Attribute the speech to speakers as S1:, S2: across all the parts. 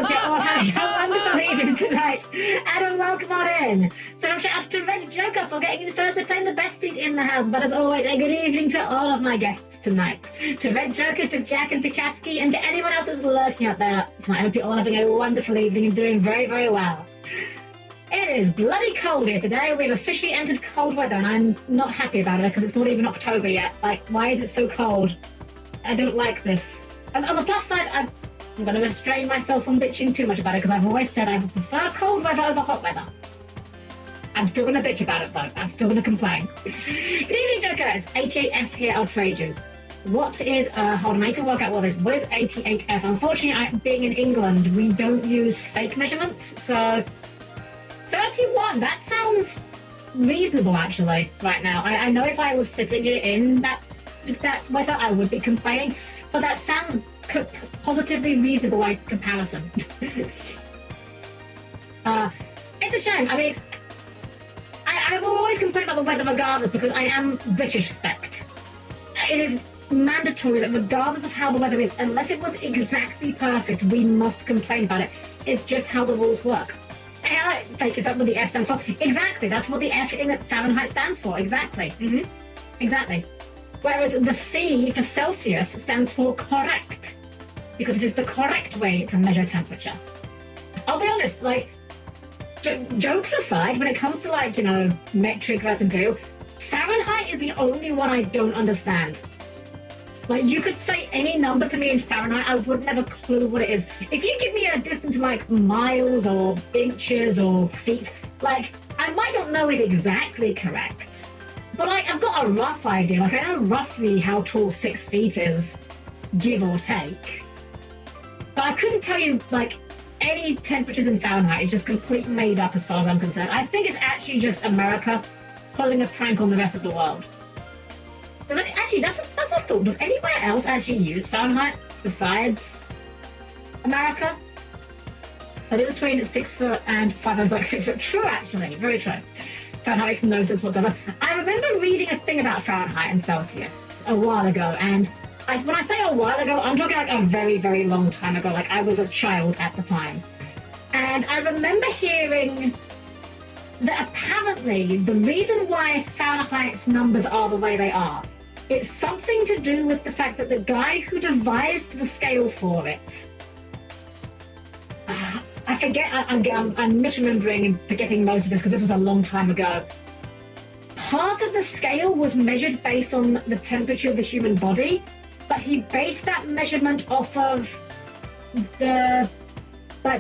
S1: hope you're all having a wonderful evening tonight, and welcome on in. So shout out to Red Joker for getting in first and playing the best seat in the house, but as always, a good evening to all of my guests tonight. To Red Joker, to Jack, and to Kasky, and to anyone else who's lurking out there tonight. I hope you're all having a wonderful evening and doing very, very well. It is bloody cold here today. We've officially entered cold weather, and I'm not happy about it because it's not even October yet. Like, why is it so cold? I don't like this. And on the plus side, I'm going to restrain myself from bitching too much about it because I've always said I prefer cold weather over hot weather. I'm still going to bitch about it though. I'm still going to complain. Good evening, Jokers. 88F here, I'll trade you. What is, hold on, I need to work out what this is. What is 88F? Unfortunately, being in England, we don't use fake measurements, so 31, that sounds reasonable actually, right now. I know if I was sitting here in that weather, I would be complaining, but that sounds positively reasonable by comparison. It's a shame. I mean, I will always complain about the weather regardless because I am British spect. It is mandatory that regardless of how the weather is, unless it was exactly perfect, we must complain about it. It's just how the rules work. Fake, is that what the F stands for? Exactly, that's what the F in Fahrenheit stands for. Exactly. Exactly. Whereas the C for Celsius stands for correct, because it is the correct way to measure temperature. I'll be honest, like, jokes aside, when it comes to, like, you know, metric versus imperial, Fahrenheit is the only one I don't understand. Like, you could say any number to me in Fahrenheit, I wouldn't have a clue what it is. If you give me a distance in, like, miles or inches or feet, like, I might not know it exactly correct. But, like, I've got a rough idea. Like, I know roughly how tall 6 feet is, give or take. But I couldn't tell you, like, any temperatures in Fahrenheit. It's just completely made up as far as I'm concerned. I think it's actually just America pulling a prank on the rest of the world. Does it, actually, that's a thought. Does anywhere else actually use Fahrenheit besides America? But it was between 6 foot and 5 hours, like 6 foot. True, actually. Very true. Fahrenheit makes no sense whatsoever. I remember reading a thing about Fahrenheit and Celsius a while ago, and when I say a while ago, I'm talking like a very, very long time ago. Like, I was a child at the time. And I remember hearing that apparently the reason why Fahrenheit's numbers are the way they are, it's something to do with the fact that the guy who devised the scale for it, I forget, I'm misremembering and forgetting most of this because this was a long time ago. Part of the scale was measured based on the temperature of the human body, but he based that measurement off of the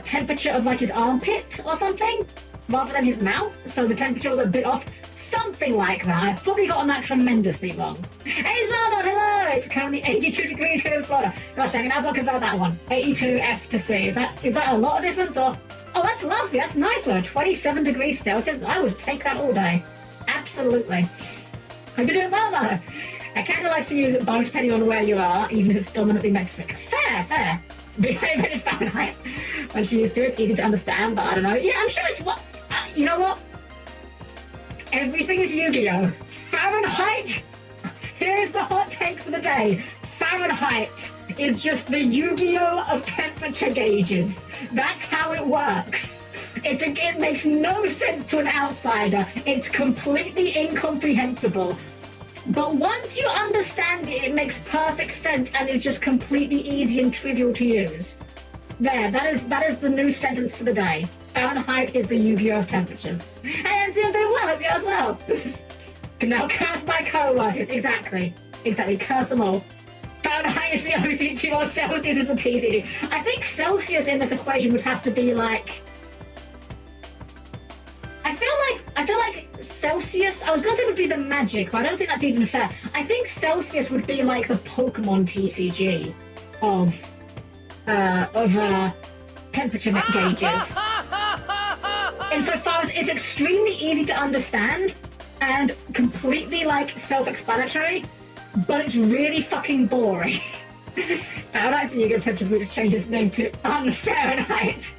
S1: temperature of, like, his armpit or something, rather than his mouth, so the temperature was a bit off. Something like that. I've probably gotten that tremendously wrong. Hey Zardon, hello! It's currently 82 degrees here in Florida. Gosh dang it, I've got to convert that one. 82 F to C. Is that a lot of difference, or? Oh, that's lovely, that's nice weather. 27 degrees Celsius, I would take that all day. Absolutely. Hope you're doing well though. I kind of like to use it both depending on where you are, even if it's dominantly metric. Fair. It's very Fahrenheit. Once you're used to it, it's easy to understand, but I don't know. Yeah, I'm sure it's what. You know what? Everything is Yu-Gi-Oh! Fahrenheit! Here's the hot take for the day. Fahrenheit is just the Yu-Gi-Oh! Of temperature gauges. That's how it works. It makes no sense to an outsider. It's completely incomprehensible. But once you understand it, it makes perfect sense and is just completely easy and trivial to use. There, that is the new sentence for the day. Fahrenheit is the Yu-Gi-Oh! Of temperatures. Hey, I'm doing well, hope you as well. Can now curse my co-workers. Exactly. Curse them all. Fahrenheit is the OCG or Celsius is the TCG. I think Celsius in this equation would have to be like... I feel like Celsius, I was going to say would be the magic, but I don't think that's even fair. I think Celsius would be like the Pokemon TCG of temperature gauges. Insofar as it's extremely easy to understand and completely, like, self-explanatory, but it's really fucking boring. Fahrenheit's the Yu-Gi-Oh! Temperatures would change its name to Unfahrenheit.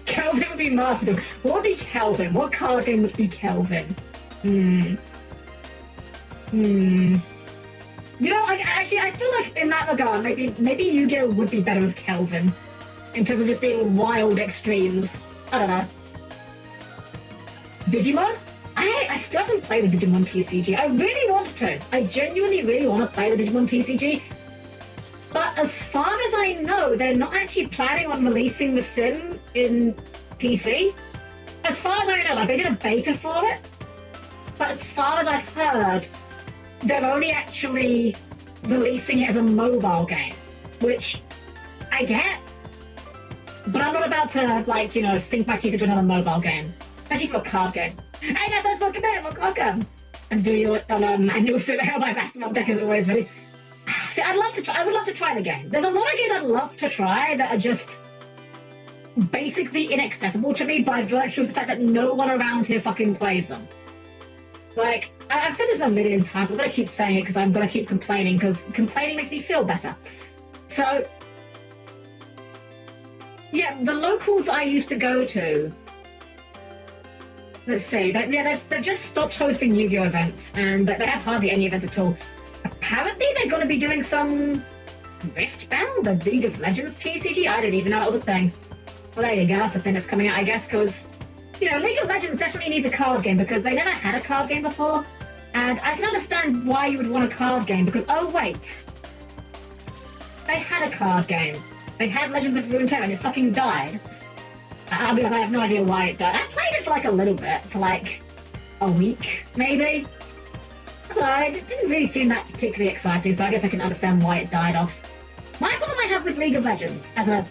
S1: Kelvin would be Masterdom. What would be Kelvin? What card game would be Kelvin? You know, like, actually, I feel like in that regard, maybe Yu-Gi-Oh! Would be better as Kelvin. in terms of just being wild extremes. I don't know. Digimon? I still haven't played the Digimon TCG. I really want to. I genuinely really want to play the Digimon TCG. But as far as I know, they're not actually planning on releasing the sim in PC. As far as I know, like, they did a beta for it. But as far as I've heard, they're only actually releasing it as a mobile game, which I get. But I'm not about to, like, you know, sink my teeth into another mobile game. Especially for a card game. Hey, now that's welcome in, welcome. And do your manual so that my Mastermind deck is always ready. See, I'd love to try, I would love to try the game. There's a lot of games I'd love to try that are just basically inaccessible to me by virtue of the fact that no one around here fucking plays them. Like, I've said this a million times, I'm gonna keep saying it because I'm gonna keep complaining, because complaining makes me feel better. So, yeah, the locals I used to go to, let's see, they've just stopped hosting Yu-Gi-Oh! Events, and they have hardly any events at all. Apparently they're going to be doing some Riftbound, the League of Legends TCG. I didn't even know that was a thing. Well, there you go, that's a thing that's coming out, I guess, because, you know, League of Legends definitely needs a card game, because they never had a card game before, and I can understand why you would want a card game, because, oh wait, they had a card game. They had Legends of Runeterra, and it fucking died. I'll be honest, I have no idea why it died. I played it for like a little bit, for like a week, maybe. I don't know, it didn't really seem that particularly exciting, so I guess I can understand why it died off. My problem I have with League of Legends, as a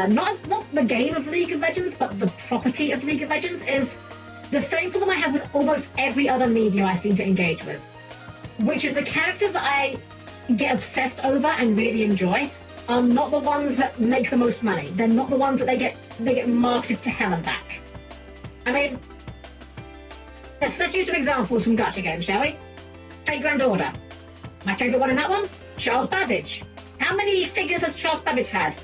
S1: not the game of League of Legends, but the property of League of Legends, is the same problem I have with almost every other media I seem to engage with, which is the characters that I get obsessed over and really enjoy are not the ones that make the most money. They're not the ones that they get marketed to hell and back. I mean, let's use some examples from gacha games, shall we? Fate Grand Order. My favourite one in that one? Charles Babbage. How many figures has Charles Babbage had?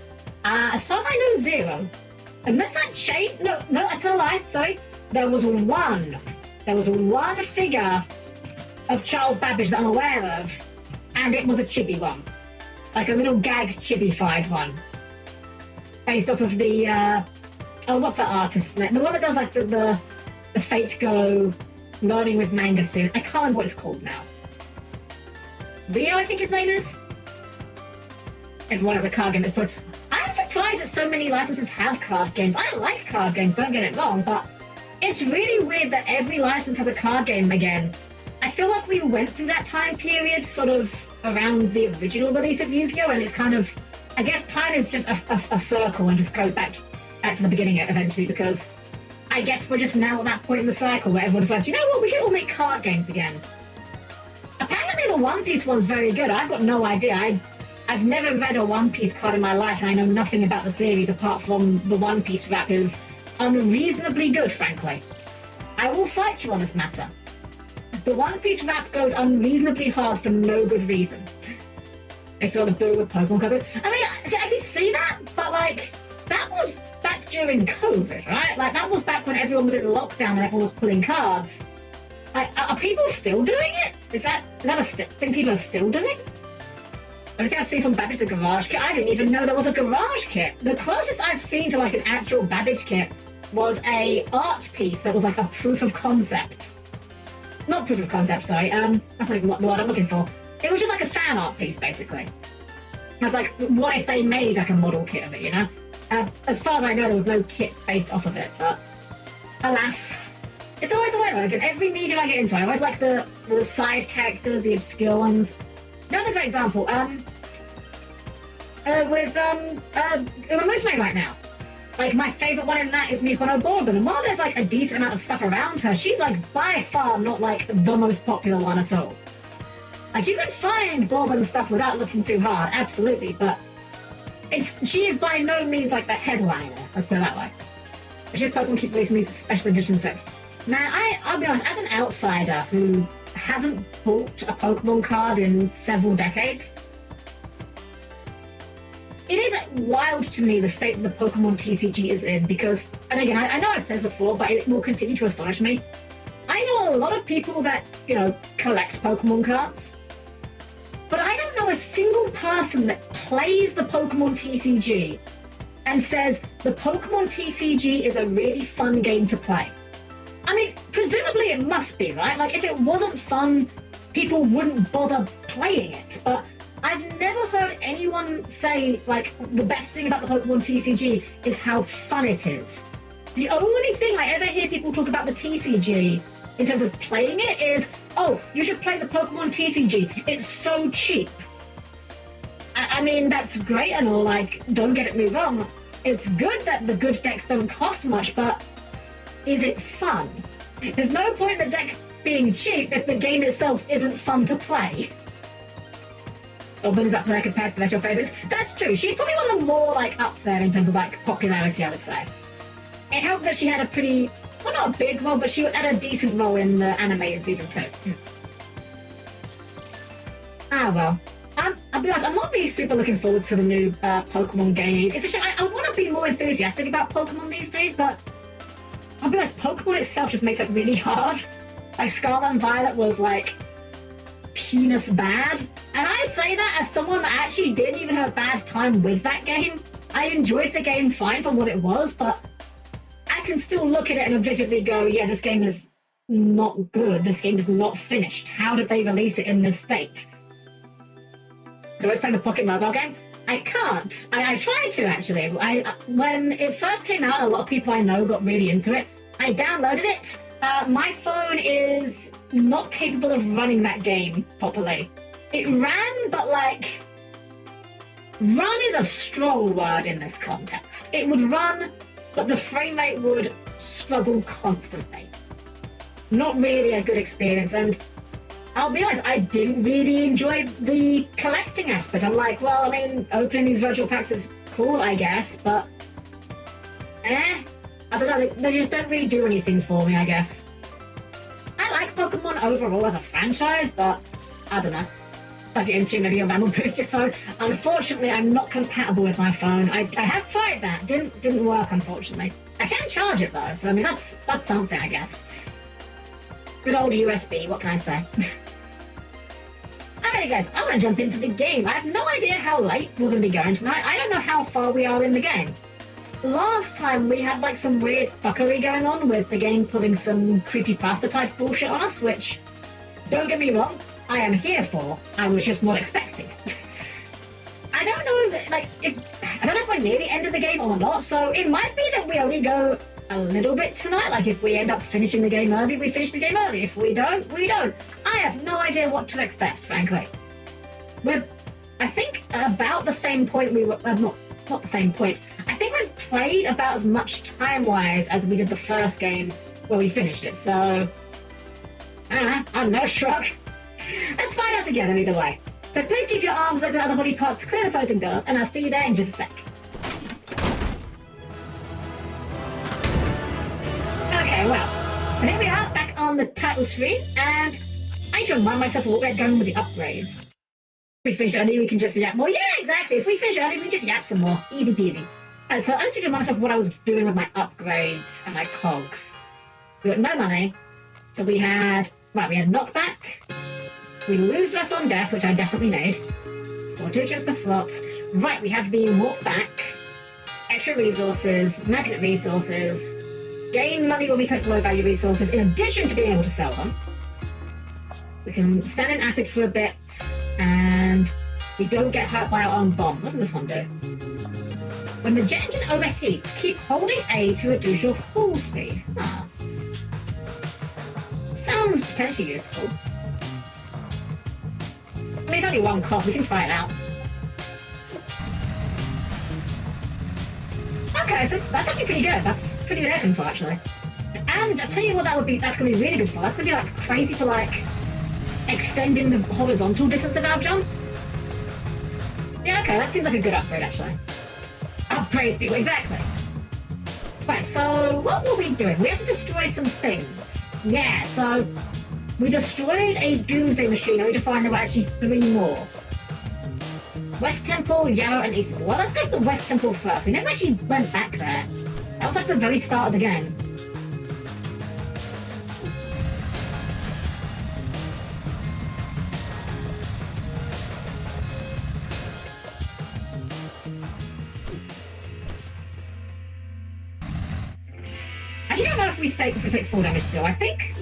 S1: As far as I know, 0. Unless that changed. No, I tell a lie, sorry. There was one figure of Charles Babbage that I'm aware of, and it was a chibi one. Like a little gag chibi-fied one. Based off of the, what's that artist's name? The one that does like the Fate Go Learning with Manga series. I can't remember what it's called now. Leo, I think his name is? Everyone has a card game at this point. I'm surprised that so many licenses have card games. I like card games, don't get it wrong, but it's really weird that every license has a card game again. I feel like we went through that time period sort of around the original release of Yu-Gi-Oh! And it's kind of, I guess time is just a circle and just goes back to the beginning eventually, because I guess we're just now at that point in the cycle where everyone decides, you know what, we should all make card games again. Apparently the One Piece one's very good. I've got no idea. I've never read a One Piece card in my life, and I know nothing about the series apart from the One Piece rap is unreasonably good, frankly. I will fight you on this matter. The One Piece rap goes unreasonably hard for no good reason. I saw the bill with Pokemon cards. I mean, see, I can see that, but like, that was back during COVID, right? Like, that was back when everyone was in lockdown and everyone was pulling cards. Like, are people still doing it? Is that a thing people are still doing? Everything I've seen from Babbage is a garage kit. I didn't even know there was a garage kit. The closest I've seen to like an actual Babbage kit was a art piece that was like a proof of concept. Not proof of concept, sorry. That's not even the word I'm looking for. It was just like a fan art piece, basically. I was like, what if they made like a model kit of it, you know? As far as I know, there was no kit based off of it, but alas. It's always the way, like, in every medium I get into, I always like the side characters, the obscure ones. Another great example, with Musume right now. Like, my favourite one in that is Mihono Bourbon, and while there's, like, a decent amount of stuff around her, she's, like, by far not, like, the most popular one at all. Like, you can find Bourbon stuff without looking too hard, absolutely, but she is by no means, like, the headliner, let's put it that way. But she's Pokemon keep releasing these special edition sets. Now, I'll be honest, as an outsider who hasn't bought a Pokemon card in several decades, it is wild to me the state that the Pokemon TCG is in, because, and again, I know I've said it before, but it will continue to astonish me. I know a lot of people that, you know, collect Pokemon cards, but I don't know a single person that plays the Pokemon TCG and says the Pokemon TCG is a really fun game to play. I mean, presumably it must be, right? Like, if it wasn't fun, people wouldn't bother playing it. But I've never heard anyone say, like, the best thing about the Pokemon TCG is how fun it is. The only thing I ever hear people talk about the TCG in terms of playing it is, oh, you should play the Pokemon TCG. It's so cheap. I mean, that's great and all, like, don't get me wrong. It's good that the good decks don't cost much, but is it fun? There's no point in the deck being cheap if the game itself isn't fun to play. Open is up there compared to the rest of your faces. That's true. She's probably one of the more, like, up there in terms of, like, popularity, I would say. It helped that she had a pretty, well, not a big role, but she had a decent role in the animated season 2. Ah, well. I'll be honest, I'm not really super looking forward to the new Pokemon game. It's a shame. I want to be more enthusiastic about Pokemon these days, but I'll be honest, Pokemon itself just makes it really hard. Like, Scarlet and Violet was, like, penis bad. And I say that as someone that actually didn't even have a bad time with that game. I enjoyed the game fine for what it was, but I can still look at it and objectively go, yeah, this game is not good. This game is not finished. How did they release it in this state? Could I always play the Pocket Mobile game? I can't. I tried to, actually. When it first came out, a lot of people I know got really into it. I downloaded it. My phone is not capable of running that game properly. It ran, but, like, run is a strong word in this context. It would run, but the frame rate would struggle constantly. Not really a good experience, and I'll be honest, I didn't really enjoy the collecting aspect. I'm like, well, I mean, opening these virtual packs is cool, I guess, but I don't know, they just don't really do anything for me, I guess. I like Pokemon overall as a franchise, but I don't know. Plug it into maybe your RAM will boost your phone. Unfortunately, I'm not compatible with my phone. I have tried that. Didn't work, unfortunately. I can charge it though, so I mean that's something, I guess. Good old USB, what can I say? Alrighty guys, I want to jump into the game. I have no idea how late we're going to be going tonight. I don't know how far we are in the game. Last time we had like some weird fuckery going on with the game putting some creepypasta type bullshit on us, which, don't get me wrong, I am here for. I was just not expecting it. I don't know if we're near the end of the game or not, so it might be that we only go a little bit tonight. Like, if we end up finishing the game early, we finish the game early. If we don't, we don't. I have no idea what to expect, frankly. We're, I think, about the same point we were... not the same point. I think we've played about as much time-wise as we did the first game where we finished it, so... I don't know, shrug. Let's find out together either way. So please keep your arms, legs, and other body parts clear of the closing doors, and I'll see you there in just a sec. Okay, well, so here we are, back on the title screen, and I need to remind myself of what we're going with the upgrades. If we finish early, we can just yap more. Yeah, exactly. If we finish early, we can just yap some more. Easy peasy. And so I just need to remind myself of what I was doing with my upgrades and my cogs. We got no money, so we had knockback. We lose less on death, which I definitely need. Store 2 chips per slot. Right, we have the walk back, extra resources, magnet resources, gain money when we collect low value resources, in addition to being able to sell them. We can stand in acid for a bit, and we don't get hurt by our own bombs. What does this one do? When the jet engine overheats, keep holding A to reduce your full speed. Ah. Sounds potentially useful. I mean, it's only one cog, we can try it out. Okay, so that's actually pretty good. That's pretty good air control, actually. And I'll tell you what that's going to be really good for. That's going to be, like, crazy for, like, extending the horizontal distance of our jump. Yeah, okay, that seems like a good upgrade, actually. Upgrade speed, exactly. Right, so what were we doing? We had to destroy some things. Yeah, so we destroyed a doomsday machine, only to find there were actually 3 more. West Temple, Yarrow, and East Temple. Well, let's go to the West Temple first. We never actually went back there. That was like the very start of the game. actually don't know if we take full damage still. I think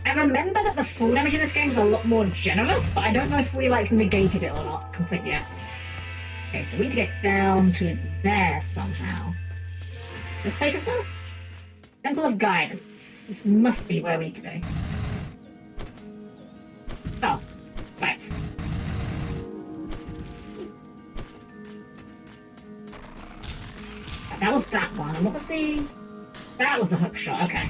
S1: I remember that the full damage in this game is a lot more generous, but I don't know if we like negated it or not completely yet. Okay, so we need to get down to there somehow. Let's take us there. Temple of Guidance. This must be where we need to go. Oh, right. That was that one. And what was the... That was the hook shot, okay.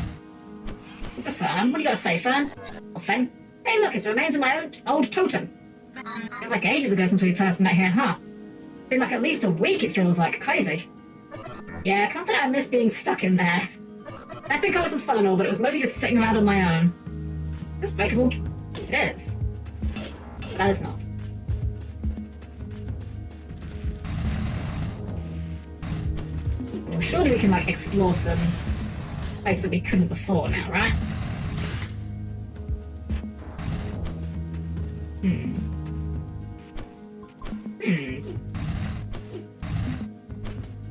S1: The Fern. What do you got to say, Fern? Or Fen? Hey, look, it's the remains of my old totem. It was like ages ago since we first met here, huh? Been like at least a week, it feels like. Crazy. Yeah, I can't say I miss being stuck in there. I think it was fun and all, but it was mostly just sitting around on my own. It's breakable. It is. But that is not. Well, surely we can, like, explore some places that we couldn't before now, right?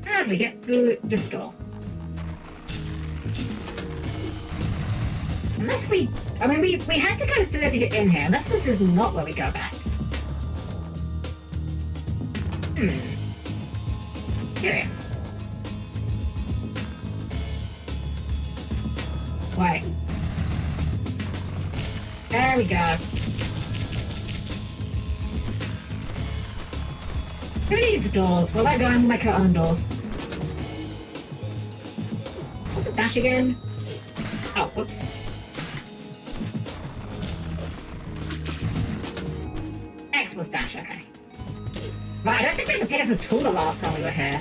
S1: How do we get through this door? Unless we... I mean, we had to go through there to get in here, unless this is not where we go back. Curious. Wait. There we go. Who needs doors? We'll let go and make our own doors. What's the dash again? Oh, whoops. X was dash, okay. Right, I don't think we had to pick us a tool the last time we were here.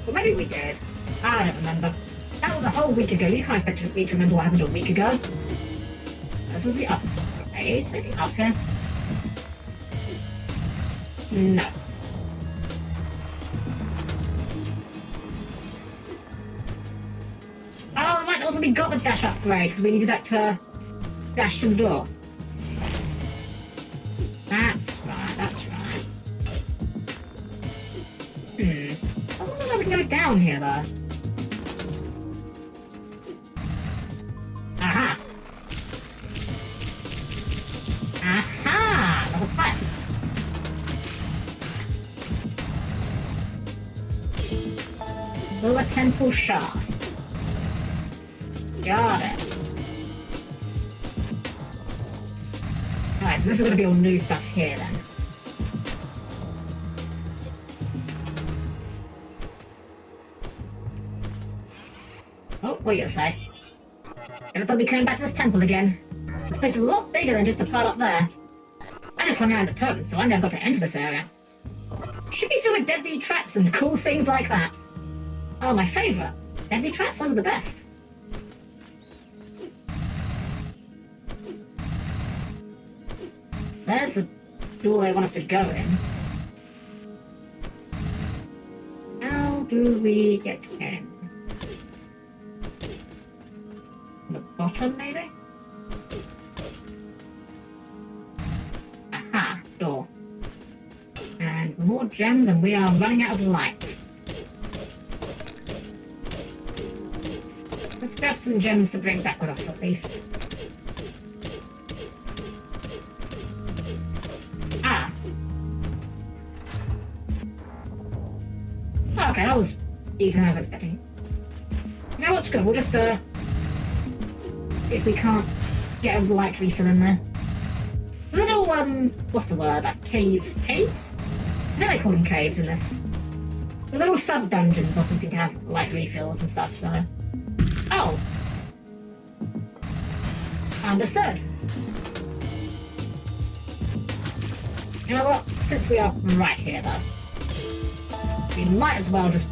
S1: Well, maybe we did. I don't remember. That was a whole week ago. You can't expect me to remember what happened a week ago. This was the upgrade. Anything up here? No. Oh, right, that was when we got the dash upgrade, because we needed that to dash to the door. That's right, that's right. Doesn't look like we can go down here, though. Aha! Aha! Another pipe. Lower temple shaft. Got it. Alright, so this is going to be all new stuff here then. Oh, what are you going to say? Ever thought we'd be coming back to this temple again? This place is a lot bigger than just the part up there. I just hung out in the totem, so I never got to enter this area. Should be filled with deadly traps and cool things like that. Oh, my favourite. Deadly traps, those are the best. There's the door they want us to go in. How do we get in? The bottom, maybe? Aha, door. And more gems, and we are running out of light. Let's grab some gems to bring back with us, at least. Ah. Oh, okay, that was easier than I was expecting. You know what's good? We'll just, see if we can't get a light refill in there. Little, what's the word? Like caves? I think they call them caves in this. The little sub-dungeons often seem to have light refills and stuff, so... Oh. Understood. You know what? Since we are right here, though, we might as well just,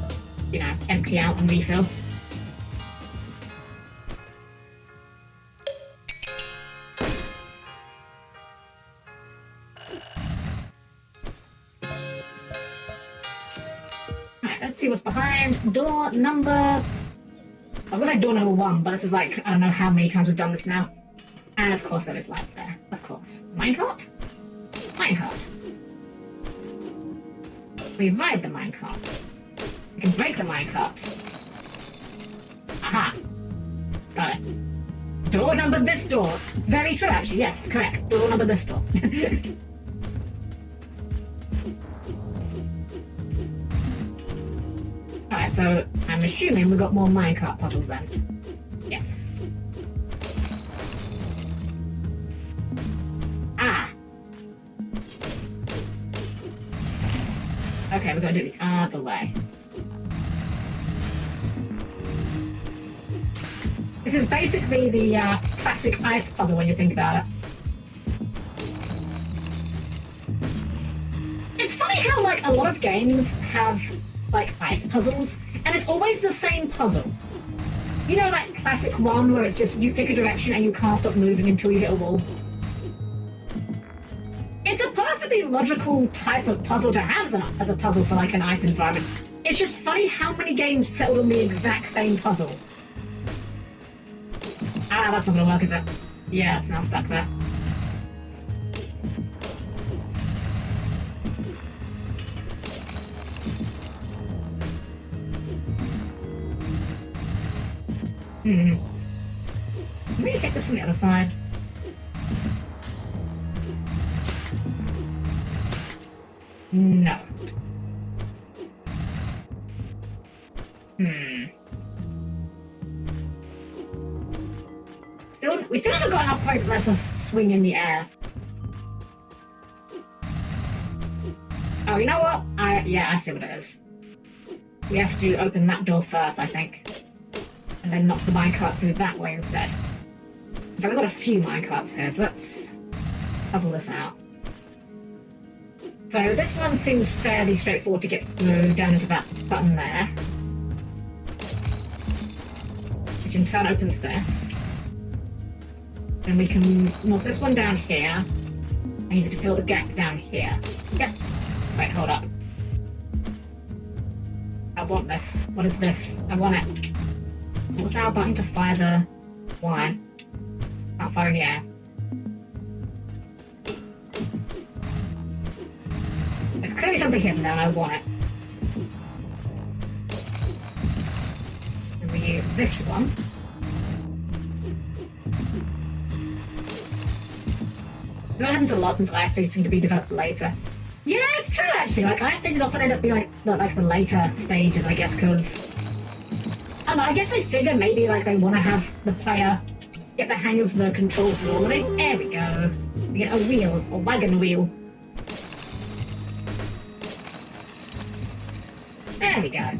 S1: you know, empty out and refill. Right, let's see what's behind door number... I was going to say door number 1, but this is like, I don't know how many times we've done this now. And of course there is light there. Of course. Minecart? Minecart. We ride the minecart. We can break the minecart. Aha! Got it. Door number this door. Very true, actually. Yes, correct. Door number this door. Alright, so I'm assuming we got more minecart puzzles then. Yes. Ah! Okay, we're gonna do it the other way. This is basically the classic ice puzzle when you think about it. It's funny how, like, a lot of games have, like, ice puzzles, and it's always the same puzzle. You know that classic one where it's just you pick a direction and you can't stop moving until you hit a wall? It's a perfectly logical type of puzzle to have as a puzzle for, like, an ice environment. It's just funny how many games settled on the exact same puzzle. Ah, that's not gonna work, is it? Yeah, it's now stuck there. Can we hit this from the other side? No. We still haven't got an upgrade that lets us swing in the air. Oh, you know what? Yeah, I see what it is. We have to open that door first, I think. And then knock the minecart through that way instead. In fact, we've got a few minecarts here, so let's puzzle this out. So this one seems fairly straightforward to get through down into that button there. Which in turn opens this. Then we can knock this one down here. I need to fill the gap down here. Yep. Wait, hold up. I want this. What is this? I want it. What's our button to fire the wire? Can't fire in the air. There's clearly something hidden there and I want it. And we use this one. That happens a lot since ice stages seem to be developed later. Yeah, it's true actually. Like ice stages often end up being like the later stages, I guess, because I don't know. I guess they figure maybe like they want to have the player get the hang of the controls normally. There we go. We get a wheel, a wagon wheel. There we go.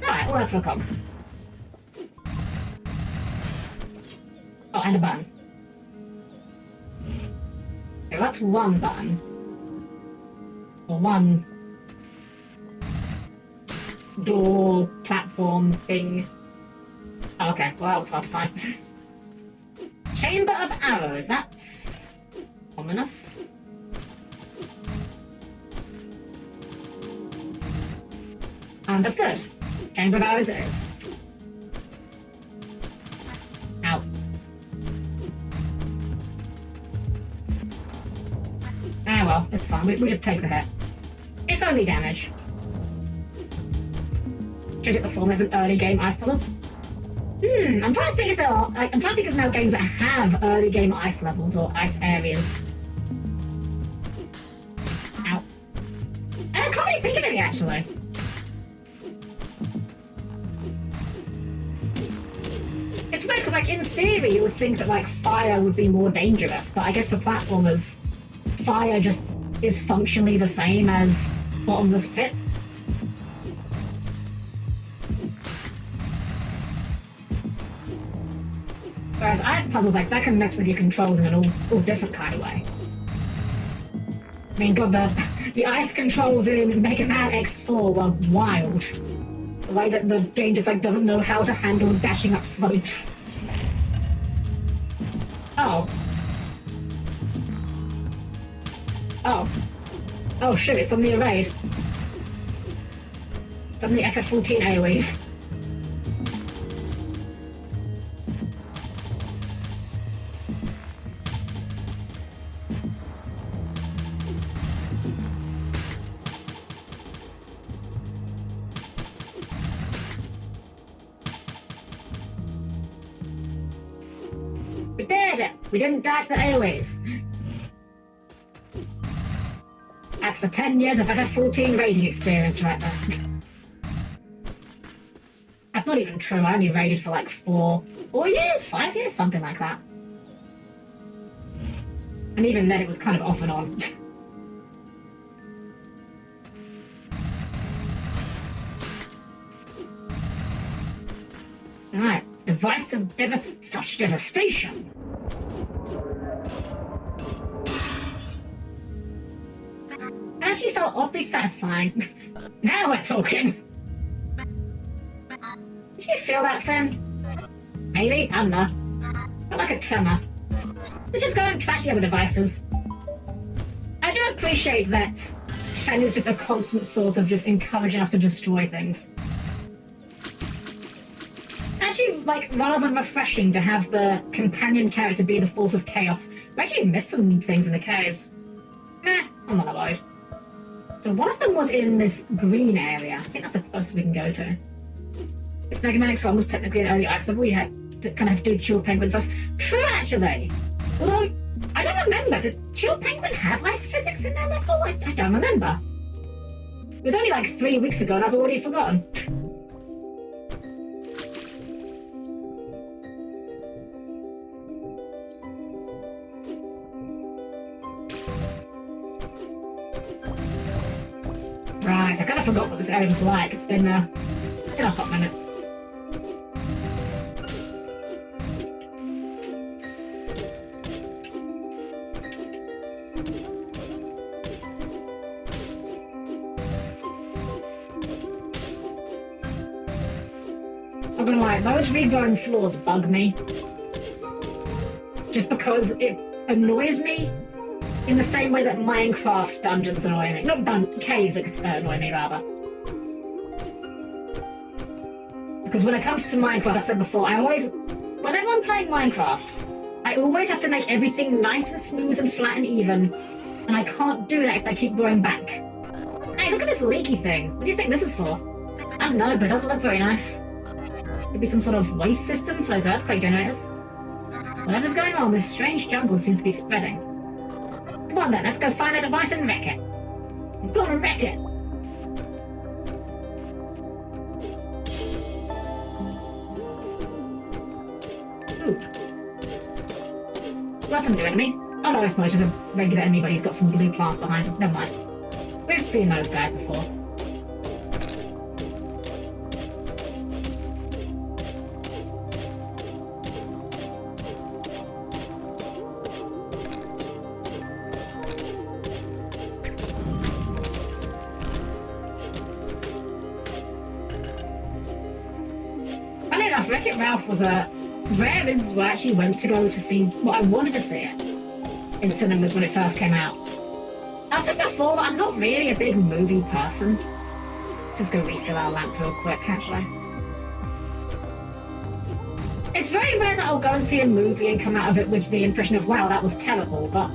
S1: Alright, we'll have for a cog. Oh, and a button. Okay, well, that's one button. Or one door, platform, thing. Oh, okay, well that was hard to find. Chamber of Arrows, that's ominous. Understood. Chamber of Arrows it is. Ow. Ah well, it's fine. We just take the hit. It's only damage. Should it the form of an early game ice puzzle? I'm trying to think if there are. I'm trying to think of now games that have early game ice levels or ice areas. Ow. I can't really think of any actually. It's weird because, like, in theory, you would think that like fire would be more dangerous, but I guess for platformers, fire just is functionally the same as bottomless pit. Whereas ice puzzles, like, that can mess with your controls in an all different kind of way. I mean, God, the ice controls in Mega Man X4 were wild. The way that the game just, like, doesn't know how to handle dashing up slopes. Oh. Oh. Oh, shoot, it's on the evade. It's on the FF14 AoEs. made it. We didn't die to the AoEs. That's the 10 years of FF14 raiding experience right there. That's not even true. I only raided for like 4 years, 5 years, something like that. And even then it was kind of off and on. Alright, device of such devastation. It actually felt oddly satisfying. Now we're talking. Did you feel that, Finn? Maybe? I don't know. Felt like a tremor. Let's just go and trash the other devices. I do appreciate that Fen is just a constant source of just encouraging us to destroy things. It's actually, like, rather refreshing to have the companion character be the force of chaos. We actually missed some things in the caves. I'm not worried. So one of them was in this green area. I think that's the closest we can go to. This Mega Man X1 was technically an early ice level. We had to kind of have to do Chill Penguin first. True, actually. Although, I don't remember. Did Chill Penguin have ice physics in their level? I don't remember. It was only like 3 weeks ago and I've already forgotten. Right, I kind of forgot what this area was like. It's been a hot minute. I'm gonna lie, those regrowing floors bug me. Just because it annoys me in the same way that Minecraft dungeons annoy me. Not caves annoy me, rather. Because when it comes to Minecraft, I've said before, whenever I'm playing Minecraft, I always have to make everything nice and smooth and flat and even, and I can't do that if they keep growing back. Hey, look at this leaky thing. What do you think this is for? I don't know, but it doesn't look very nice. Could be some sort of waste system for those earthquake generators. Whatever's going on, this strange jungle seems to be spreading. Come on then, let's go find a device and wreck it. I'm gonna wreck it. Ooh. Well, that's a new enemy. Oh no, it's not, it's just a regular enemy, but he's got some blue plants behind him. Never mind. We've seen those guys before. Wreck-It Ralph was a rare instance where I actually went to go to see what I wanted to see it in cinemas when it first came out. I've said before that I'm not really a big movie person. Let's just go refill our lamp real quick, actually. It's very rare that I'll go and see a movie and come out of it with the impression of, wow, that was terrible, but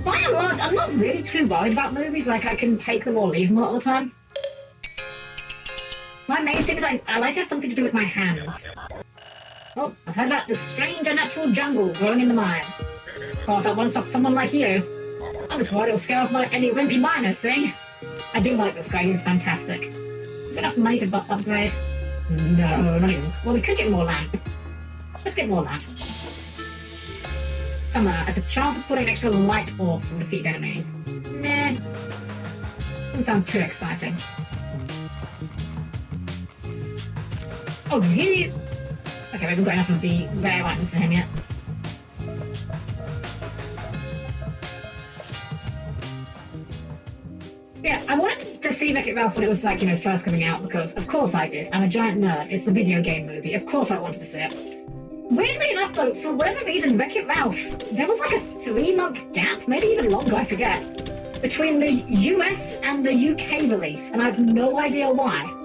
S1: by and large, I'm not really too worried about movies. Like, I can take them or leave them a lot of the time. My main thing is I like to have something to do with my hands. Oh, I've heard about this strange unnatural jungle growing in the mine. Of course, I won't stop someone like you. I'm just worried it'll scare off any wimpy miners, see? I do like this guy, he's fantastic. Got enough money to upgrade? No, not even. Well, we could get more lamp. Let's get more lamp. Summoner, it's a chance of spotting an extra light orb from defeated enemies. Nah. Doesn't sound too exciting. Oh, did he... Okay, we haven't got enough of the rare items for him yet. Yeah, I wanted to see Wreck-It Ralph when it was, like, first coming out, because of course I did. I'm a giant nerd. It's the video game movie. Of course I wanted to see it. Weirdly enough, though, for whatever reason, Wreck-It Ralph, there was like a 3-month gap, maybe even longer, I forget, between the US and the UK release, and I have no idea why.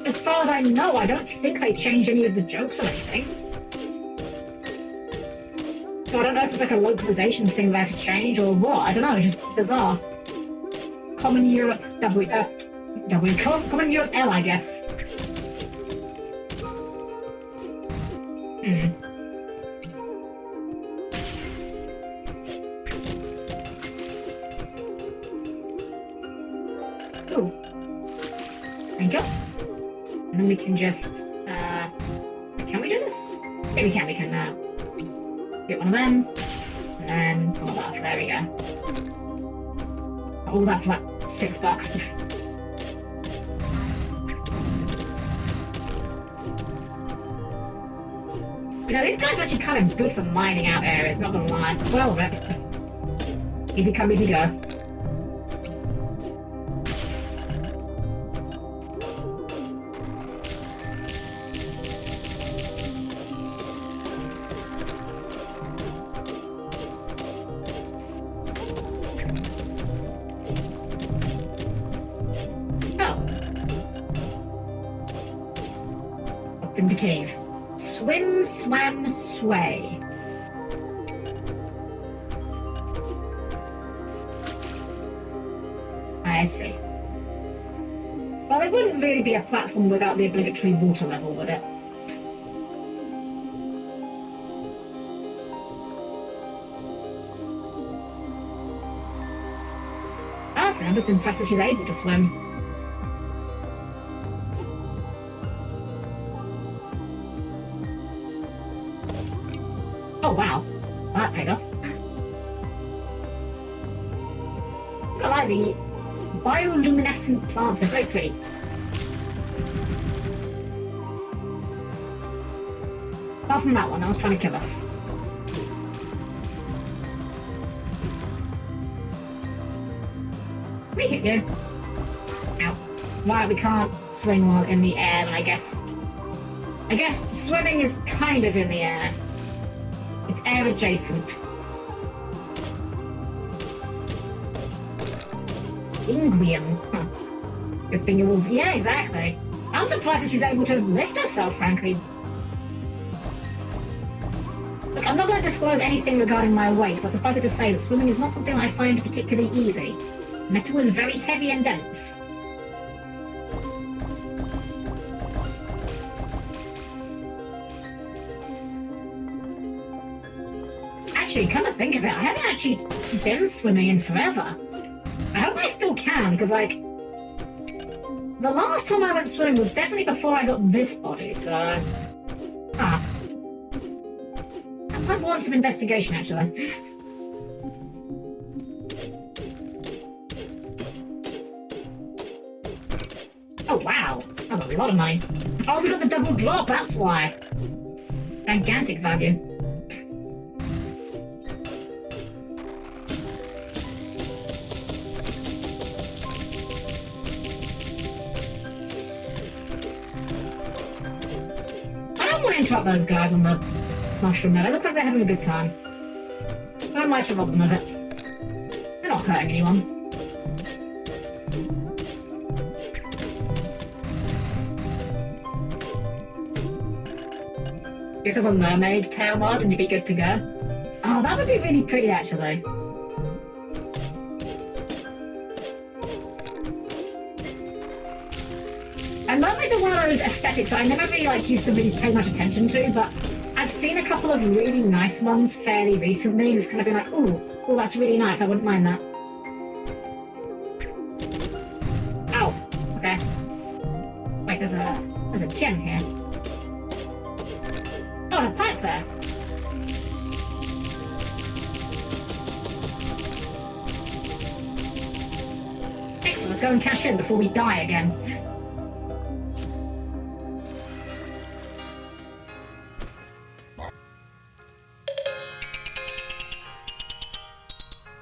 S1: As far as I know, I don't think they changed any of the jokes or anything. So I don't know if it's like a localization thing they had to change or what. I don't know, it's just bizarre. Common Europe Common Europe L, I guess. Thank you. And then we can just, can we do this? Yeah, we can, get one of them, and then one of that, there we go. All that for like $6. You know, these guys are actually kind of good for mining out areas, not gonna lie. Well, Rip. Easy come, easy go. In the cave. Swim, swam, sway. I see. Well, it wouldn't really be a platform without the obligatory water level, would it? Honestly, I'm just impressed that she's able to swim. Oh wow, well, that paid off. I like the bioluminescent plants, they're very pretty. Apart from that one, that was trying to kill us. We hit you. Ow. Right, we can't swing while in the air, and I guess swimming is kind of in the air. It's air adjacent. Ingwian. Huh. Good thing you're all... Yeah, exactly. I'm surprised that she's able to lift herself, frankly. Look, I'm not going to disclose anything regarding my weight, but suffice it to say that swimming is not something I find particularly easy. Metal is very heavy and dense. Actually, come to think of it, I haven't actually been swimming in forever. I hope I still can, because, like, the last time I went swimming was definitely before I got this body, so... I might want some investigation, actually. Oh, wow. That's a lot of money. Oh, we got the double drop, that's why. Gigantic value. Interrupt those guys on the mushroom there. They look like they're having a good time. I might have robbed them of it. They're not hurting anyone. Get yourself a mermaid tail mod and you'd be good to go. Oh, that would be really pretty actually. And mermaids are one of those aesthetics that I never really used to really pay much attention to, but I've seen a couple of really nice ones fairly recently, and it's kind of been like, oh, that's really nice, I wouldn't mind that. Ow. Okay. Wait, there's a gem here. Oh, and a pipe there. Excellent, let's go and cash in before we die again.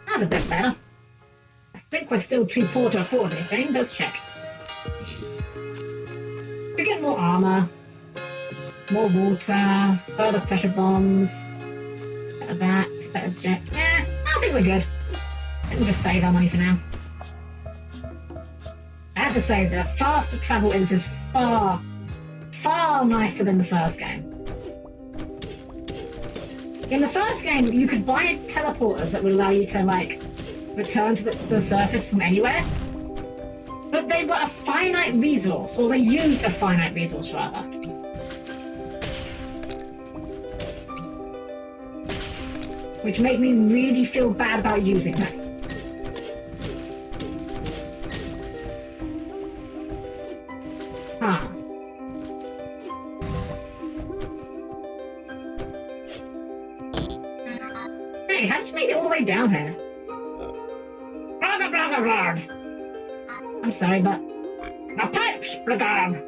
S1: That's a bit better. I think we're still too poor to afford anything. Let's check. We get more armor, more water, further pressure bombs, better that, better jet. Yeah, I think we're good. I think we'll just save our money for now. I have to say, the faster travel is far, far nicer than the first game. In the first game, you could buy teleporters that would allow you to, return to the surface from anywhere. But they were a finite resource, or they used a finite resource, rather. Which made me really feel bad about using them. down here? I'm sorry, but my pipes, brigade.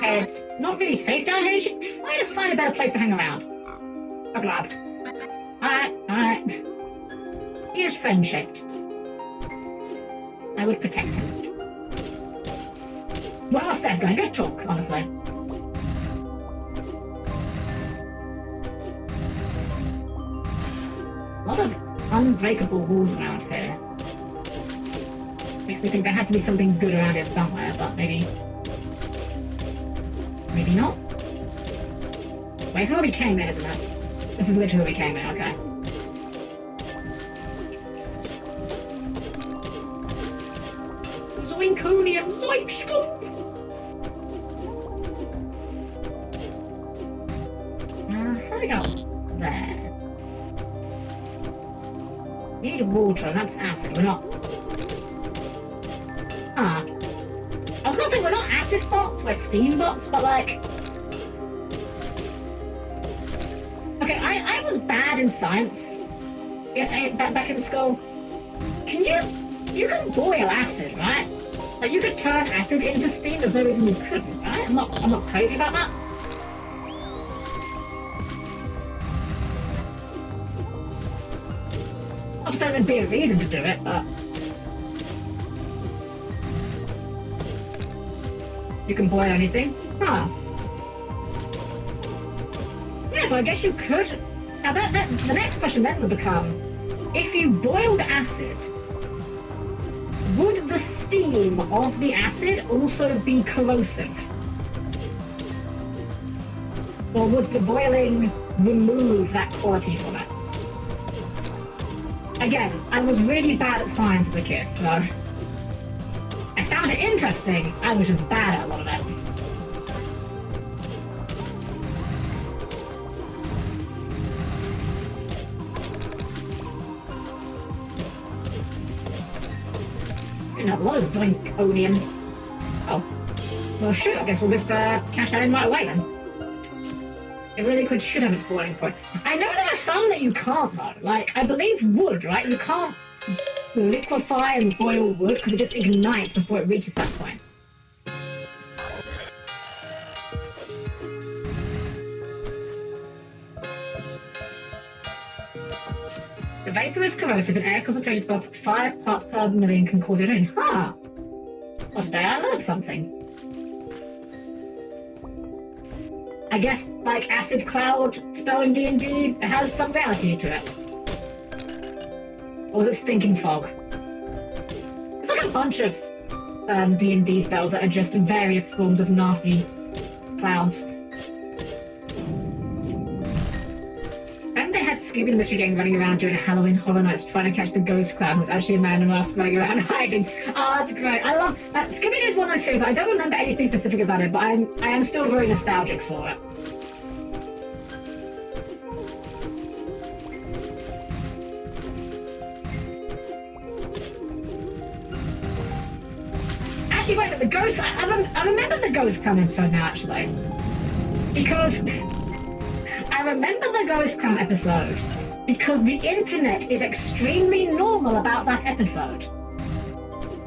S1: It's not really safe down here. You should try to find a better place to hang around. Alright. He is friend-shaped. I would protect him. Well said, going. Good talk, honestly. A lot of unbreakable walls around here. Makes me think there has to be something good around here somewhere, but maybe not. Wait, this is where we came in, isn't it? This is literally where we came in, okay. Zoinkonium, zoinkskop! How do we go? There. We need water, and that's acid. We're not. I was gonna say we're not acid bots, we're steam bots, but like. Okay, I was bad in science. Back in school. You can boil acid, right? Like you could turn acid into steam. There's no reason you couldn't, right? I'm not crazy about that. I'm saying there'd be a reason to do it, but you can boil anything? Huh. Yeah, so I guess you could. Now the next question then would become, if you boiled acid, would the steam of the acid also be corrosive? Or would the boiling remove that quality from it? Again, I was really bad at science as a kid, so I found it interesting. I was just bad at a lot of it. A lot of zoinkonium. Oh. Well, shoot, I guess we'll just cash that in right away then. It really should have its boiling point. I know there are some that you can't though. Like, I believe wood, right? You can't liquefy and boil wood because it just ignites before it reaches that point. The vapor is corrosive and air concentrations above 5 parts per million can cause irritation. Huh! Well, today I learned something. I guess, like, acid cloud spell in D&D has some reality to it. Or was it stinking fog? There's like a bunch of D&D spells that are just various forms of nasty clouds. They had Scooby the Mystery Gang running around during a Halloween Horror Nights trying to catch the ghost clown who was actually a man in a mask running around hiding. Oh, that's great. I love that. Scooby is one of those series. I don't remember anything specific about it, but I am still very nostalgic for it. Actually, wait a second. The ghost. I remember the ghost clown episode now, actually, because. I remember the Ghost Clown episode because the internet is extremely normal about that episode.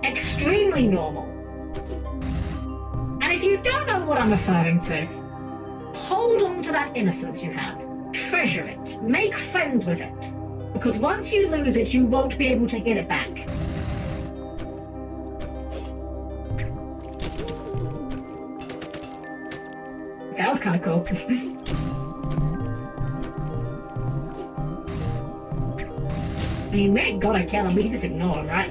S1: Extremely normal. And if you don't know what I'm referring to, hold on to that innocence you have. Treasure it. Make friends with it. Because once you lose it, you won't be able to get it back. Okay, that was kind of cool. I mean, we ain't gotta kill him, we can just ignore him, right?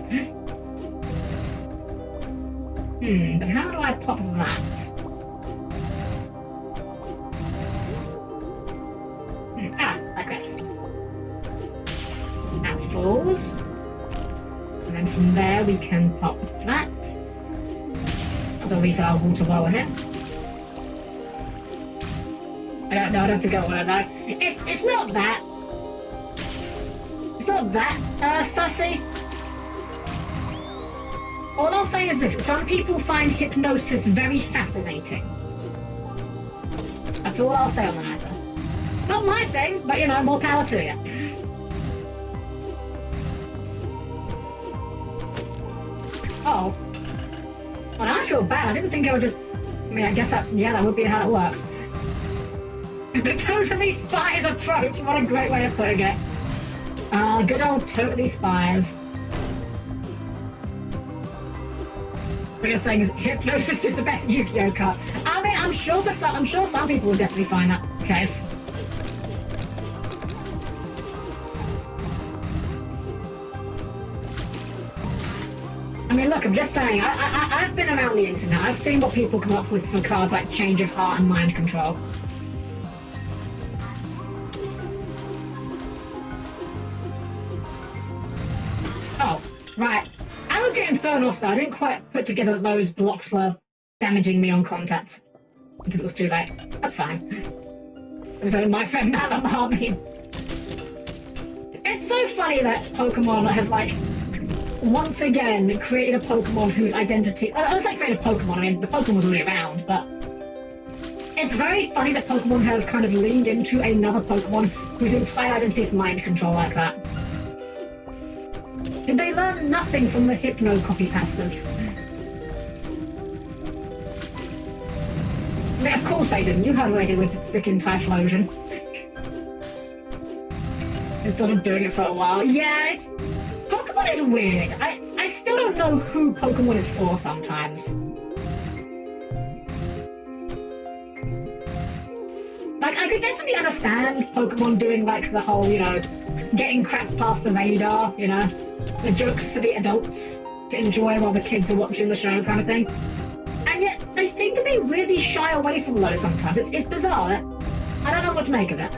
S1: But how do I pop that? Like this. That falls. And then from there we can pop that. That's all we refill our water while we're here. I don't know, I don't think I want to know. It's not that. It's not that sussy. All I'll say is this. Some people find hypnosis very fascinating. That's all I'll say on the matter. Not my thing, but you know, more power to you. Oh. Well, I feel bad. I didn't think I would just... I mean, I guess that... Yeah, that would be how it works. The totally spies approach. What a great way of putting it. Good old totally spies. What you're saying is hypnosis is the best Yu-Gi-Oh card. I mean, I'm sure some people would definitely find that case. I mean, look, I'm just saying, I've been around the internet. I've seen what people come up with for cards like Change of Heart and Mind Control. Oh, right. I was getting thrown off though. I didn't quite put together that those blocks were damaging me on contact until it was too late. That's fine. It was only my friend Matt Army. It's so funny that Pokemon have, like, once again created a Pokemon whose identity... Let's say created a Pokemon, I mean, the Pokemon was already around, but... It's very funny that Pokemon have kind of leaned into another Pokemon whose entire identity is mind control like that. Did they learn nothing from the Hypno copy-pasters? I mean, of course they didn't. You heard what they did with frickin' Typhlosion. It's sort of doing it for a while. Yeah, it's... Pokemon is weird. I still don't know who Pokemon is for sometimes. Like, I could definitely understand Pokemon doing, like, the whole, you know, getting crap past the radar, you know? The jokes for the adults to enjoy while the kids are watching the show kind of thing. And yet, they seem to be really shy away from those sometimes. It's bizarre. I don't know what to make of it.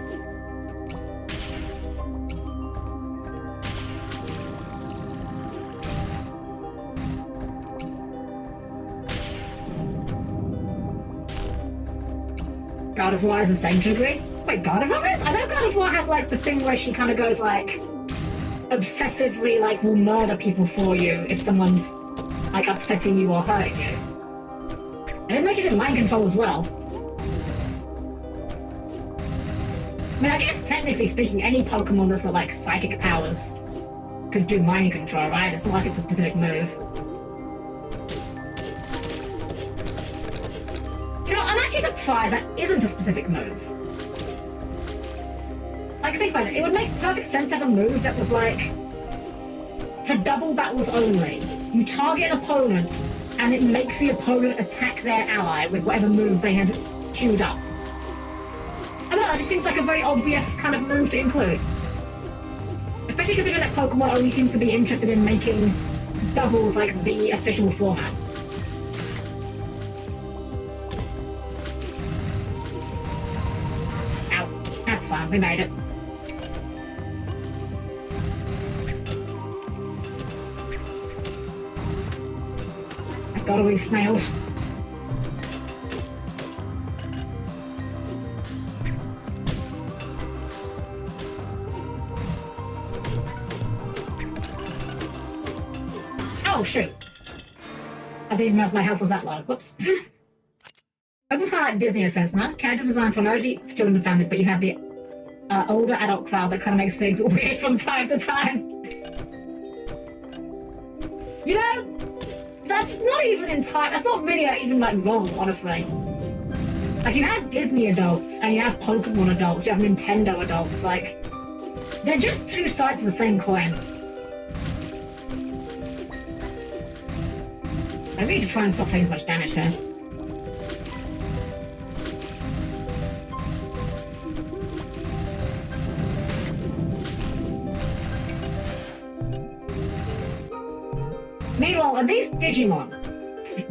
S1: God of War is the same to agree. Wait, God of War is? I know God of War has, like, the thing where she kind of goes, like, obsessively, like, will murder people for you if someone's, like, upsetting you or hurting you. I didn't know she did mind control as well. I mean, I guess technically speaking, any Pokemon that's got, like, psychic powers could do mind control, right? It's not like it's a specific move. You know, I'm actually surprised that isn't a specific move. Like, think about it. It would make perfect sense to have a move that was like, for double battles only, you target an opponent and it makes the opponent attack their ally with whatever move they had queued up. I don't know, it just seems like a very obvious kind of move to include. Especially considering that Pokemon only seems to be interested in making doubles like the official format. Ow. That's fine, we made it. Got all these snails. Oh shoot! I didn't even realize my health was that low. Whoops. Pokemon's kind of like Disney in a sense, no? Characters designed primarily for children and families, but you have the older adult crowd that kind of makes things weird from time to time. You know? That's not even that's not really even like wrong, honestly. Like, you have Disney adults and you have Pokemon adults, you have Nintendo adults, like, they're just two sides of the same coin. I really need to try and stop taking so much damage here. Meanwhile, are these Digimon?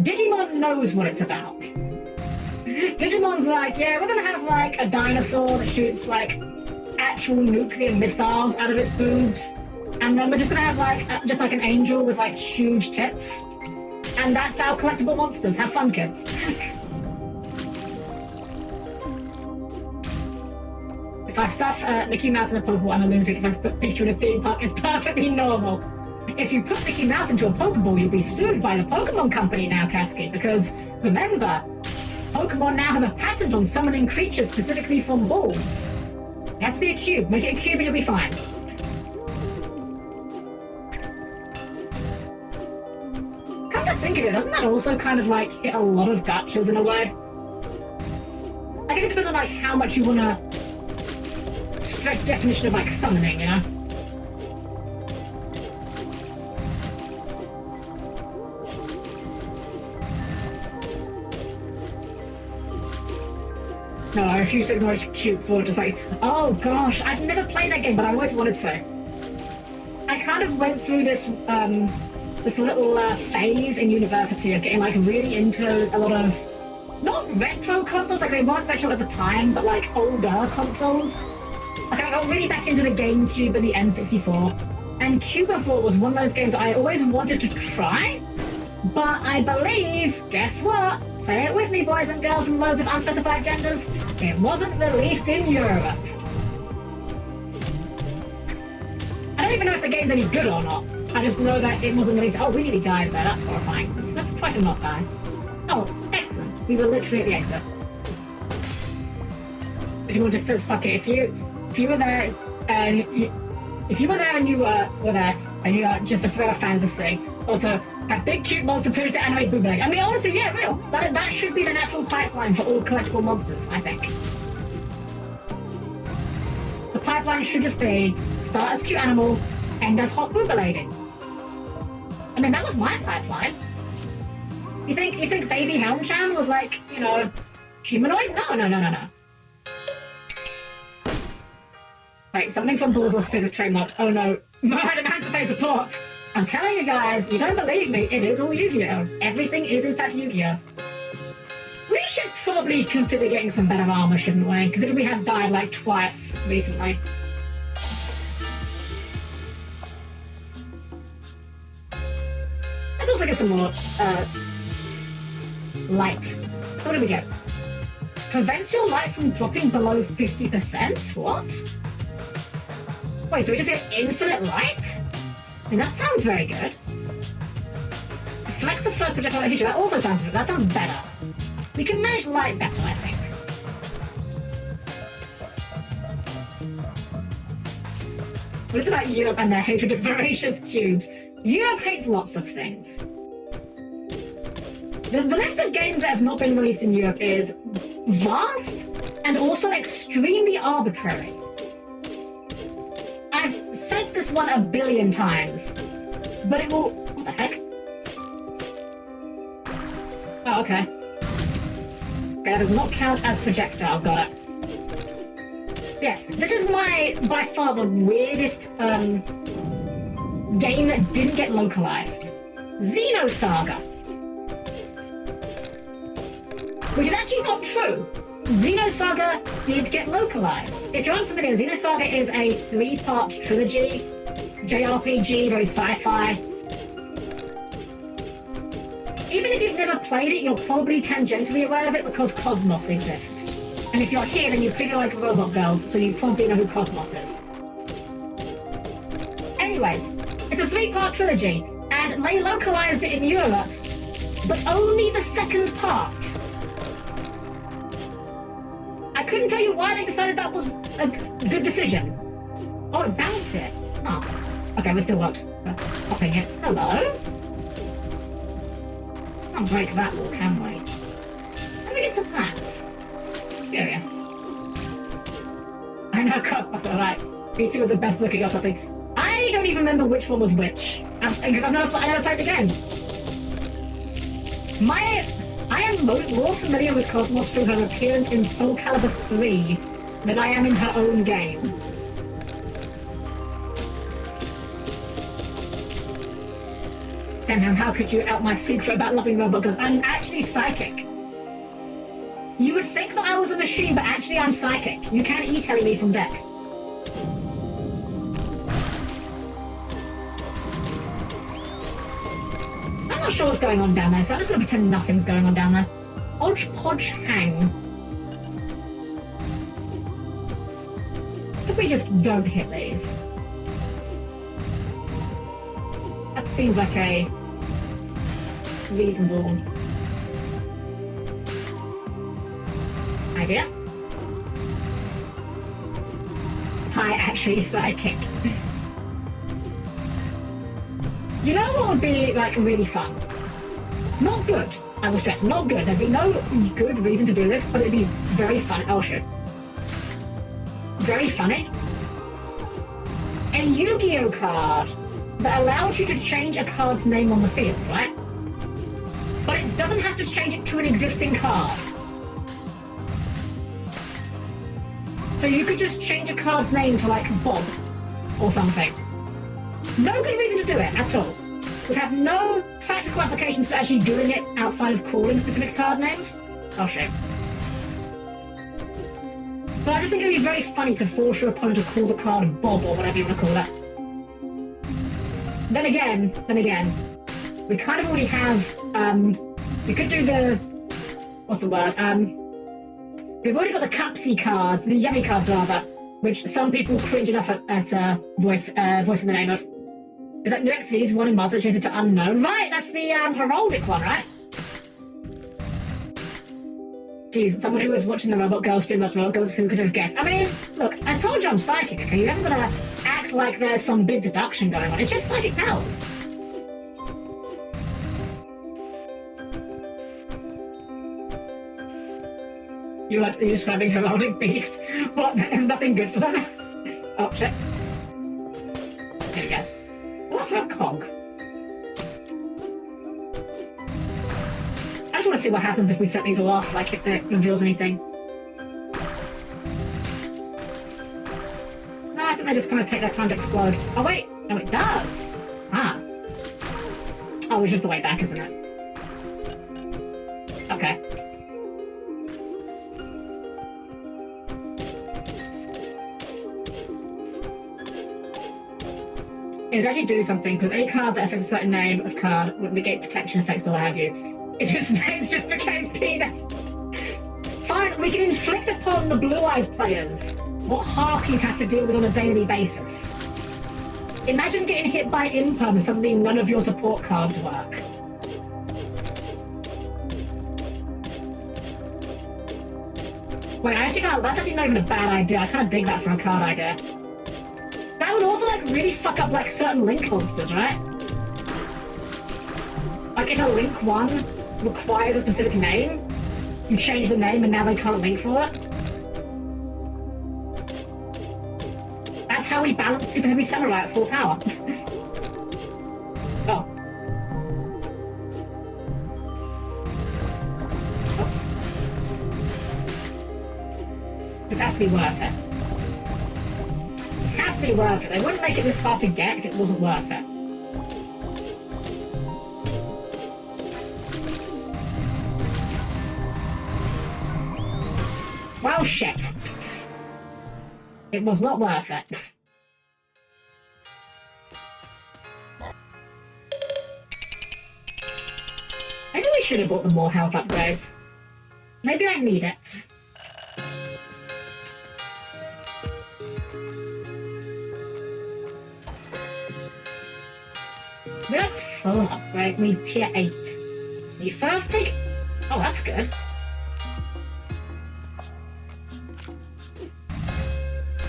S1: Digimon knows what it's about. Digimon's like, yeah, we're gonna have, like, a dinosaur that shoots, like, actual nuclear missiles out of its boobs. And then we're just gonna have, like, just like an angel with, like, huge tits. And that's our collectible monsters. Have fun, kids. If I stuff Mickey Mouse in a Pokeball, I'm a lunatic. If I put Pikachu in a theme park, it's perfectly normal. If you put Mickey Mouse into a Pokeball, you'll be sued by the Pokemon Company now, Kasky, because, remember, Pokemon now have a patent on summoning creatures specifically from balls. It has to be a cube. Make it a cube and you'll be fine. Come think of it, doesn't that also kind of like hit a lot of gachas in a way? I guess it depends on like how much you wanna stretch the definition of like summoning, you know? No, I refuse to acknowledge cute for just like, oh gosh, I've never played that game, but I always wanted to. I kind of went through this this little phase in university of getting like really into a lot of not retro consoles, like they weren't retro at the time, but like older consoles. Like I got really back into the GameCube and the N64, and Cuba 4 was one of those games that I always wanted to try, but I believe, guess what? Say it with me, boys and girls and loads of unspecified genders, it wasn't released in Europe. I don't even know if the game's any good or not. I just know that it wasn't released. Oh, we nearly died there. That's horrifying. Let's try to not die. Oh, excellent. We were literally at the exit. Everyone just says, "Fuck it." If you were there and you were there and you are just a fan of this thing, also a big cute monster turned to animate bootleg. I mean, honestly, yeah, real. That should be the natural pipeline for all collectible monsters. I think. The pipeline should just be start as cute animal, end as hot booba lady. I mean, that was my pipeline. You think baby Helm-Chan was like, you know, humanoid? No. Wait, something from Balls Fizz is trademarked. Oh no, I demand to pay support. I'm telling you guys, you don't believe me, it is all Yu-Gi-Oh! Everything is in fact Yu-Gi-Oh! We should probably consider getting some better armor, shouldn't we? Because we have died like twice recently. Let's also get some more light. So what do we get? Prevents your light from dropping below 50%? What? Wait, so we just get infinite light? I mean, that sounds very good. Deflects the first projectile that hits you. That also sounds good. That sounds better. We can manage light better, I think. What is it about Europe and their hatred of voracious cubes? Europe hates lots of things. The list of games that have not been released in Europe is vast and also extremely arbitrary. I've said this one 1 billion times, but it will... What the heck? Oh, okay. Okay, that does not count as projectile, got it. Yeah, this is by far the weirdest game that didn't get localized. Xenosaga. Which is actually not true. Xenosaga did get localized. If you're unfamiliar, Xenosaga is a 3-part trilogy, JRPG, very sci-fi. Even if you've never played it, you're probably tangentially aware of it because Cosmos exists. And if you're here, then you clearly like Robot Girls, so you probably know who Cosmos is. Anyways, it's a 3-part trilogy, and they localized it in Europe, but only the 2nd part. I couldn't tell you why they decided that was a good decision. Oh, it bounced it. Oh. Okay, we still won't. Popping it. Hello? Can't break that wall, can we? Let me get some plants. Curious. I know Cosmos are right. B2 was the best looking or something. I don't even remember which one was which. Because I never played the game. I am more familiar with Cosmos through her appearance in Soul Calibur 3 than I am in her own game. Damn, how could you out my secret about loving Robot Girls? I'm actually psychic. You would think that I was a machine, but actually I'm psychic. You can e-tele me from deck. I'm not sure what's going on down there, so I'm just going to pretend nothing's going on down there. Hodgepodge hang. If we just don't hit these. That seems like a reasonable idea. Hi, actually psychic. You know what would be like really fun? Not good. I will stress, not good. There'd be no good reason to do this, but it'd be very fun. Oh shit. Very funny. A Yu-Gi-Oh card that allows you to change a card's name on the field, right? But it doesn't have to change it to an existing card. So you could just change a card's name to, like, Bob or something. No good reason to do it at all. Would have no practical applications for actually doing it outside of calling specific card names. Oh shit. But I just think it would be very funny to force your opponent to call the card Bob or whatever you want to call it. Then again, we kind of already have, we could do the, what's the word, we've already got the Cupsy cards, the Yummy cards rather, which some people cringe enough at voicing the name of. Is that New Xyz, one in Mars, which changes it to Unknown? Right, that's the Heraldic one, right? Jeez, someone who was watching the Robot Girl stream those Robot Girls, who could have guessed? I mean, look, I told you I'm psychic, okay? You're never gonna act like there's some big deduction going on. It's just psychic powers. You're describing Heraldic Beast. What? There's nothing good for them? Oh, shit. There we go. What for a cog? I just want to see what happens if we set these all off, like if it reveals anything. No, I think they just kind of take their time to explode. Oh wait, no it does! Ah. Oh, it's just the way back, isn't it? Okay. It would actually do something, because any card that affects a certain name of card would negate protection effects or what have you. If his name just became Penis. Fine, we can inflict upon the Blue Eyes players what Harpies have to deal with on a daily basis. Imagine getting hit by Imperm and suddenly none of your support cards work. Wait, that's actually not even a bad idea. I kind of dig that for a card idea. That would also, like, really fuck up, like, certain Link monsters, right? Like, if a Link 1 requires a specific name, you change the name and now they can't link for it. That's how we balance Super Heavy Samurai at full power. Oh. This has to be worth it. This has to be worth it. They wouldn't make it this hard to get if it wasn't worth it. Well, shit. It was not worth it. Maybe we should have bought the more health upgrades. Maybe I need it. We got full upgrade. We need tier 8. You first take... Oh, that's good.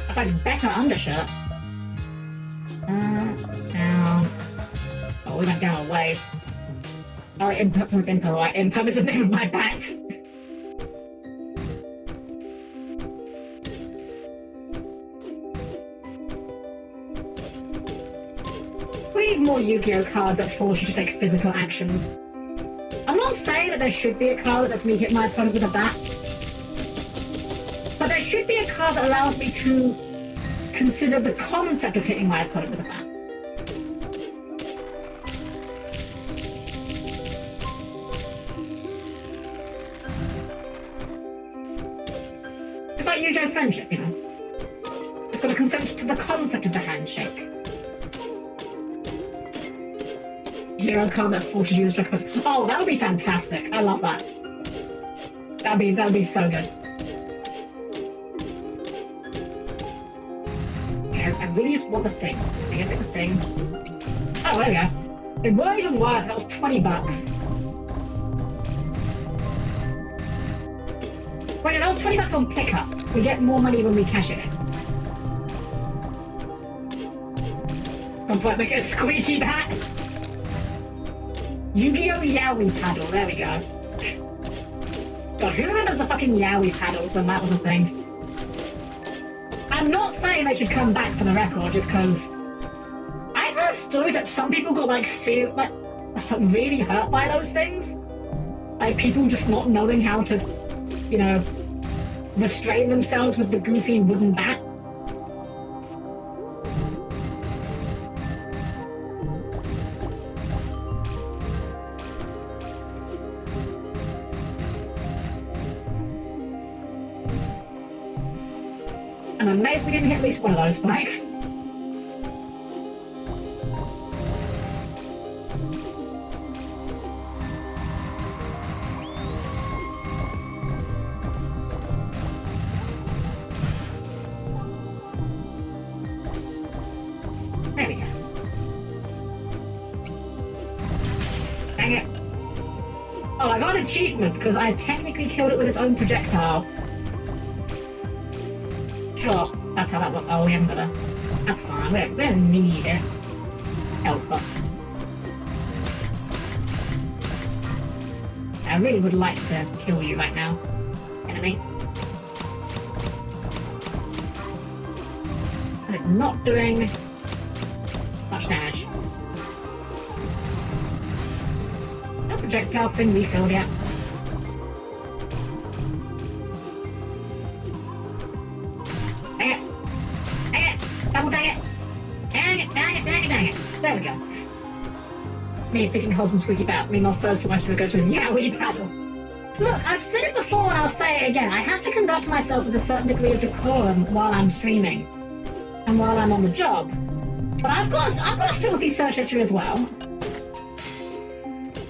S1: That's like better undershirt. Down. Oh, we went down a ways. Oh, Input's with Input, right? Input is the name of my bat. We need more Yu-Gi-Oh cards that force you to take physical actions. I'm not saying that there should be a card that lets me hit my opponent with a bat. But there should be a card that allows me to consider the concept of hitting my opponent with a bat. It's like Yu-Gi-Oh friendship, you know? It's got to consent to the concept of the handshake. Hero card that forces you to strike a person. Oh, that would be fantastic. I love that. That would be so good. I really just want the thing. I guess it's the thing. Oh, there we go. It weren't even worth it. That was 20 bucks. Wait, no, that was 20 bucks on pickup. We get more money when we cash it in. I'm trying to make it a squeaky bat. Yu-Gi-Oh! Yowie paddle, there we go. God, who remembers the fucking Yowie paddles when that was a thing? I'm not saying they should come back for the record, just because I've heard stories that some people got like really hurt by those things. Like people just not knowing how to, you know, restrain themselves with the goofy wooden bat. I'm amazed we didn't hit at least one of those spikes. There we go. Dang it. Oh, I got an achievement because I technically killed it with its own projectile. Sure, that's how that works. Oh, we haven't got a... That's fine, we don't need it. Help, but... I really would like to kill you right now, enemy. And it's not doing much damage. No projectile thing refilled yet. There we go. Me thinking Cosmo Squeaky Bat. Meanwhile, first Western goes to his Yowie paddle. Look, I've said it before and I'll say it again. I have to conduct myself with a certain degree of decorum while I'm streaming and while I'm on the job. But I've got a filthy search history as well.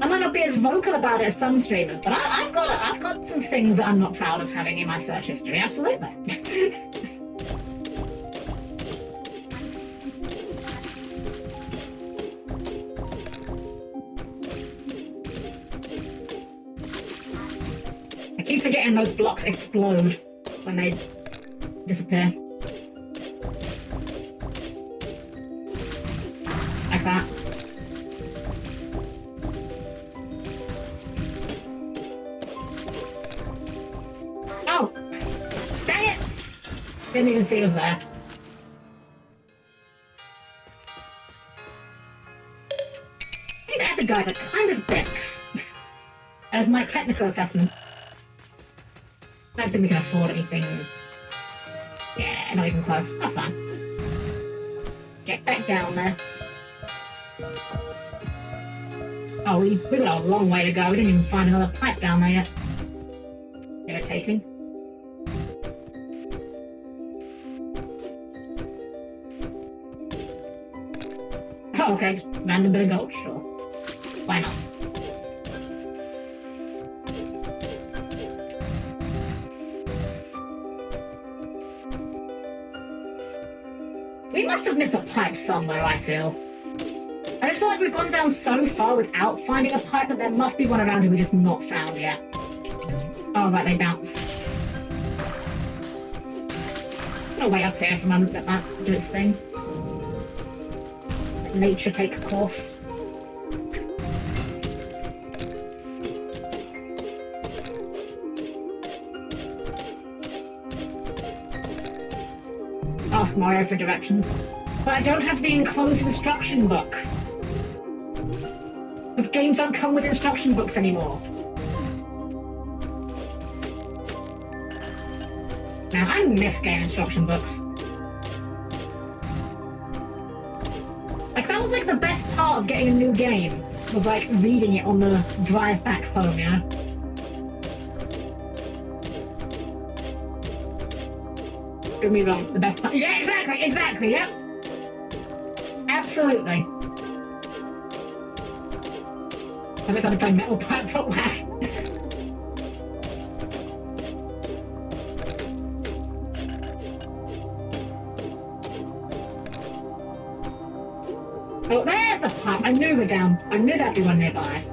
S1: I might not be as vocal about it as some streamers, but I've got some things that I'm not proud of having in my search history. Absolutely. I keep forgetting those blocks explode when they disappear. Like that. Oh! Dang it! Didn't even see it was there. These acid guys are kind of dicks. As my technical assessment. I don't think we can afford anything. Yeah, not even close. That's fine. Get back down there. Oh, we got a long way to go. We didn't even find another pipe down there yet. Irritating. Oh, okay, just random bit of gold, sure. Why not? We must have missed a pipe somewhere, I feel. I just feel like we've gone down so far without finding a pipe that there must be one around here we just not found yet. Oh, right, they bounce. I'm gonna wait up here for a moment, let that do its thing. Let nature take a course. Ask Mario for directions. But I don't have the enclosed instruction book. Because games don't come with instruction books anymore. Man, I miss game instruction books. Like, that was like the best part of getting a new game. Was like reading it on the drive back home, you know? Don't me wrong, the best part. Yeah, exactly, yep. Absolutely. I bet I'm playing metal pipe for a laugh. Oh, there's the pipe. I knew we're down. I knew that'd be one nearby.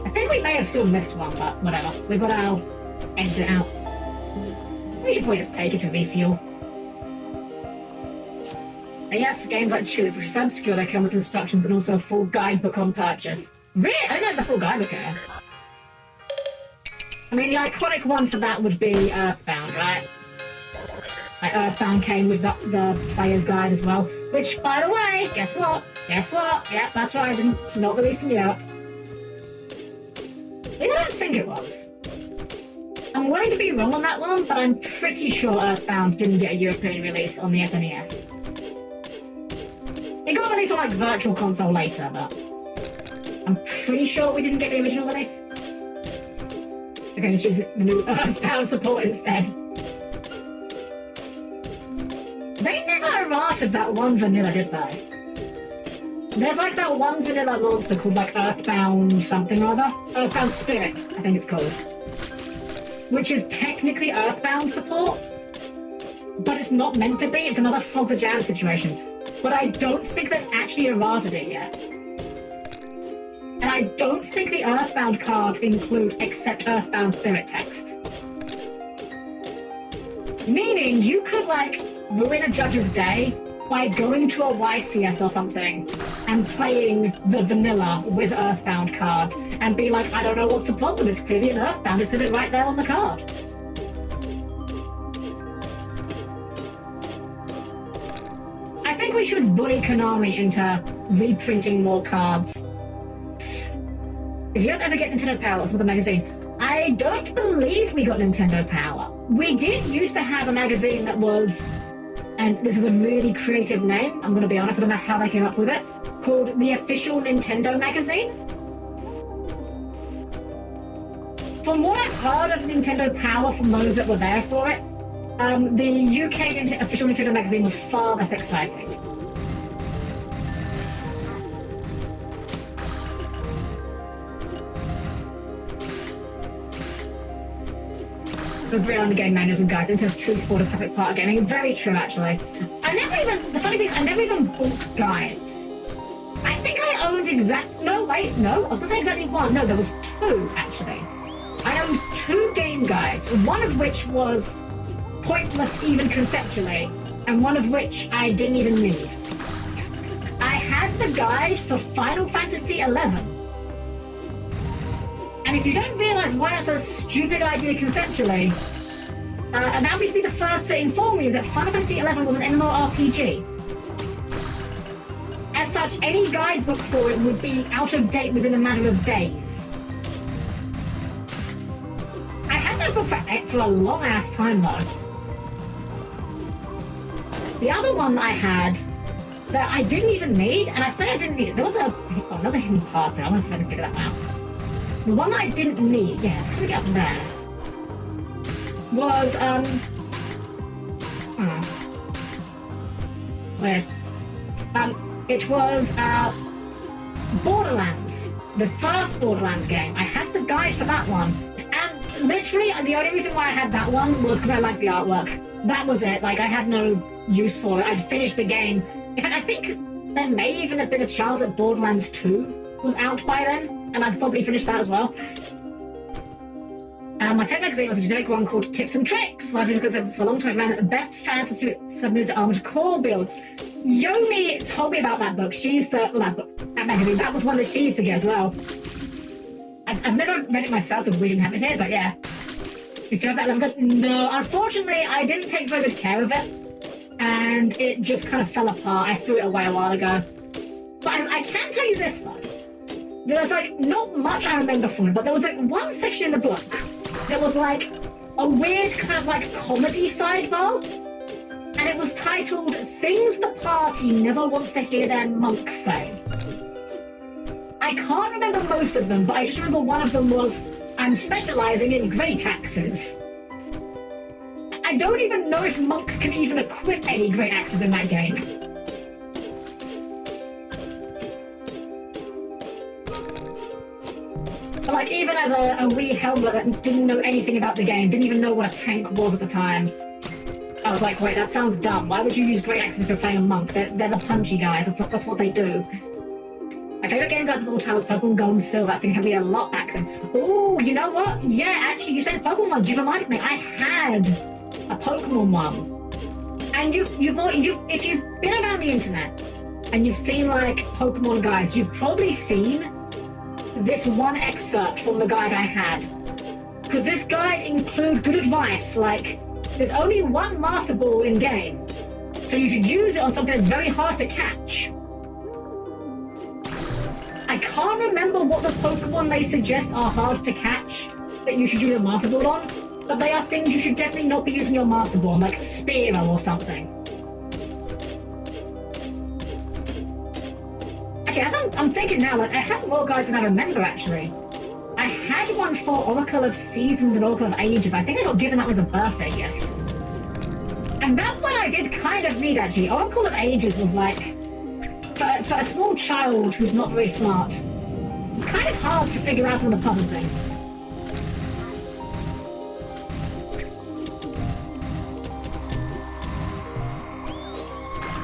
S1: I think we may have still missed one, but whatever. We've got our exit out. We should probably just take it to refuel. And yes, games like Tube, which are so obscure they come with instructions and also a full guidebook on purchase. Really? I don't know the full guide, okay. I mean, the iconic one for that would be Earthbound, right? Like, Earthbound came with the player's guide as well. Which, by the way, guess what? Guess what? Yeah, that's right, not releasing it out. I don't think it was. I'm willing to be wrong on that one, but I'm pretty sure Earthbound didn't get a European release on the SNES. It got released on, like, Virtual Console later, but I'm pretty sure we didn't get the original release. Okay, let's use the new Earthbound support instead. They never errated that one vanilla, did they? There's like that one vanilla monster called like Earthbound something or other. Earthbound Spirit, I think it's called. Which is technically Earthbound support, but it's not meant to be. It's another Frog the Jam situation. But I don't think they've actually errated it yet. And I don't think the Earthbound cards include except Earthbound Spirit text. Meaning you could like ruin a judge's day by going to a YCS or something and playing the vanilla with Earthbound cards and be like, I don't know what's the problem, it's clearly an Earthbound, it says it right there on the card. I think we should bully Konami into reprinting more cards. Did you ever get Nintendo Power or the magazine? I don't believe we got Nintendo Power. We did used to have a magazine that was, and this is a really creative name, I'm going to be honest, I don't know how they came up with it, called the Official Nintendo Magazine. From what I've heard of Nintendo Power from those that were there for it, the UK Official Nintendo Magazine was far less exciting. So great on the game manuals and guides into this true sport of classic part of gaming. Very true, actually. The funny thing is, I never even bought guides. I think I owned no, I was gonna say exactly one. No, there was two, actually. I owned two game guides, one of which was pointless even conceptually, and one of which I didn't even need. I had the guide for Final Fantasy XI. And if you don't realise why that's a stupid idea conceptually, allow me to be the first to inform you that Final Fantasy XI was an MMORPG. As such, any guidebook for it would be out of date within a matter of days. I had that book for a long ass time though. The other one that I had that I didn't even need, and I say I didn't need it, there was a hidden path there, I want to see if I can figure that out. The one that I didn't need, yeah, how do we get up there? Was, weird. It was, Borderlands. The first Borderlands game. I had the guide for that one. And literally, the only reason why I had that one was because I liked the artwork. That was it. Like, I had no use for it. I'd finished the game. In fact, I think there may even have been a chance that Borderlands 2 was out by then. And I'd probably finish that as well. My favourite magazine was a generic one called Tips and Tricks, largely because for a long time it ran the best fan submitted to Armored Core builds. Yomi told me about that book. She used to, that magazine, that was one that she used to get as well. I've never read it myself because we didn't have it here, but yeah. You still have that level? No, unfortunately, I didn't take very good care of it. And it just kind of fell apart. I threw it away a while ago. But I can tell you this though. There's like not much I remember from it, but there was like one section in the book that was like a weird kind of like comedy sidebar, and it was titled "Things the Party Never Wants to Hear Their Monks Say." I can't remember most of them, but I just remember one of them was, "I'm specializing in great axes." I don't even know if monks can even equip any great axes in that game. But like, even as a wee helmet that didn't know anything about the game, didn't even know what a tank was at the time, I was like, wait, that sounds dumb. Why would you use great axes if you're playing a monk? They're the punchy guys, that's what they do. My favourite game guides of all time was Pokemon Gold and Silver. I think I had me a lot back then. Oh, you know what? Yeah, actually, you said Pokemon ones. You've reminded me. I had a Pokemon one. And if you've been around the internet and you've seen like Pokemon guides, you've probably seen this one excerpt from the guide I had. Because this guide includes good advice, like, there's only one Master Ball in game, so you should use it on something that's very hard to catch. I can't remember what the Pokemon they suggest are hard to catch that you should use your Master Ball on, but they are things you should definitely not be using your Master Ball on, like Spearow or something. Actually, as I'm thinking now, like, I have more guides than I remember, actually. I had one for Oracle of Seasons and Oracle of Ages. I think I got given that as a birthday gift. And that one I did kind of need, actually. Oracle of Ages was like, for a small child who's not very smart, it was kind of hard to figure out some of the puzzles in.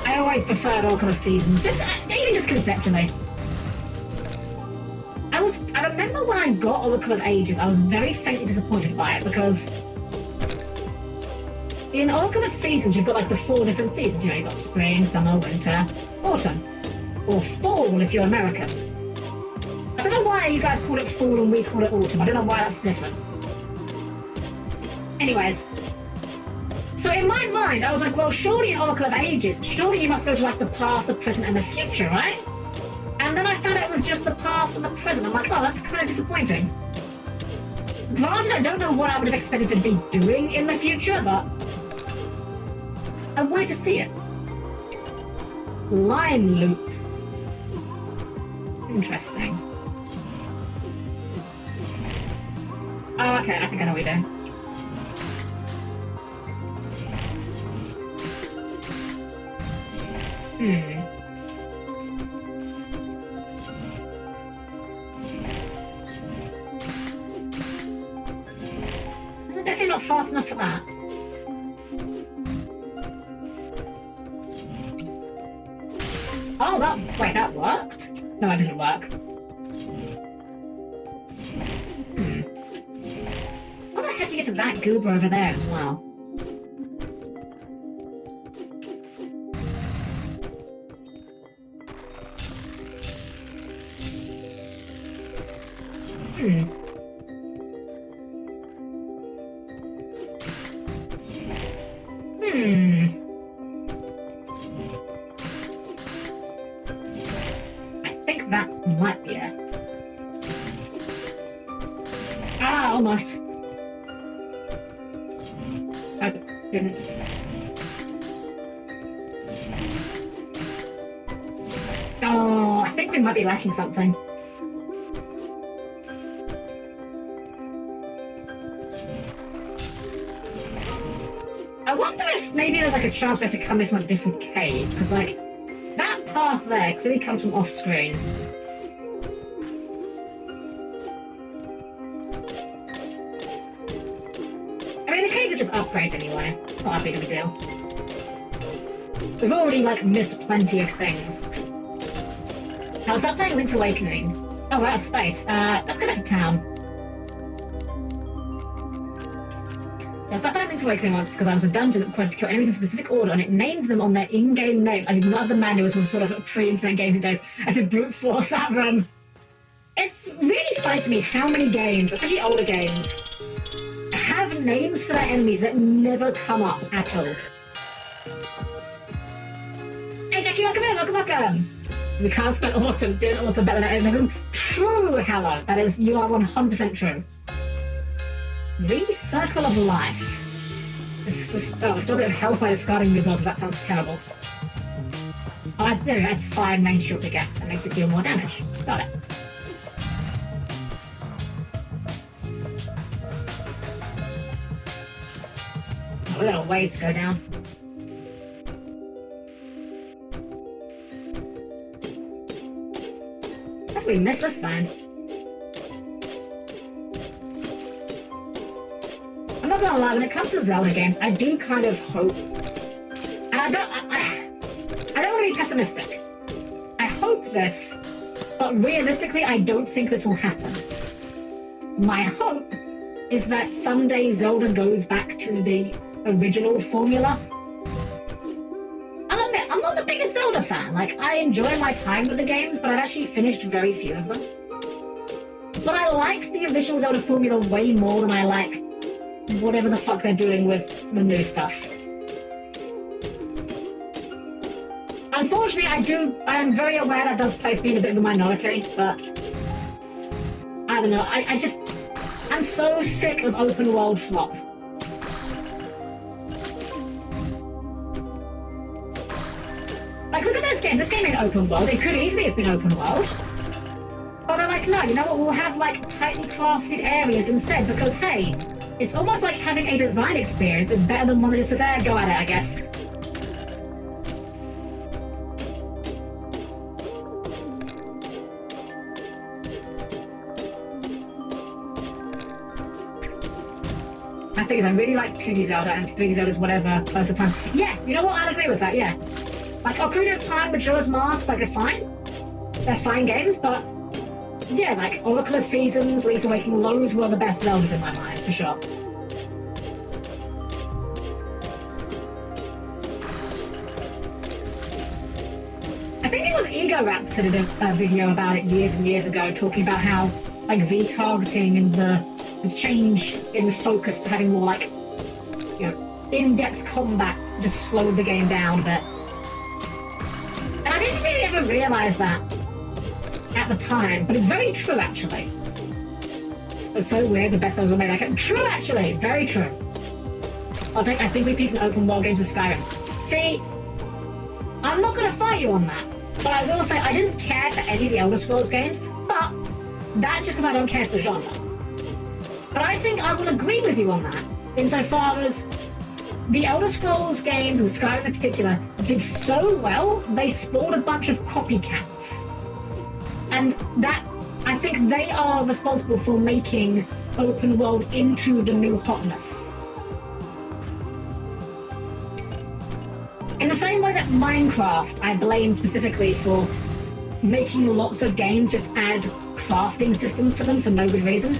S1: I always preferred Oracle of Seasons, even just conceptually. I remember when I got Oracle of Ages, I was very faintly disappointed by it because in Oracle of Seasons you've got like the 4 different seasons. You know, you've got spring, summer, winter, autumn, or fall if you're American. I don't know why you guys call it fall and we call it autumn. I don't know why that's different. Anyways. So in my mind, I was like, well, surely in Oracle of Ages, surely you must go to like the past, the present, and the future, right? And then I found out it was just the past and the present. I'm like, oh, that's kind of disappointing. Granted, I don't know what I would have expected to be doing in the future, but I wanted to see it. Line loop. Interesting. Oh, okay, I think I know what you're doing. I'm definitely not fast enough for that. Oh, wait, that worked? No, it didn't work. How the heck do you get to that goober over there as well? I think that might be it. Ah, almost. I didn't. Oh, I think we might be lacking something. I wonder if maybe there's like a chance we have to come in from a different cave, because like, that path there clearly comes from off screen. I mean, the caves are just upgrades anyway. Not that big of a deal. We've already like missed plenty of things. I was up playing Link's Awakening. Oh, we're out of space. Let's go back to town. I stopped playing Link's Awakening once because I was a dungeon that required to kill enemies in a specific order, and it named them on their in-game names. I did not have the manuals, was sort of a pre-internet gaming days. I had to brute force that run. It's really funny to me how many games, especially older games, have names for their enemies that never come up at all. Hey Jackie, welcome in, welcome. We can't spell awesome, did also better than everyone. True, hello. That is, you are 100% true. Recircle of Life. Still a bit of health by discarding resources. That sounds terrible. Oh, there we go. It's 5 main shield pickaxe. That makes it deal more damage. Got it. Oh, we got a ways to go down. How did we miss this phone? I'm not gonna lie, when it comes to Zelda games, I do kind of hope, and I don't want to be pessimistic. I hope this, but realistically, I don't think this will happen. My hope is that someday Zelda goes back to the original formula. I'll admit, I'm not the biggest Zelda fan. Like, I enjoy my time with the games, but I've actually finished very few of them. But I liked the original Zelda formula way more than I like whatever the fuck they're doing with the new stuff. Unfortunately, I am very aware that does place me in a bit of a minority, but I don't know, I'm so sick of open world slop. Like, look at this game. This game ain't open world. It could easily have been open world. But they're like, no, you know what? We'll have, like, tightly crafted areas instead because, hey, it's almost like having a design experience is better than one that just says, go at it, I guess. I think I really like 2D Zelda and 3D Zelda's whatever close to time. Yeah, you know what? I'll agree with that, yeah. Like, Ocarina of Time, Majora's Mask, like, they're fine. They're fine games, but yeah, like, Oracle of Seasons, Link's Awakening, those were the best Zeldas in my mind, for sure. I think it was Ego Raptor did a video about it years and years ago, talking about how, like, Z-targeting and the change in focus to having more, like, you know, in-depth combat just slowed the game down a bit. And I didn't really ever realize that at the time, but it's very true, actually. It's so weird, the best Zeldas were made like it. True, actually, very true. I think we peaked in open world games with Skyrim. See, I'm not gonna fight you on that, but I will say I didn't care for any of the Elder Scrolls games, but that's just because I don't care for the genre. But I think I will agree with you on that, insofar as the Elder Scrolls games, and Skyrim in particular, did so well, they spawned a bunch of copycats. And that, I think they are responsible for making open world into the new hotness. In the same way that Minecraft, I blame specifically for making lots of games just add crafting systems to them for no good reason.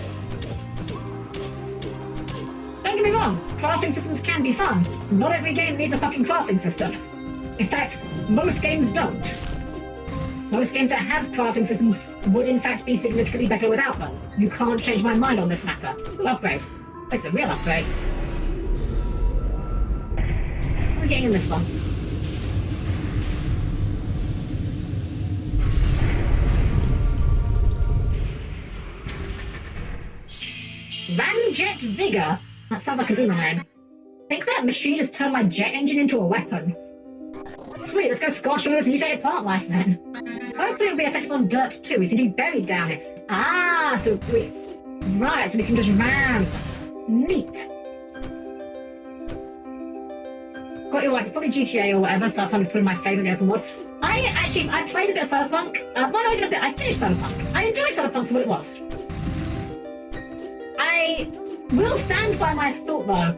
S1: Don't get me wrong, crafting systems can be fun. Not every game needs a fucking crafting system. In fact, most games don't. Most games that have crafting systems would in fact be significantly better without them. You can't change my mind on this matter. Ooh, upgrade. It's a real upgrade. We're getting in this one. Ramjet Vigor? That sounds like an Una name. I think that machine just turned my jet engine into a weapon. Sweet, let's go scorch some of this mutated plant life then. Hopefully it'll be effective on dirt too. Is he buried down here? Ah, so we... Right, so we can just ram. Neat. Got your right, it's probably GTA or whatever, Cyberpunk is probably my favourite open world. I played a bit of Cyberpunk. Well, not even a bit, I finished Cyberpunk. I enjoyed Cyberpunk for what it was. I will stand by my thought though.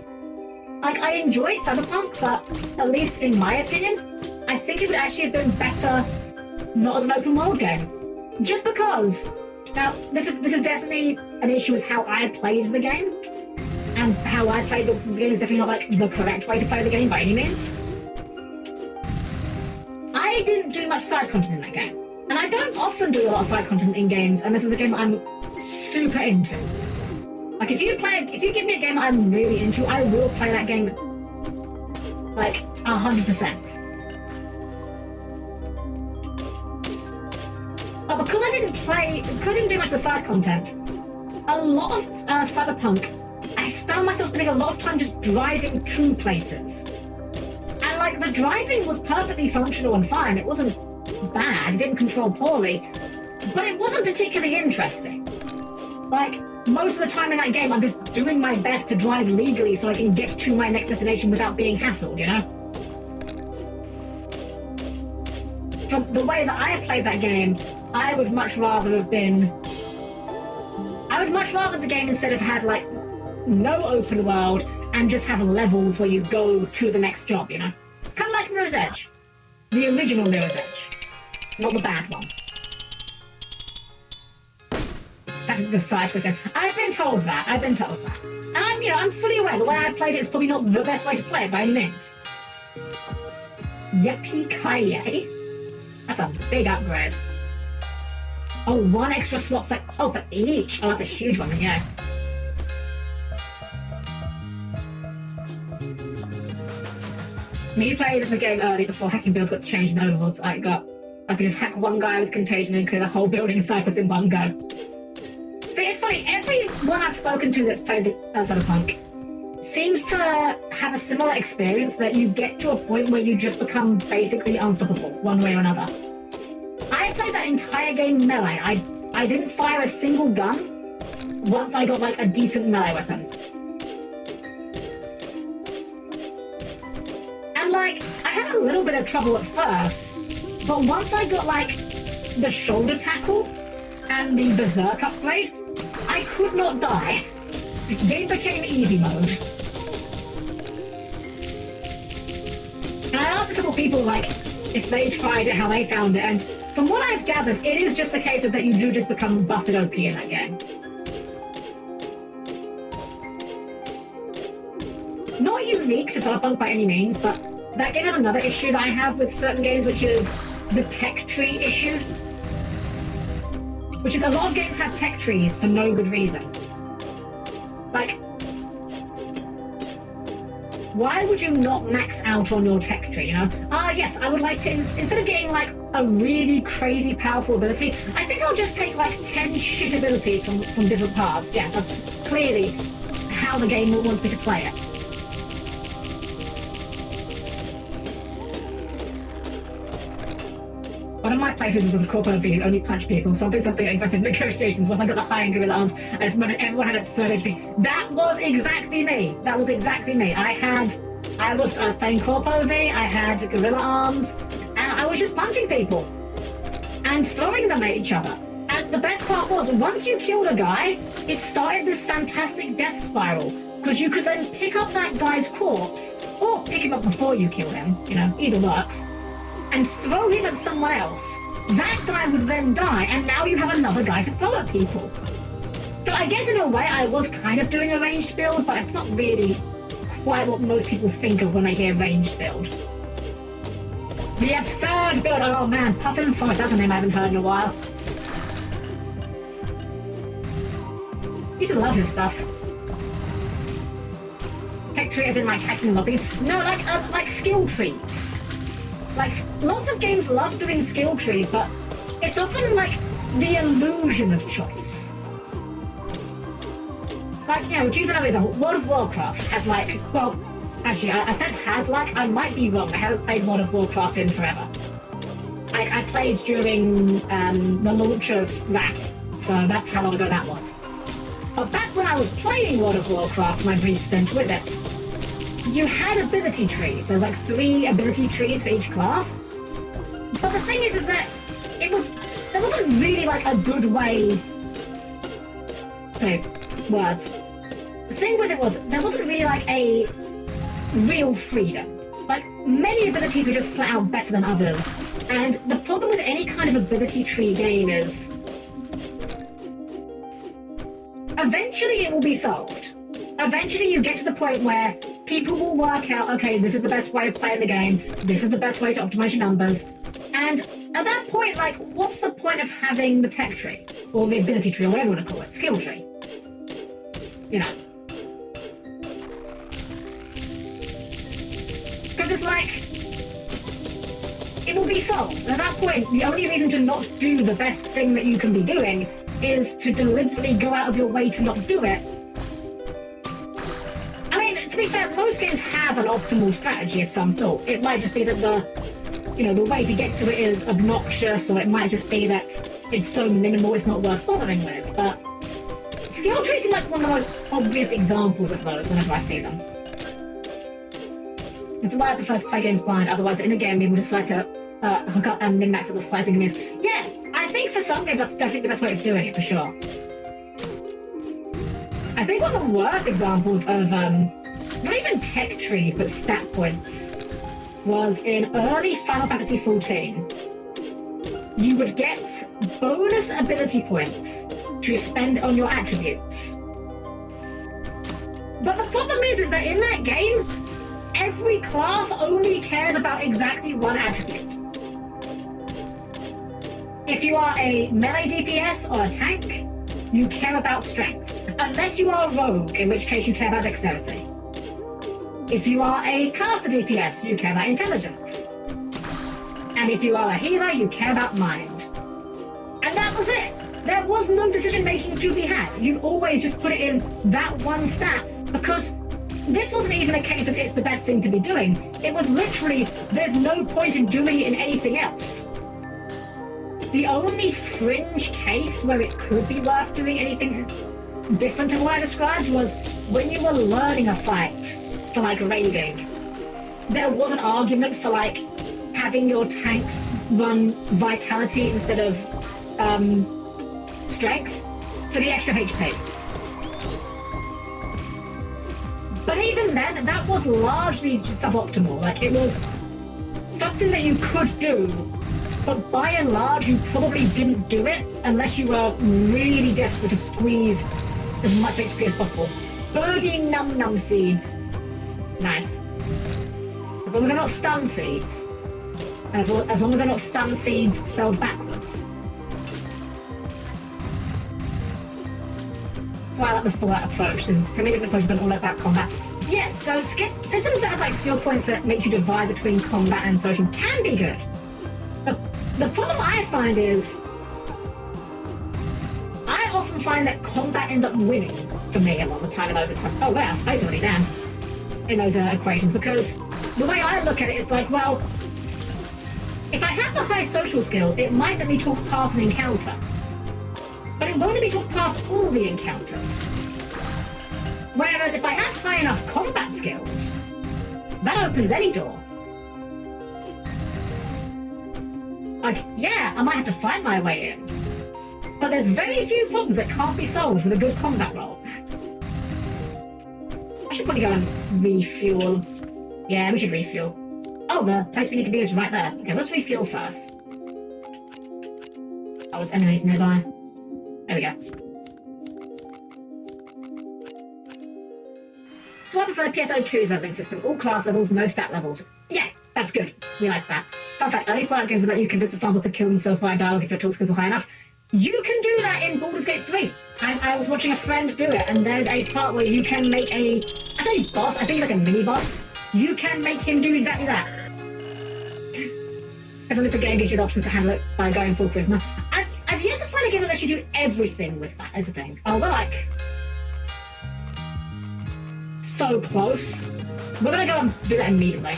S1: Like, I enjoyed Cyberpunk, but at least in my opinion, I think it would actually have been better not as an open world game. Just because, now, this is definitely an issue with how I played the game, and how I played the game is definitely not, like, the correct way to play the game by any means. I didn't do much side content in that game, and I don't often do a lot of side content in games, and this is a game that I'm super into. Like, if you give me a game that I'm really into, I will play that game, like, 100%. But because I didn't do much of the side content, a lot of Cyberpunk, I found myself spending a lot of time just driving to places. And, like, the driving was perfectly functional and fine. It wasn't bad, it didn't control poorly, but it wasn't particularly interesting. Like, most of the time in that game, I'm just doing my best to drive legally so I can get to my next destination without being hassled, you know? From the way that I played that game, I would much rather the game instead have had, like, no open world and just have levels where you go to the next job, you know? Kind of like Mirror's Edge. The original Mirror's Edge. Not the bad one. The side quest game. I've been told that. And I'm fully aware the way I played it is probably not the best way to play it by any means. Yippee-ki-yay. That's a big upgrade. Oh, one extra slot for... Oh, for each. Oh, that's a huge one, yeah. Me played the game early before hacking builds got changed in overlords. I could just hack one guy with contagion and clear the whole building cycles in one go. See, it's funny, everyone I've spoken to that's played Cyberpunk seems to have a similar experience, that you get to a point where you just become basically unstoppable, one way or another. I played that entire game melee. I didn't fire a single gun once I got like a decent melee weapon. And like, I had a little bit of trouble at first, but once I got like the shoulder tackle and the berserk upgrade, I could not die. The game became easy mode. And I asked a couple people like if they tried it, how they found it, and from what I've gathered, it is just a case of that you do just become busted OP in that game. Not unique to Cyberpunk by any means, but that game has another issue that I have with certain games, which is the tech tree issue. Which is a lot of games have tech trees for no good reason. Like, why would you not max out on your tech tree, you know? Yes, I would like to, instead of getting like a really crazy powerful ability, I think I'll just take like 10 shit abilities from different paths. Yes, that's clearly how the game wants me to play it. One of my playthroughs was as a corpo V, only punch people, something aggressive negotiations. Once I got the high and gorilla arms, I just wanted everyone had absurd HP. That was exactly me. That was exactly me. I was playing corpo V, I had gorilla arms, and I was just punching people and throwing them at each other. And the best part was, once you killed a guy, it started this fantastic death spiral, because you could then pick up that guy's corpse, or pick him up before you kill him, you know, either works, and throw him at someone else. That guy would then die, and now you have another guy to throw at people. So I guess in a way I was kind of doing a ranged build, but it's not really quite what most people think of when they hear ranged build. The absurd build, oh man, Puffin Forest, that's a name I haven't heard in a while. You should love his stuff. Tech tree as in like hacking lobby? No, like skill trees. Like, lots of games love doing skill trees, but it's often like the illusion of choice. Like, you know, to use another example, World of Warcraft has like, well, actually, I said has like, I might be wrong, I haven't played World of Warcraft in forever. I played during the launch of Wrath, so that's how long ago that was. But back when I was playing World of Warcraft, my brief stint with it, you had ability trees. There was like 3 ability trees for each class. But the thing is that there wasn't really like a good way. Sorry, words. The thing with it was, there wasn't really like a real freedom. Like, many abilities were just flat out better than others. And the problem with any kind of ability tree game is, eventually it will be solved. Eventually you get to the point where people will work out, okay, this is the best way of playing the game, this is the best way to optimize your numbers, and at that point, like, what's the point of having the tech tree? Or the ability tree, or whatever you want to call it, skill tree? You know. Because it's like, it will be solved. And at that point, the only reason to not do the best thing that you can be doing is to deliberately go out of your way to not do it. I mean, to be fair, most games have an optimal strategy of some sort. It might just be that the way to get to it is obnoxious, or it might just be that it's so minimal it's not worth bothering with. But skill trees seem like one of the most obvious examples of those whenever I see them. That's why I prefer to play games blind, otherwise in a game people decide to hook up and min-max at the slicing commands. Yeah, I think for some games that's definitely the best way of doing it, for sure. I think one of the worst examples of, not even tech trees, but stat points, was in early Final Fantasy XIV. You would get bonus ability points to spend on your attributes. But the problem is that in that game, every class only cares about exactly one attribute. If you are a melee DPS or a tank, you care about strength. Unless you are a rogue, in which case you care about dexterity. If you are a caster DPS, you care about intelligence. And if you are a healer, you care about mind. And that was it. There was no decision making to be had. You always just put it in that one stat, because this wasn't even a case of it's the best thing to be doing. It was literally, there's no point in doing it in anything else. The only fringe case where it could be worth doing anything different to what I described was when you were learning a fight for like raiding. There was an argument for like having your tanks run vitality instead of strength for the extra HP. But even then, that was largely just suboptimal. Like, it was something that you could do, but by and large, you probably didn't do it unless you were really desperate to squeeze as much HP as possible. Birdie num num seeds. Nice. As long as they're not stun seeds. As long as they're not stun seeds spelled backwards. That's why I like the Fallout approach. There's so many different approaches, but all about combat. Yes, so systems that have like skill points that make you divide between combat and social can be good. The problem I find is I often find that combat ends up winning for me a lot of the time in those equations. Oh wow, space already down in those equations, because the way I look at it is like, well, if I have the high social skills, it might let me talk past an encounter, but it won't let me talk past all the encounters. Whereas if I have high enough combat skills, that opens any door. Like, yeah, I might have to fight my way in, but there's very few problems that can't be solved with a good combat roll. I should probably go and refuel. Yeah, we should refuel. Oh, the place we need to be is right there. Okay, let's refuel first. Oh, there's enemies nearby. There we go. So I prefer the PSO2's leveling system. All class levels, no stat levels. Yeah, that's good. We like that. Fun fact, only Fallout games would let you convince the farmers to kill themselves via dialogue if your talk skills are high enough. You can do that in Baldur's Gate 3. I was watching a friend do it, and there's a part where you can make I say boss, I think it's like a mini-boss. You can make him do exactly that. I don't know if the game gives you the options to handle it by going full charisma. I've yet to find a game that lets you do everything with that as a thing. Oh, we're like so close. We're gonna go and do that immediately.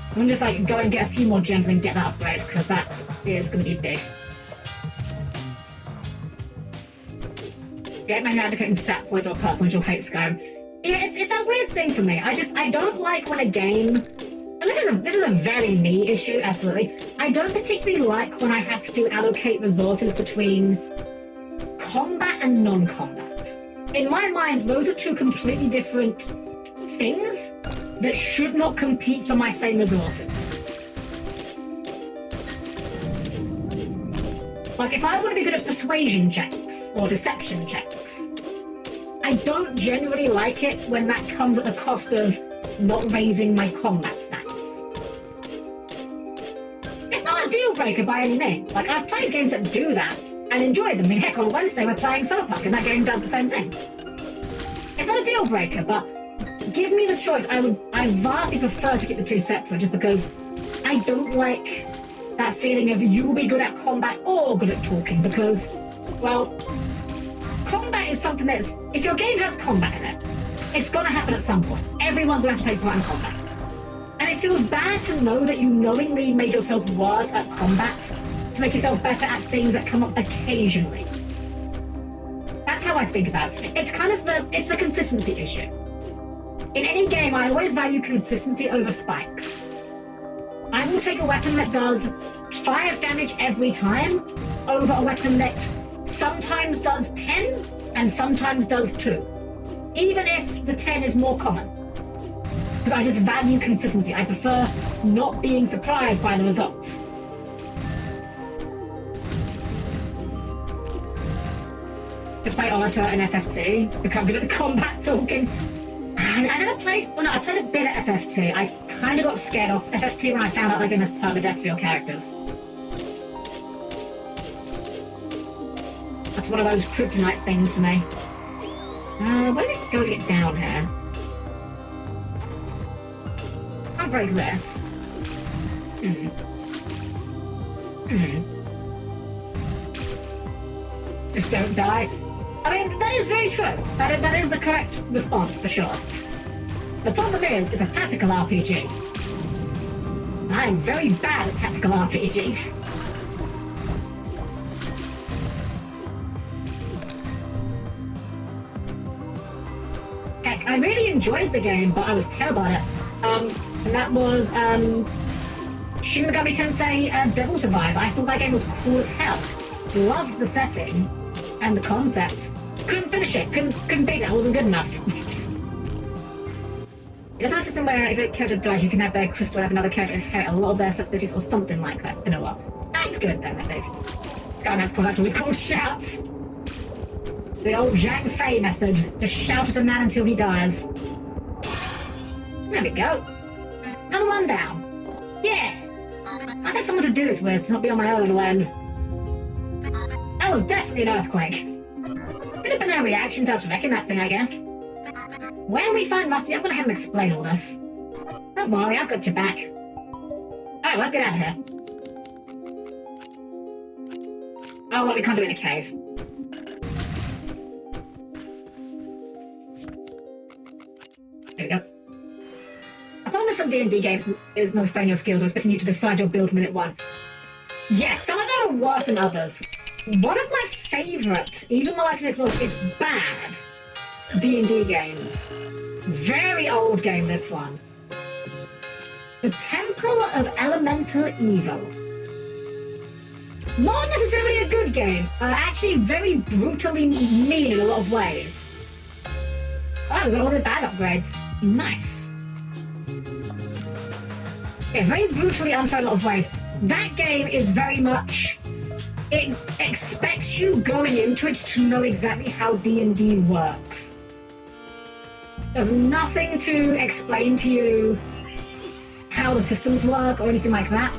S1: I'm gonna just like go and get a few more gems and get that upgrade, because that is gonna be big. Get my advocating stat points or perk points or hate Skyrim. Yeah, it's a weird thing for me. I don't like when a game, and this is a very me issue, absolutely. I don't particularly like when I have to allocate resources between combat and non-combat. In my mind, those are two completely different things that should not compete for my same resources. Like, if I want to be good at persuasion checks or deception checks, I don't generally like it when that comes at the cost of not raising my combat stats. It's not a deal breaker by any means. Like, I've played games that do that and enjoyed them. I mean, heck, on Wednesday we're playing Cyberpunk and that game does the same thing. It's not a deal breaker, but give me the choice. I vastly prefer to keep the two separate, just because I don't like that feeling of you will be good at combat or good at talking, because, well, combat is something that's, if your game has combat in it, it's gonna happen at some point. Everyone's gonna have to take part in combat. And it feels bad to know that you knowingly made yourself worse at combat to make yourself better at things that come up occasionally. That's how I think about it. It's kind of it's the consistency issue. In any game, I always value consistency over spikes. I will take a weapon that does 5 damage every time over a weapon that sometimes does 10 and sometimes does 2. Even if the 10 is more common. Because I just value consistency. I prefer not being surprised by the results. Just play Orator and FFT, become good at combat talking. I never played, well no, I played a bit at FFT. I kind of got scared off FFT when I found out that game has permadeath for your characters. That's one of those kryptonite things for me. Where did it go to get down here? I'll break this. Just don't die. I mean, that is very true. That is the correct response, for sure. The problem is, it's a tactical RPG. I am very bad at tactical RPGs. Heck, I really enjoyed the game, but I was terrible at it. And that was, Shin Megami Tensei Devil Survivor. I thought that game was cool as hell. Loved the setting and the concept. Couldn't finish it. Couldn't beat it. I wasn't good enough. It's a system where if a character dies, you can have their crystal have another character inherit a lot of their set abilities or something like that. It's been a while. That's good then, at least. Skyman's contact always called shouts. The old Zhang Fei method. Just shout at a man until he dies. There we go. Another one down. Yeah. I had someone to do this with, to not be on my own when... That was definitely an earthquake. Could have been a reaction to us wrecking that thing, I guess. When we find Rusty, I'm gonna have him explain all this. Don't worry, I've got your back. Alright, let's get out of here. Oh, well, we can't do it in a cave. There we go. I found with some D&D games is not explaining your skills or expecting you to decide your build minute one. Yes, some of them are worse than others. One of my favourite, even though I can acknowledge it's bad, D&D games. Very old game, this one. The Temple of Elemental Evil. Not necessarily a good game, actually very brutally mean in a lot of ways. Oh, we've got all the bad upgrades. Nice. Yeah, very brutally unfair in a lot of ways. That game is very much... It expects you going into it to know exactly how D&D works. There's nothing to explain to you how the systems work or anything like that.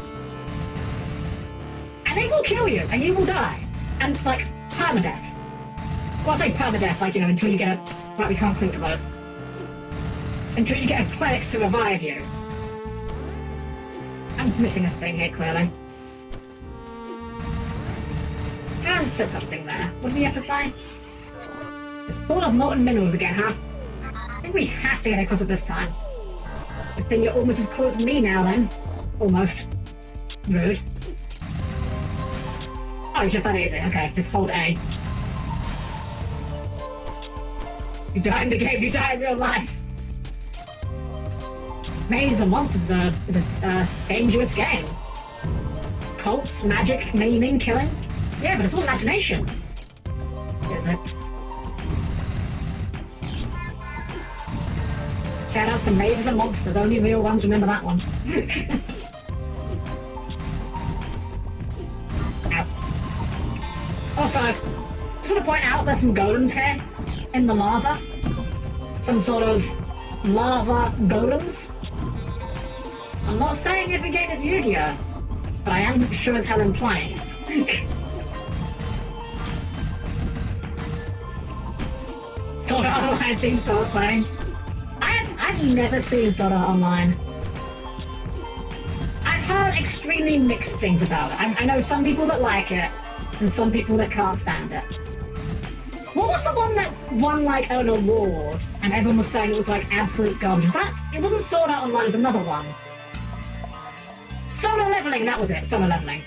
S1: And they will kill you, and you will die. And, like, permadeath. Well, I say permadeath, like, you know, until you get a... Right, we can't clink to those. Until you get a cleric to revive you. I'm missing a thing here, clearly. John said something there. What did he have to say? It's full of molten minerals again, huh? I think we have to get across it this time. Good thing you're almost as cool as me now, then. Almost. Rude. Oh, it's just that easy. Okay, just hold A. You die in the game, you die in real life. Maze and Monsters is a dangerous game. Cults, magic, maiming, killing. Yeah, but it's all imagination. Is it? Shoutouts to Mazes and Monsters, only real ones remember that one. Ow. Also, just want to point out there's some golems here in the lava. Some sort of lava golems. I'm not saying every game is Yu-Gi-Oh! But I am sure as hell implying it. Sword Art Online theme start playing. I've never seen Sword Art Online. I've heard extremely mixed things about it. I know some people that like it, and some people that can't stand it. What was the one that won, like, an award, and everyone was saying it was, like, absolute garbage? Was that... It wasn't Sword Art Online, it was another one. Solo Leveling, that was it. Solo Leveling.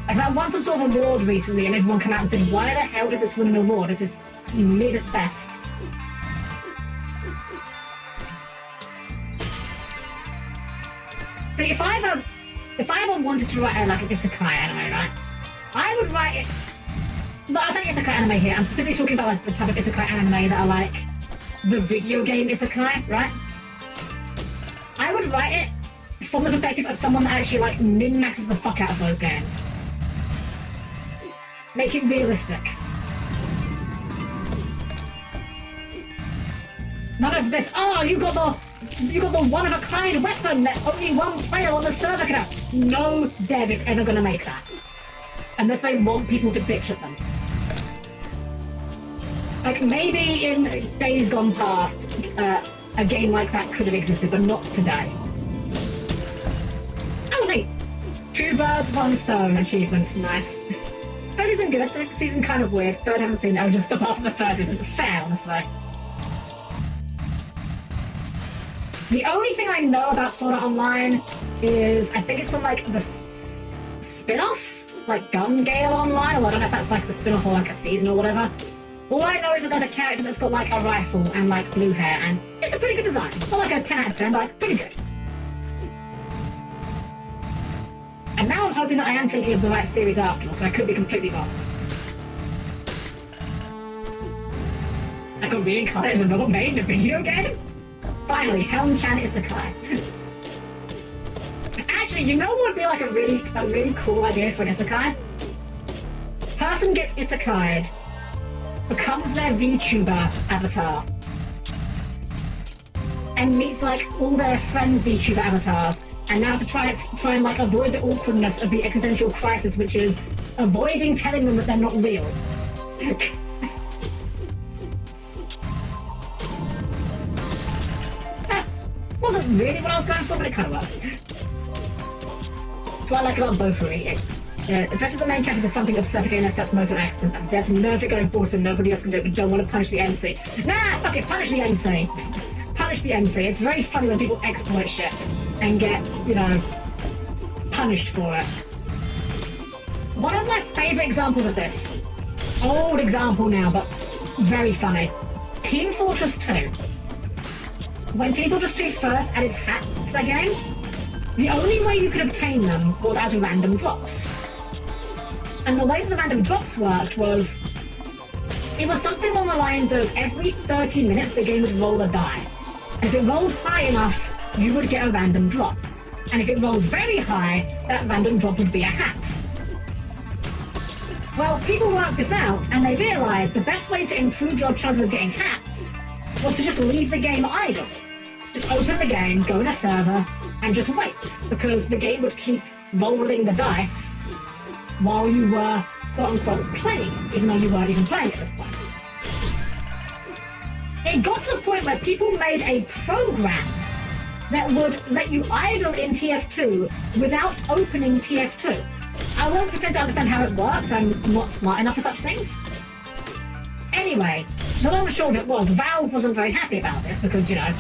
S1: Like, that won some sort of award recently, and everyone came out and said, why the hell did this win an award? This is mid at best. So if I ever wanted to write like an isekai anime, right? I would write it. No, I'm saying isekai anime here. I'm specifically talking about like the type of isekai anime that are like the video game isekai, right? I would write it from the perspective of someone that actually like min-maxes the fuck out of those games. Make it realistic. None of this, oh, you got the one-of-a-kind weapon that only one player on the server can have. No dev is ever gonna make that. unless they want people to bitch at them. Like, maybe in days gone past, a game like that could have existed, but not today. Oh, wait. 2 birds, 1 stone achievement. Nice. First season good, second season kind of weird. Third haven't seen it, I'll just stop after the first season. Fair, honestly. The only thing I know about Sword Art Online is, I think it's from, like, the spin-off? Like, Gun Gale Online? Or I don't know if that's, like, the spin-off or, like, a season or whatever. All I know is that there's a character that's got, like, a rifle and, like, blue hair, and it's a pretty good design. Not like a 10 out of 10, but, like, pretty good. And now I'm hoping that I am thinking of the right series after, because I could be completely wrong. I got reincarnated and not made in a video game? Finally, Helm-Chan Isekai. Actually, you know what would be like a really cool idea for an isekai? Person gets isekai'd, becomes their VTuber avatar, and meets like all their friends' VTuber avatars, and now to try and like avoid the awkwardness of the existential crisis, which is avoiding telling them that they're not real. That wasn't really what I was going for, but it kind of was. What I like about Bofuri, it addresses the main character to something absurd again and sets motor accident, and devs nerve it going forward so nobody else can do it, but don't want to punish the MC. Nah, fuck it, punish the MC. Punish the MC. It's very funny when people exploit shit and get, you know, punished for it. One of my favourite examples of this, old example now, but very funny. Team Fortress 2. When Team Fortress 2 first added hats to the game, the only way you could obtain them was as random drops. And the way that the random drops worked was, it was something along the lines of every 30 minutes the game would roll a die. And if it rolled high enough, you would get a random drop. And if it rolled very high, that random drop would be a hat. Well, people worked this out, and they realised the best way to improve your chances of getting hats was to just leave the game idle. Just open the game, go in a server, and just wait, because the game would keep rolling the dice while you were, quote-unquote, playing it, even though you weren't even playing at this point. It got to the point where people made a program that would let you idle in TF2 without opening TF2. I won't pretend to understand how it works, I'm not smart enough for such things. Anyway, the long and short of it was, Valve wasn't very happy about this because, you know,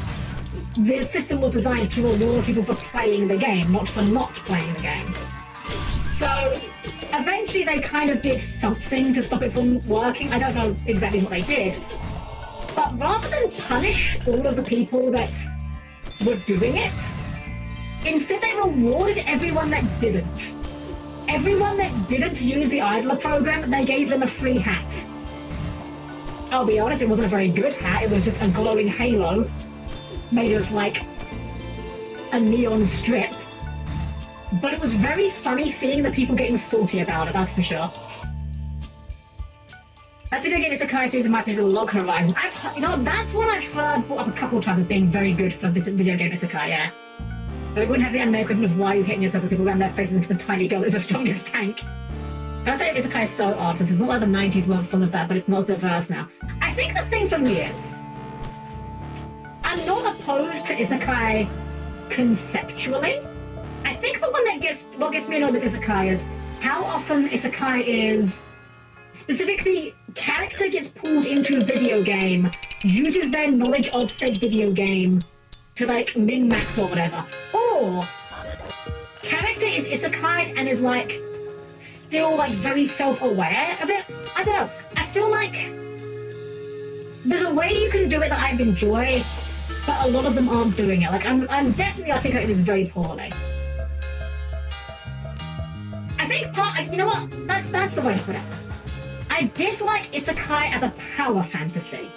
S1: the system was designed to reward people for playing the game, not for not playing the game. So, eventually they kind of did something to stop it from working. I don't know exactly what they did. But rather than punish all of the people that were doing it, instead they rewarded everyone that didn't. Everyone that didn't use the idler program, they gave them a free hat. I'll be honest, it wasn't a very good hat, it was just a glowing halo made of, like, a neon strip. But it was very funny seeing the people getting salty about it, that's for sure. This video game Isekai series in my opinion is a Log Horizon. You know, that's one I've heard brought up a couple of times as being very good for this video game Isekai, yeah. But it wouldn't have the anime equivalent of why you hitting yourself as people ram their faces into the tiny girl that is the strongest tank. Can I say Isekai is so odd? This is not like the 90s weren't full of that, but it's not as diverse now. I think the thing for me is, I'm not opposed to Isekai conceptually. I think the one that what gets me annoyed with Isekai is how often Isekai is specifically character gets pulled into a video game, uses their knowledge of said video game to like min-max or whatever. Or character is isekai'd and is like still like very self-aware of it. I don't know. I feel like there's a way you can do it that I enjoy, but a lot of them aren't doing it. Like I'm definitely articulating this very poorly. I think you know what? That's the way to put it. I dislike isekai as a power fantasy.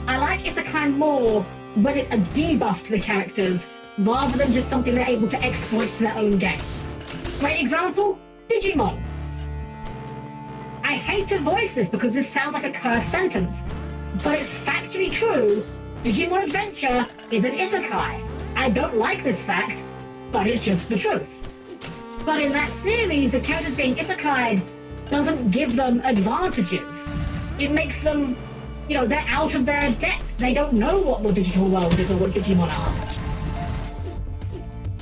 S1: I like isekai more when it's a debuff to the characters rather than just something they're able to exploit to their own game. Great example, Digimon. I hate to voice this because this sounds like a cursed sentence, but it's factually true. Digimon Adventure is an isekai. I don't like this fact, but it's just the truth. But in that series, the characters being isekai doesn't give them advantages. It makes them, you know, they're out of their depth. They don't know what the digital world is or what Digimon are.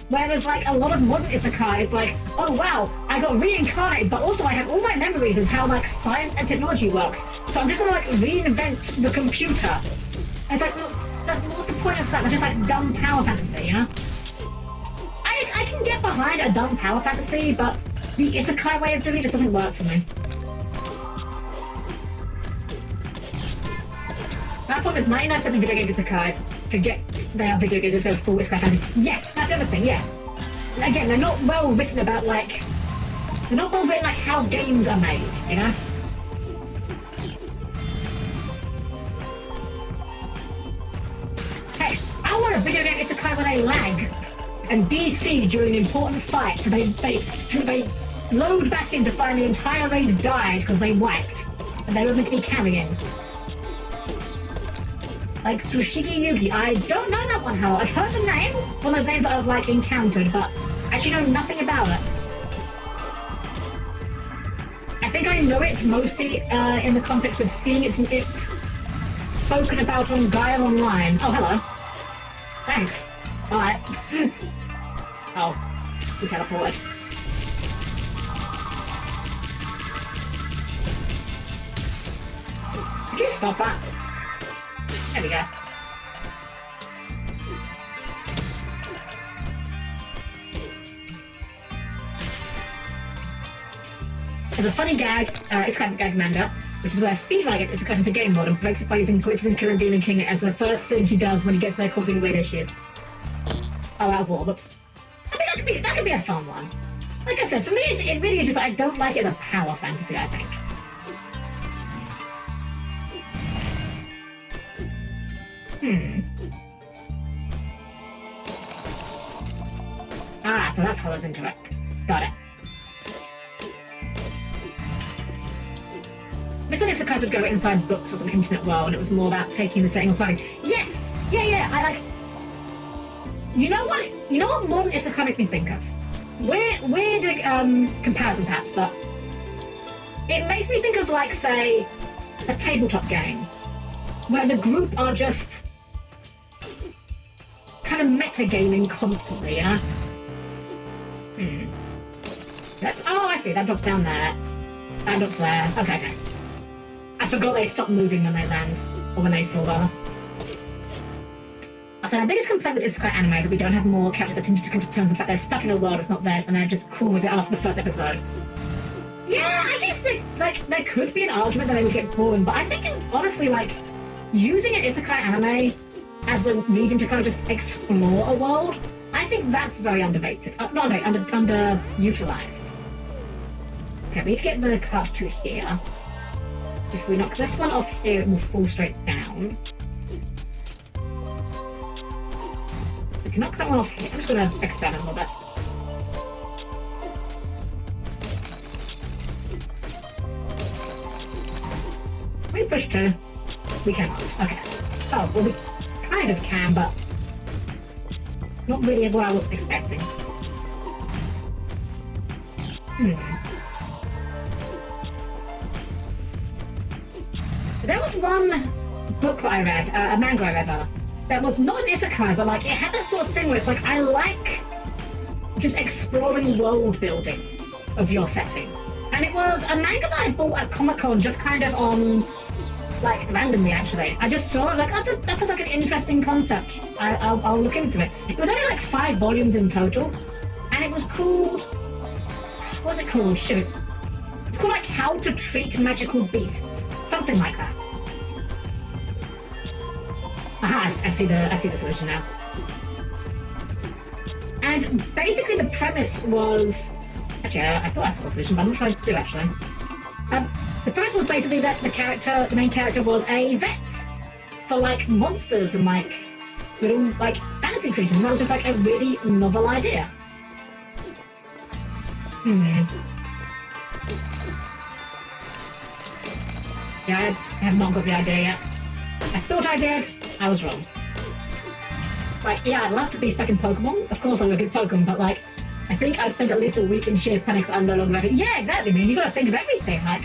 S1: Whereas, like, a lot of modern isekai is like, oh wow, I got reincarnated, but also I have all my memories of how, like, science and technology works. So I'm just gonna, like, reinvent the computer. And it's like, well, what's the point of that? That's just, like, dumb power fantasy, you know? I can get behind a dumb power fantasy, but the isekai way of doing it just doesn't work for me. My problem is 99% of video game isekais forget they are video games, just go full isekai fantasy. Yes, that's the other thing, yeah. And again, they're not well written about, like... They're not well written like how games are made, you know? Hey, I want a video game isekai where they lag and DC during an important fight, so they load back in to find the entire raid died because they wiped, and they were meant to be carrying. Like Tsushigi Yugi, I don't know that one, how I've heard the name, it's one of those names that I've like encountered, but actually know nothing about it. I think I know it mostly in the context of seeing it spoken about on Gaia Online. Oh, hello. Thanks. Alright. Oh, we teleported. Could you stop that? There we go. There's a funny gag, it's kind of gag manga, which is where a speedrunner gets isekai into game mode and breaks it by using glitches and killing Demon King as the first thing he does when he gets there causing weird issues. Oh, out of war, but I mean, that could be a fun one. Like I said, for me, it really is just, I don't like it as a power fantasy, I think. Ah, so that's how those interact. Got it. This one isekais would go inside books or some internet world, and it was more about taking the setting or something. Yes! Yeah, I like... You know what modern isekai makes me think of? Weird comparison perhaps, but... It makes me think of, like, say, a tabletop game, where the group are just... kind of metagaming constantly, you know? Oh, I see, that drops down there. That drops there. Okay. I forgot they stop moving when they land, or when they fall over. So my biggest complaint with isekai anime is that we don't have more characters that tend to come to terms with the fact they're stuck in a world that's not theirs, and they're just cool with it after the first episode. Yeah, I guess there could be an argument that they would get boring, but I think, honestly, like, using an isekai anime as the medium to kind of just explore a world, I think that's very underrated. Underutilized. Okay, we need to get the cart to here. If we knock this one off here, it will fall straight down. We can knock that one off here. I'm just going to expand it a little bit. Can we push to? We cannot. Okay. Oh, well, we kind of can, but not really what I was expecting. There was one book that I read, a manga I read rather, that was not an isekai, but like it had that sort of thing where it's like, I like just exploring world building of your setting. And it was a manga that I bought at Comic-Con just kind of on, like, randomly actually. I just saw it, I was like, that sounds like an interesting concept. I'll look into it. It was only like 5 volumes in total, and it was called, what was it called? Shoot. It's called like How to Treat Magical Beasts. Something like that. Aha, I see the solution now. And basically the premise was... Actually, I thought I saw the solution, but I'm not sure I do actually. The premise was basically that the main character was a vet for like monsters and like little like fantasy creatures, and that was just like a really novel idea. Yeah, I have not got the idea yet. I thought I did, I was wrong. Like, yeah, I'd love to be stuck in Pokemon. Of course I work as Pokemon, but like, I think I spent at least a week in sheer panic that I'm no longer ready. Yeah, exactly, man. You gotta think of everything. Like,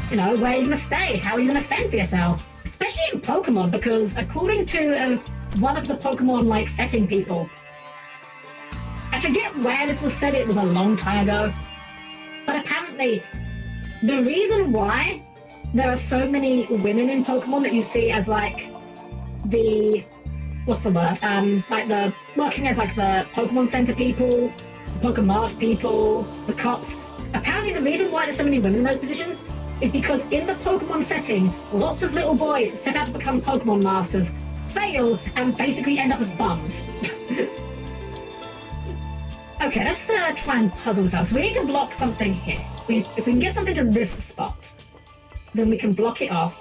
S1: you know, where are you gonna stay? How are you gonna fend for yourself? Especially in Pokemon, because according to one of the Pokemon, like, setting people, I forget where this was said, it was a long time ago, but apparently the reason why there are so many women in Pokemon that you see as, like, the, what's the word, like the, working as, like, the Pokemon Center people, Pokemart people, the cops, apparently the reason why there's so many women in those positions is because in the Pokemon setting, lots of little boys set out to become Pokemon Masters, fail, and basically end up as bums. Okay, let's try and puzzle this out. So we need to block something here. If we can get something to this spot, then we can block it off.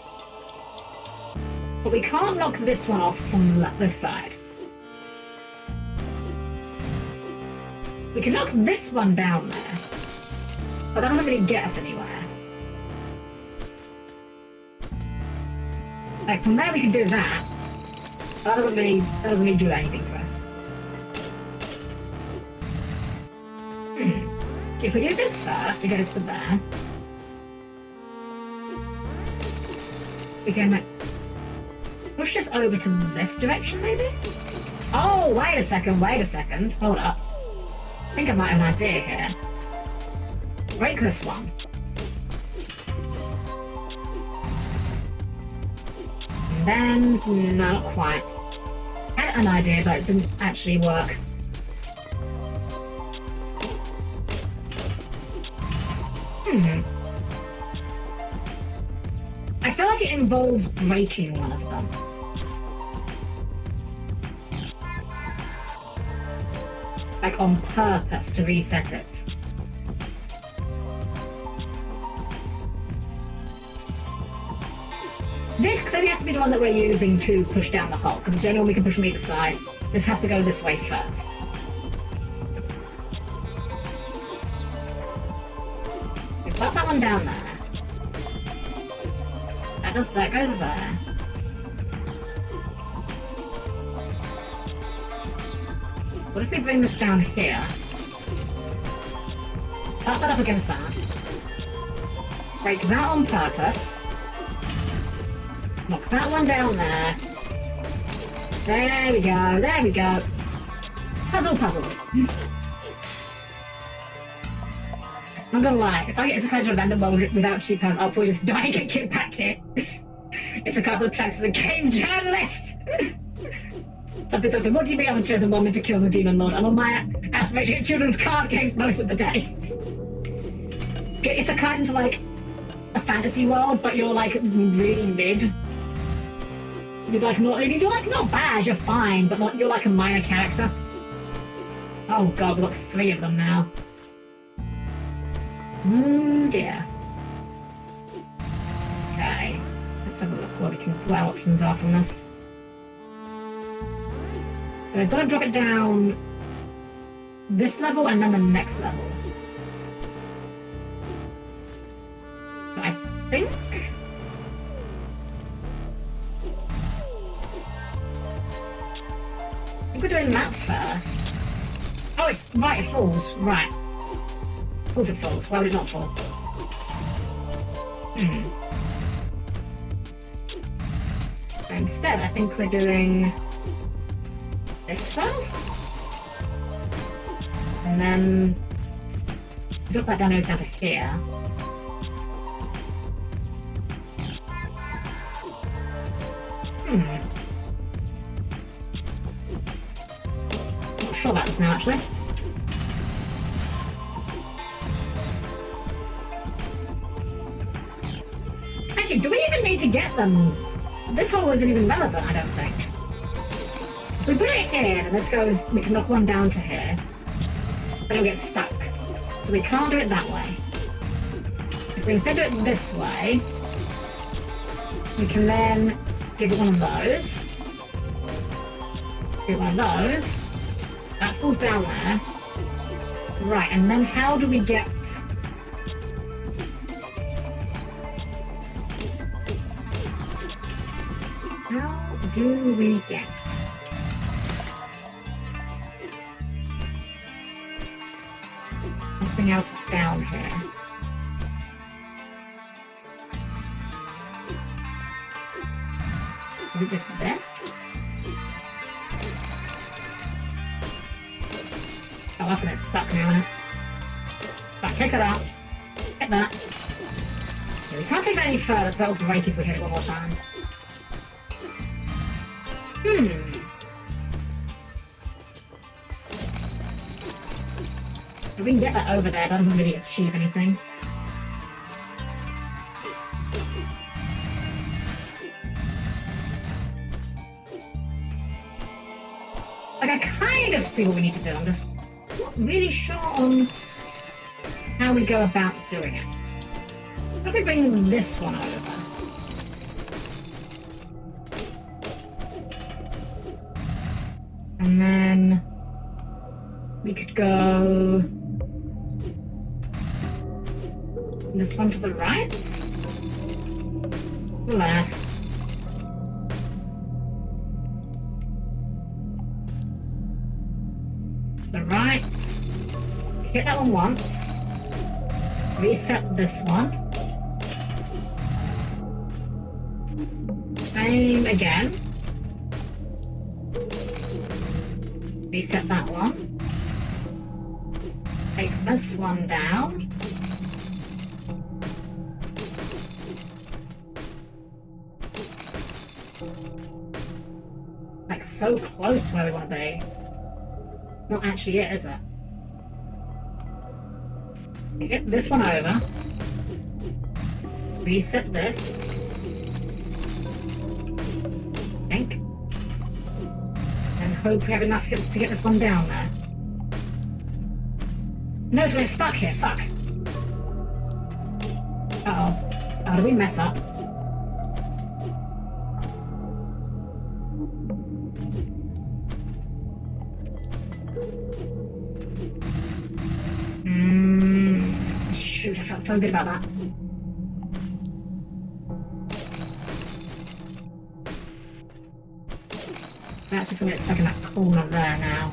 S1: But we can't knock this one off from this side. We can knock this one down there, but that doesn't really get us anywhere. Like, from there we can do that, but that doesn't really do anything for us. If we do this first, it goes to there. We can push this over to this direction, maybe? Oh, wait a second. Hold up. I think I might have an idea here. Break this one. And then, no, not quite. I had an idea, but it didn't actually work. I feel like it involves breaking one of them. Like on purpose to reset it. This clearly has to be the one that we're using to push down the hole, because it's the only one we can push from either side. This has to go this way first. Put that one down there. That goes there. What if we bring this down here? Put that up against that. Break that on purpose. Knock that one down there. There we go. Puzzle. I'm not gonna lie, if I get Isekai to a random world without cheap powers, I'll probably just die and get back here. Isekai with tracks as a game journalist! Something. What do you mean I'm chosen one to kill the Demon Lord? I'm on my aspiration at children's card games most of the day. Get Isekai into, like, a fantasy world, but you're, like, really mid. You're, like, not bad, you're fine, but not, you're, like, a minor character. Oh god, we've got 3 of them now. Dear. Okay. Let's have a look what our options are from this. So we've got to drop it down this level and then the next level. I think... we're doing that first. Oh, it's right, it falls. Right. Of course it falls. Why would it not fall? So instead, I think we're doing this first. And then drop that down to here. Not sure about this now, actually. Actually, do we even need to get them? This hole isn't even relevant, I don't think. If we put it here, and this goes, we can knock one down to here, but it'll get stuck. So we can't do it that way. If we instead do it this way, we can then give it one of those. Give it one of those. That falls down there. Right, and then how do we get... How do we get... anything else down here? Is it just this? Oh, that's gonna get stuck now, isn't it? Right, kick that out. Hit that. Yeah, we can't take that any further because that'll break if we hit it one more time. If we can get that over there, that doesn't really achieve anything. Like, I kind of see what we need to do. I'm just not really sure on how we go about doing it. What if we bring this one over? And then we could go this one to the right, left, the right, hit that one once, reset this one, same again, reset that one. Take this one down. Like so close to where we want to be. Not actually it, is it? Get this one over. Reset this. Think. And hope we have enough hits to get this one down there. No, so we're stuck here, fuck. Uh-oh. Oh, did we mess up? Shoot, I felt so good about that. That's just gonna get stuck in that corner there now.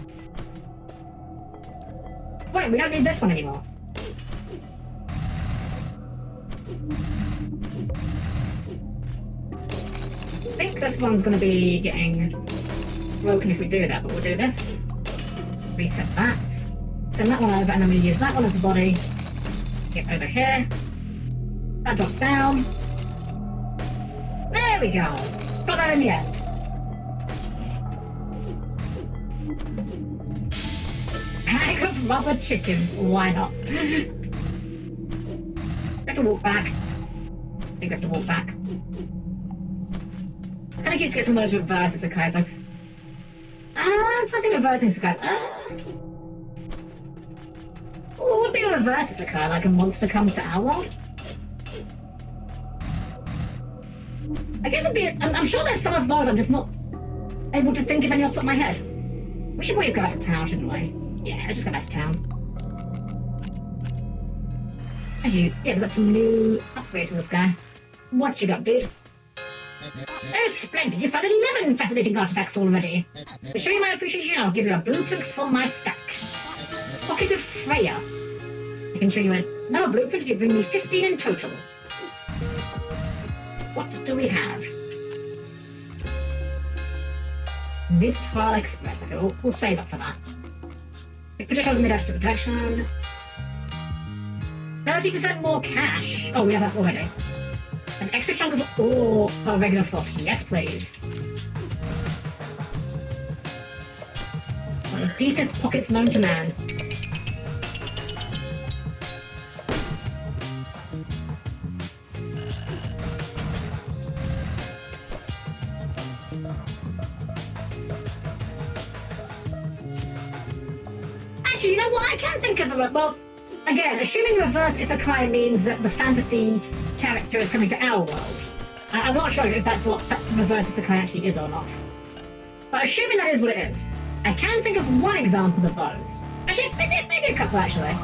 S1: Wait, we don't need this one anymore. I think this one's going to be getting broken if we do that, but we'll do this. Reset that. Send that one over, and then we use that one as the body. Get over here. That drops down. There we go. Got there in the end. Bag of rubber chickens. Why not? We have to walk back. I think we have to walk back. It's kind of cute to get some of those reverses occur, so... I'm trying to think of reversing occurs. What would be a reverses occur? Like a monster comes to our world? I guess it'd be... I'm sure there's some of those, I'm just not able to think of any off the top of my head. We should probably go back to town, shouldn't we? Yeah, let's just go back to town. Actually, yeah, we've got some new upgrades for this guy. What you got, dude? Oh, splendid! You found 11 fascinating artifacts already. To show you my appreciation, I'll give you a blueprint from my stack. Pocket of Freya. I can show you another blueprint if you bring me 15 in total. What do we have? Mid-Trial Express. Okay, we'll save up for that. Projectiles made out for protection. 30% more cash. Oh, we have that already. An extra chunk of ore per regular slot. Yes, please. One of the deepest pockets known to man. Actually, you know what? I can think of a... Well, again, assuming reverse isekai means that the fantasy character is coming to our world. I'm not sure if that's what reverse isekai actually is or not. But assuming that is what it is, I can think of one example of those. Actually, maybe a couple, actually.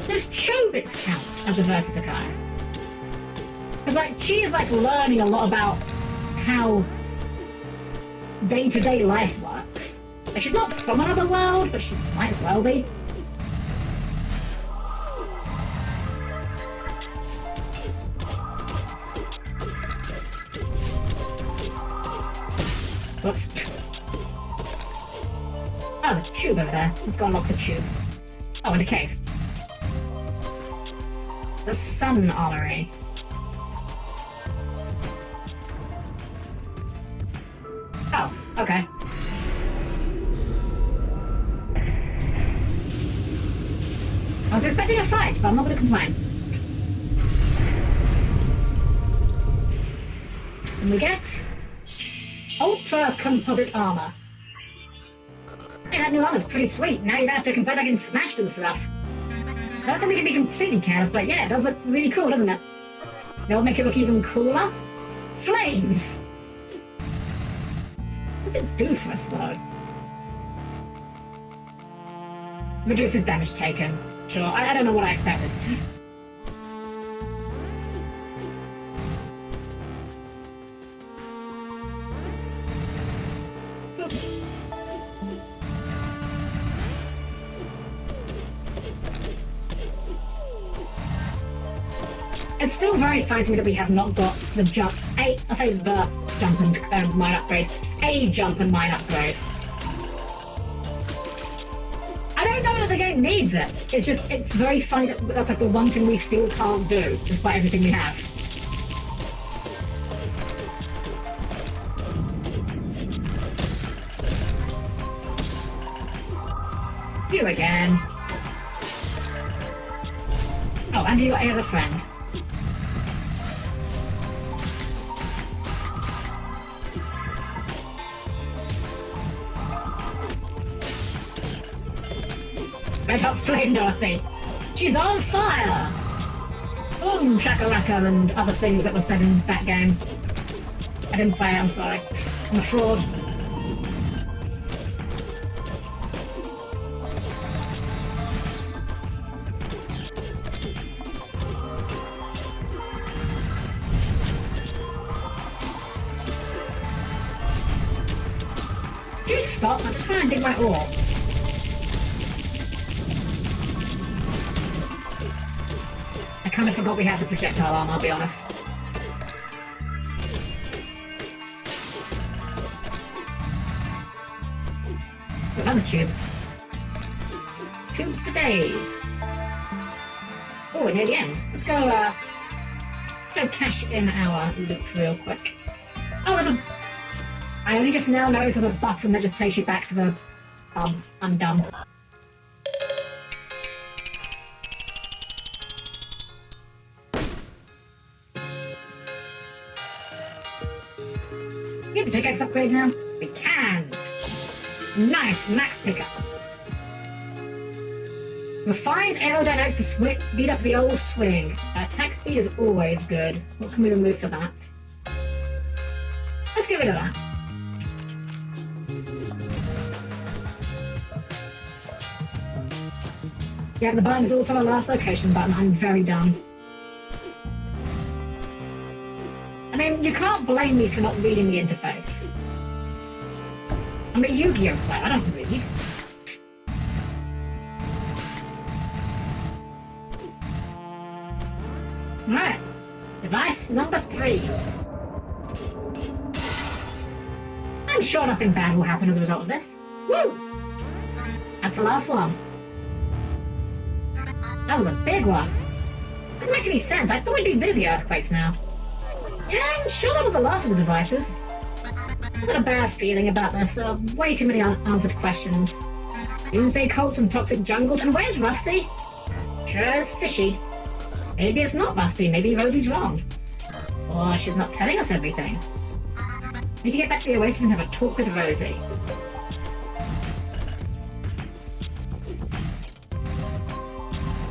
S1: Does Chobits count as reverse isekai? Because, like, she is, like, learning a lot about how day-to-day life works. Like, she's not from another world, but she might as well be. Whoops. Oh, there's a tube over there. Let's go unlock the tube. Oh, and a cave. The Sun Armory. Oh, okay. I was expecting a fight, but I'm not going to complain. And we get Ultra Composite Armor. Hey, that new armor's pretty sweet. Now you don't have to compare getting smashed and stuff. I don't think we can be completely careless, but yeah, it does look really cool, doesn't it? They'll make it look even cooler. Flames! What does it do for us, though? Reduces damage taken. Sure, I don't know what I expected. It's still very funny to me that we have not got the jump. I say the jump and mine upgrade. A jump and mine upgrade. I don't know that the game needs it. It's just, it's very funny that that's like the one thing we still can't do, despite everything we have. You again. Oh, and you got A as a friend. Red Hot Flame Dorothy. She's on fire! Boom, shakalaka, and other things that were said in that game. I didn't play it, I'm sorry. I'm a fraud. Could you stop? I'm just trying to dig my ore. I kind of forgot we had the projectile armor, I'll be honest. Another tube. Tubes for days. Oh, we're near the end. Let's go cash in our loot real quick. Oh, there's a... I only just now noticed there's a button that just takes you back to the... I'm done. Get the pickaxe upgrade now? We can! Nice, max pickup. Refines aerodynamics to speed up the old swing. Attack speed is always good. What can we remove for that? Let's get rid of that. Yeah, the button is also our last location button. I'm very dumb. I mean, you can't blame me for not reading the interface. I'm a Yu-Gi-Oh player, I don't read. Alright, device number 3. I'm sure nothing bad will happen as a result of this. Woo! That's the last one. That was a big one. Doesn't make any sense, I thought we'd be rid of the earthquakes now. Yeah, I'm sure that was the last of the devices. I've got a bad feeling about this. There are way too many unanswered questions. Doomsday cults and toxic jungles, and where's Rusty? Sure is fishy. Maybe it's not Rusty, maybe Rosie's wrong. Or she's not telling us everything. Need to get back to the Oasis and have a talk with Rosie.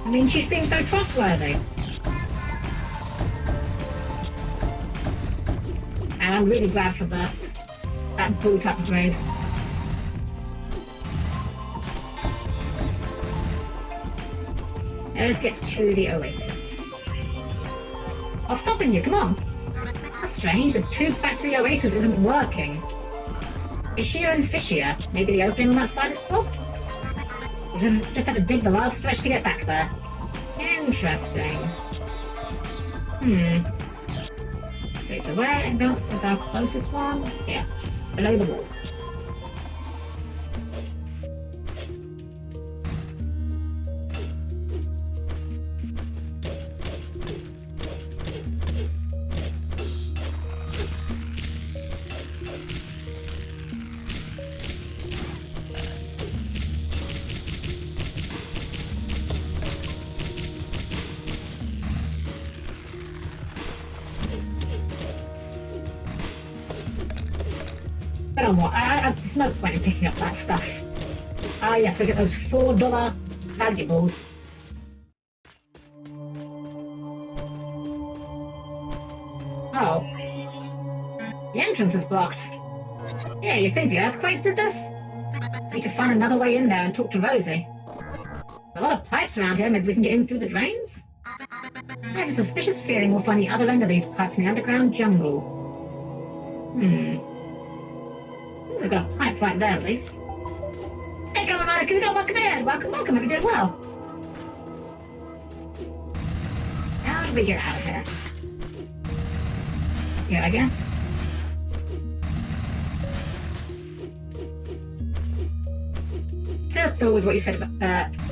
S1: I mean, she seems so trustworthy. And I'm really glad for that boot upgrade. Now let's get to the Oasis. I'll stop in you, come on. That's strange, the tube back to the Oasis isn't working. Ishier and Fishier. Maybe the opening on that side is blocked? We'll just have to dig the last stretch to get back there. Interesting. Let's see, so whereabouts is our closest one? Here, below the wall. But on what? There's no point in picking up that stuff. Ah, yes, we get those $4 valuables. Oh. The entrance is blocked. Yeah, you think the earthquakes did this? Need to find another way in there and talk to Rosie. A lot of pipes around here, maybe we can get in through the drains? I have a suspicious feeling we'll find the other end of these pipes in the underground jungle. We've got a pipe right there, at least. Hey, come on, Kudo, welcome in! Welcome, welcome, hope you did well. How do we get out of here? Here, I guess. So thought with what you said about,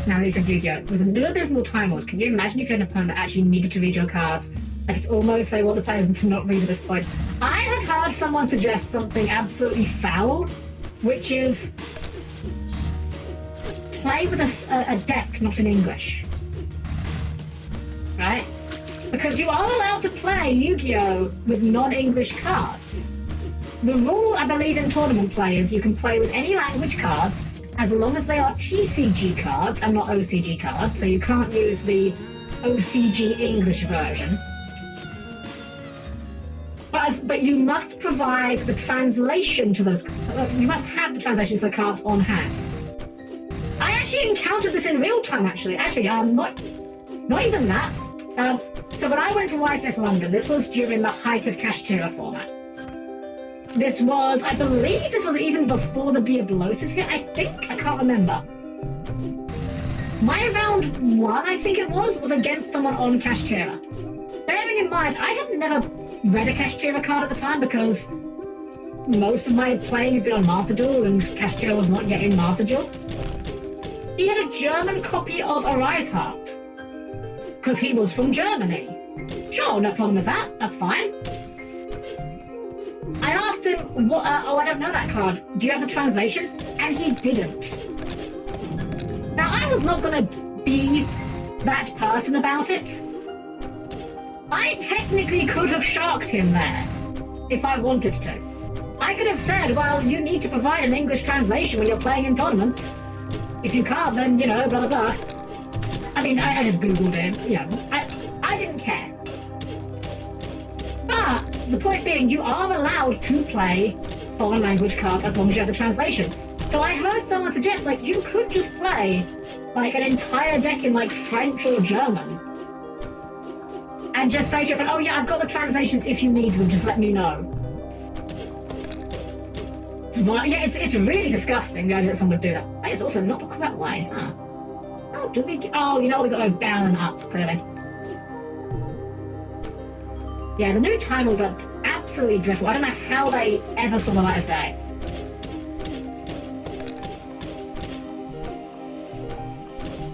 S1: now that you said Yu-Gi-Oh! With the new abysmal time wars, can you imagine if you had an opponent that actually needed to read your cards? Like, it's almost they want the players to not read at this point. I have heard someone suggest something absolutely foul, which is play with a deck not in English. Right? Because you are allowed to play Yu-Gi-Oh! With non-English cards. The rule, I believe, in tournament play is you can play with any language cards as long as they are TCG cards and not OCG cards, so you can't use the OCG English version. But you must provide the translation to those. You must have the translation for the cards on hand. I actually encountered this in real time. Not even that. So when I went to YCS London, this was during the height of Kashtira format. This was, I believe, this was even before the Diablosis hit. I think, I can't remember. My round 1, I think it was against someone on Kashtira. Bearing in mind, I had never read a Kashtira card at the time because most of my playing had been on Master Duel and Kashtira was not yet in Master Duel. He had a German copy of Arise Heart because he was from Germany. Sure, no problem with that, that's fine. I asked him, what, oh, I don't know that card. Do you have the translation? And he didn't. Now, I was not going to be that person about it. I technically could have sharked him there, if I wanted to. I could have said, well, you need to provide an English translation when you're playing in tournaments. If you can't, then, you know, blah, blah, blah. I mean, I just Googled it, you know, I didn't care. But the point being, you are allowed to play foreign language cards as long as you have the translation. So I heard someone suggest, like, you could just play, like, an entire deck in, like, French or German. And just say to your friend, oh yeah, I've got the translations if you need them, just let me know. It's really disgusting, the idea that someone would do that. But it's also not the correct way, huh? Oh, do we... Oh, you know, we've got to go down and up, clearly. Yeah, the new timers are absolutely dreadful. I don't know how they ever saw the light of day.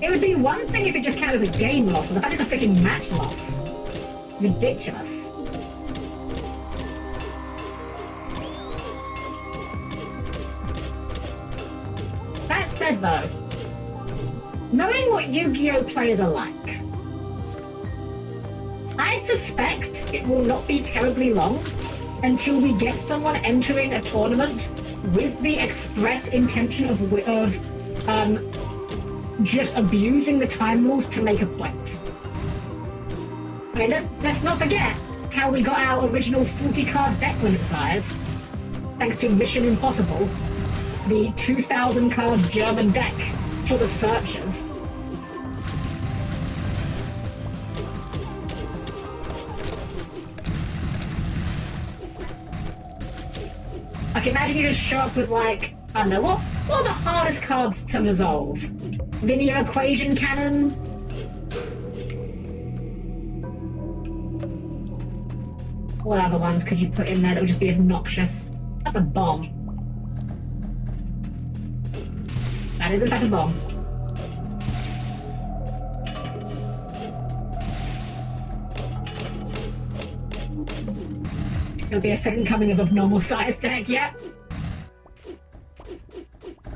S1: It would be one thing if it just counted as a game loss, but the fact it's a freaking match loss. Ridiculous. That said, though, knowing what Yu-Gi-Oh! Players are like, I suspect it will not be terribly long until we get someone entering a tournament with the express intention of just abusing the time rules to make a point. I mean, let's not forget how we got our original 40-card deck limit size, thanks to Mission Impossible, the 2,000-card German deck full of searchers. Like, imagine you just show up with, like, I don't know, what are the hardest cards to resolve? Linear equation cannon? What other ones could you put in there that would just be obnoxious? That's a bomb. That is in fact a bomb. It'll be a second coming of abnormal size deck, yeah?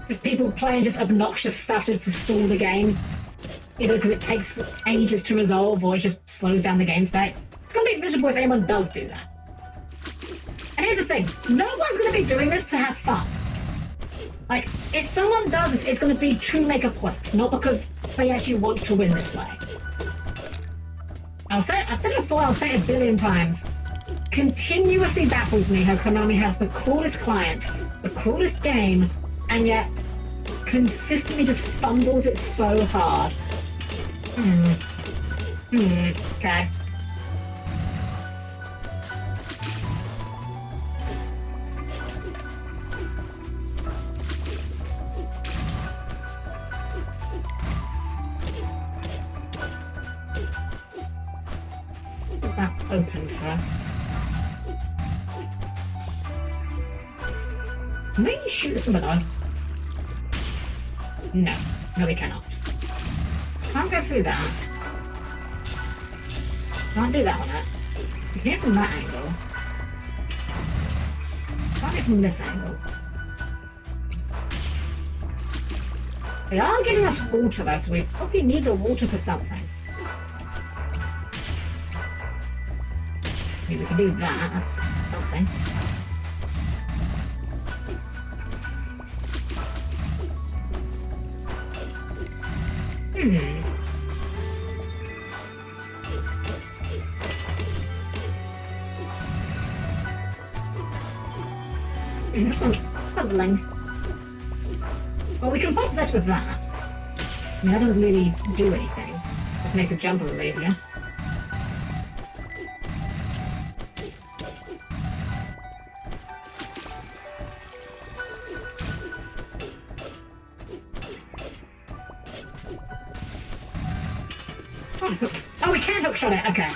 S1: Just people playing just obnoxious stuff just to stall the game. Either because it takes ages to resolve or it just slows down the game state. It's gonna be miserable if anyone does do that. And here's the thing, no one's gonna be doing this to have fun. Like, if someone does this, it's gonna be to make a point, not because they actually want to win this way. I've said it before, I'll say it a billion times. Continuously baffles me how Konami has the coolest client, the coolest game, and yet consistently just fumbles it so hard. Okay. Is that open for us? Can we shoot this from below? No. No, we cannot. Can't go through that. Can't do that one yet. We can hit from that angle. Can't hit from this angle. They are giving us water though, so we probably need the water for something. Maybe we can do that, that's something. This one's puzzling. Well, we can pop this with that. I mean, that doesn't really do anything. Just makes the jump a little easier. Oh, we can hookshot it. Okay.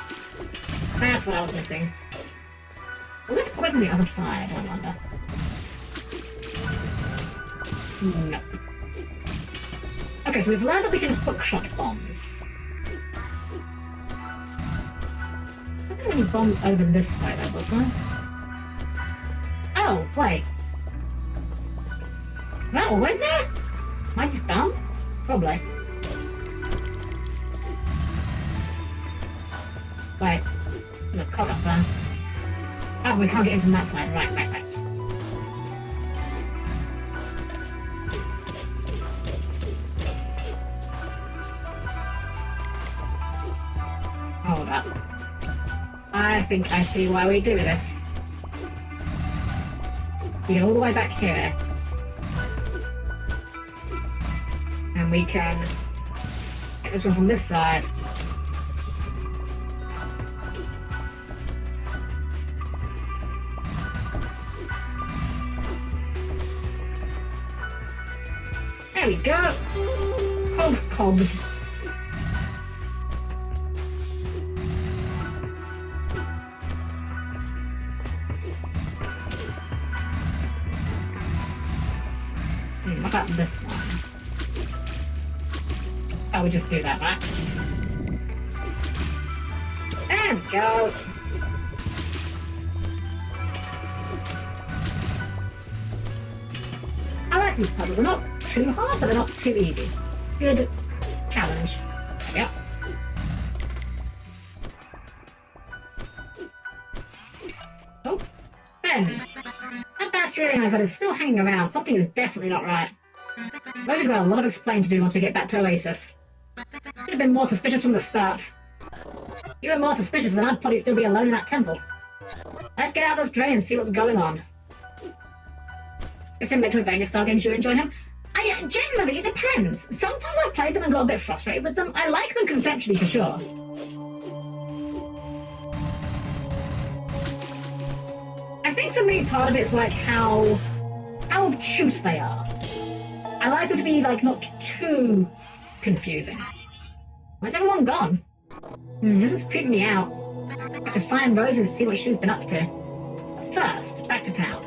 S1: That's what I was missing. Well, let's pop it from the other side, I wonder. No. Okay, so we've learned that we can hookshot bombs. I don't think there were any bombs over this way, though, was there? Oh, wait. Is that always there? Am I just dumb? Probably. Wait. There's a cock up there. Oh, we can't get in from that side. Right. Hold up. I think I see why we do this. We go all the way back here. And we can get this one from this side. There we go. Cobbed. What about this one? Oh, we just do that, right? There we go. I like these puzzles. They're not too hard, but they're not too easy. Good challenge. Yep. Oh, Ben. That bad feeling I got is still hanging around. Something is definitely not right. Rosie's got a lot of explaining to do once we get back to Oasis. Should have been more suspicious from the start. You were more suspicious than I'd probably still be alone in that temple. Let's get out this drain and see what's going on. Is in Metroidvania style games you enjoy him? Generally, it depends. Sometimes I've played them and got a bit frustrated with them. I like them conceptually for sure. I think for me, part of it's like how obtuse they are. I like them to be like not too confusing. Where's everyone gone? This is creeping me out. I have to find Rosie and see what she's been up to. But first, back to town.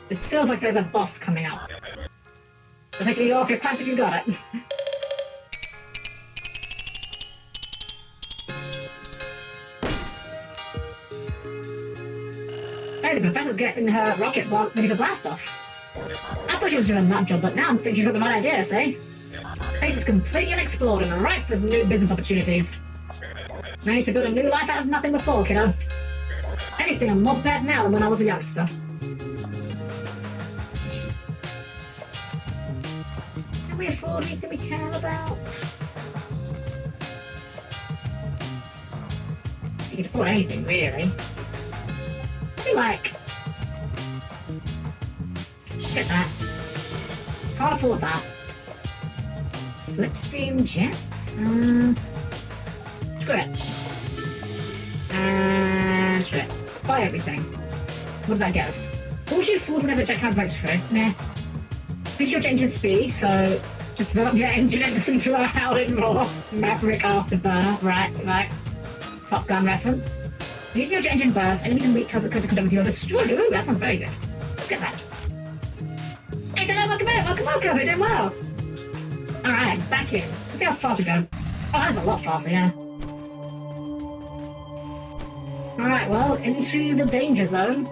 S1: This feels like there's a boss coming up. So take you off your pants if you got it. Hey, the professor's getting her rocket ready for blast-off. I thought she was just a nut job, but now I'm thinking she's got the right idea, see? Space is completely unexplored and ripe with new business opportunities. Managed to build a new life out of nothing before, kiddo. Anything I'm more prepared now than when I was a youngster. Can we afford anything we care about? You can afford anything, really. Maybe like... Let's get that. Can't afford that. Slipstream jets? Screw it. And screw it. Buy everything. What did that get us? All shoot forward whenever the jet cab breaks through. Nah. Increase your engine's speed, so just rev up your engine and listen to a howling roar. Maverick afterburner. Right. Top Gun reference. Using your engine burst, enemies and weak tails that come to conduct with you are destroyed. Ooh, that sounds very good. Let's get that. Hey, Shadow, welcome in. You're doing well. Alright, back in. Let's see how fast we go. Oh, that's a lot faster, yeah. Alright, well, into the danger zone.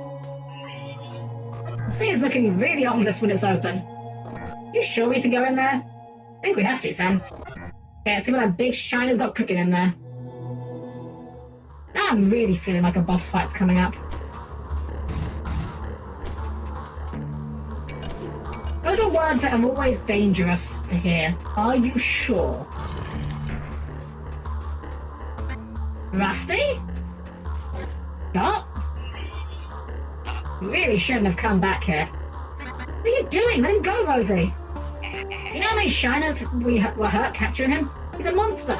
S1: The sea is looking really ominous when it's open. You sure we should go in there? I think we have to, Fen. Okay, let's see what that big shiner's got cooking in there. Now I'm really feeling like a boss fight's coming up. Those are words that are always dangerous to hear. Are you sure? Rusty? Dot? You really shouldn't have come back here. What are you doing? Let him go, Rosie. You know how many shiners were hurt capturing him? He's a monster.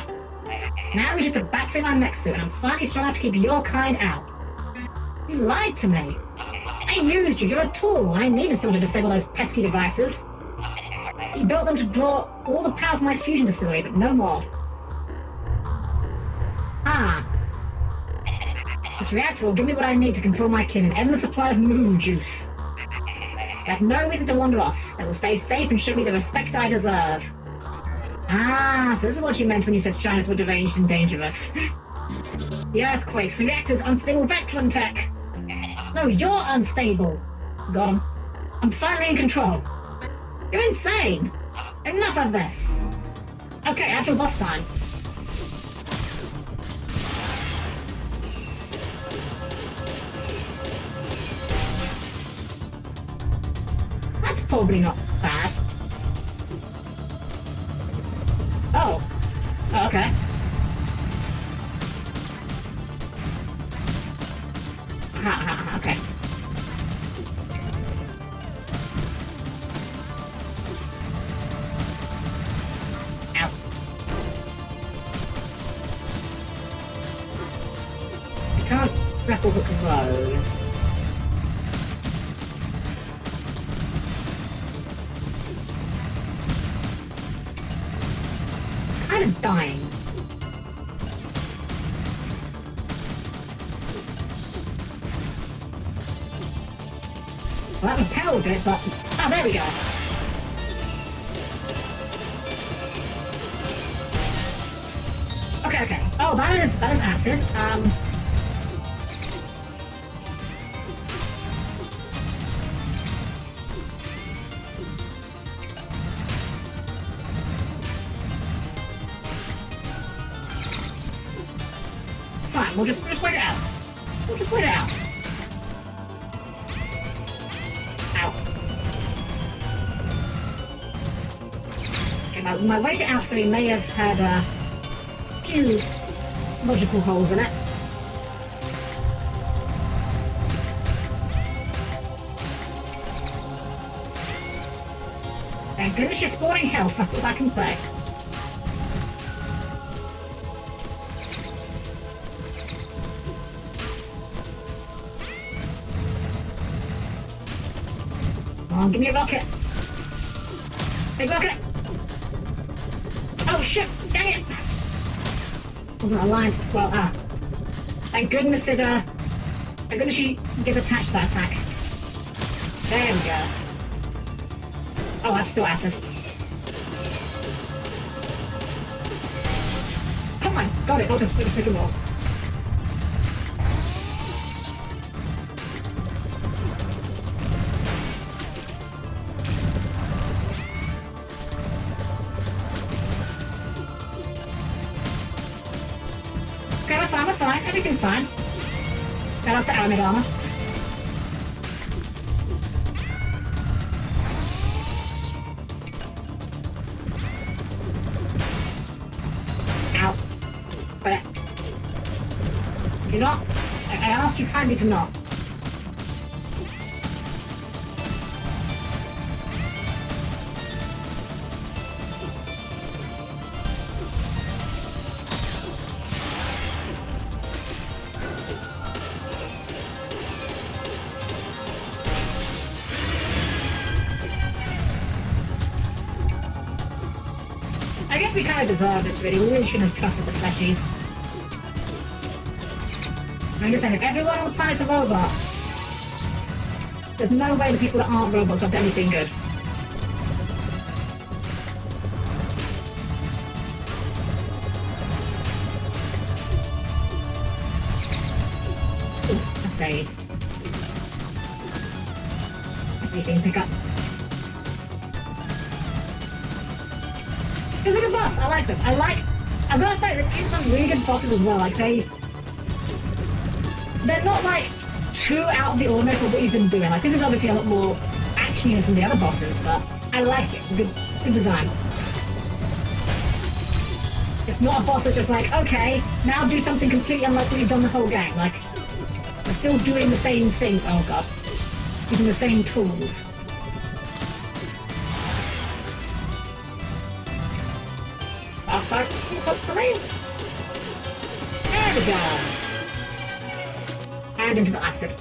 S1: Now he's just a battery in my mech suit, and I'm finally strong enough to keep your kind out. You lied to me. I used you. You're a tool. I needed someone to disable those pesky devices. You built them to draw all the power from my fusion distillery, but no more. This reactor will give me what I need to control my kin and end the supply of moon juice. I have no reason to wander off. I will stay safe and show me the respect I deserve. So this is what you meant when you said shiners were deranged and dangerous. The earthquakes, the reactor's unstable veteran tech. No, you're unstable. Got him. I'm finally in control. You're insane. Enough of this. Okay, actual boss time. That's probably not bad. Oh, okay. Okay. Ow. I can't grapple hook those. Kind of dying. Well, that repelled it, but... Oh, there we go. Okay. Oh, that is acid. It's fine. We'll just wait it out. We'll just wait it out. My way to outfit may have had a few logical holes in it. Thank goodness you're sporting health, that's what I can say. on, give me a rocket. Big rocket. Oh shit, dang it. Wasn't aligned well, thank goodness thank goodness she gets attached to that attack. There we go. Oh, that's still acid. Oh my god, it just really freaking well. Okay, we're fine. Everything's fine. Shout out to Aramid armor. Ow. But do not. I asked you kindly to not. I guess we kind of deserve this, really. We really shouldn't have trusted the fleshies. I'm just saying, if everyone on the planet's a robot, there's no way the people that aren't robots have done anything good. Ooh, that's everything pick up. It's a good boss. I like this. I'm gonna say this gives some really good bosses as well. Like they're not like too out of the ordinary for what you've been doing. Like this is obviously a lot more actiony than some of the other bosses, but I like it. It's a good design. It's not a boss that's just like, okay, now do something completely unlike what you've done the whole game. Like they're still doing the same things. Oh god, using the same tools. So, hopefully. There we go. And into the acid.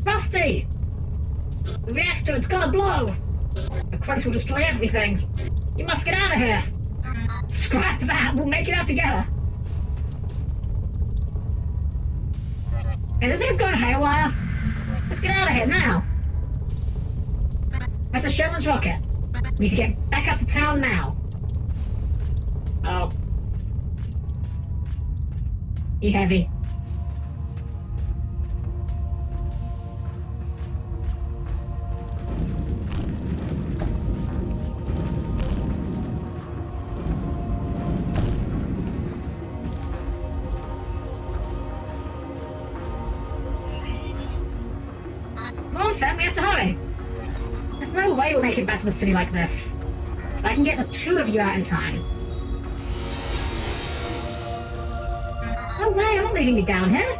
S1: Rusty! The reactor, it's gonna blow! The quakes will destroy everything. You must get out of here. Scrap that, we'll make it out together. And this thing's going haywire. Let's get out of here now! That's the Sherman's rocket. We need to get back up to town now. Oh. You heavy. Come on, Fem, we have to hurry. There's no way we'll make it back to the city like this. But I can get the two of you out in time. No way, I'm not leaving you down here.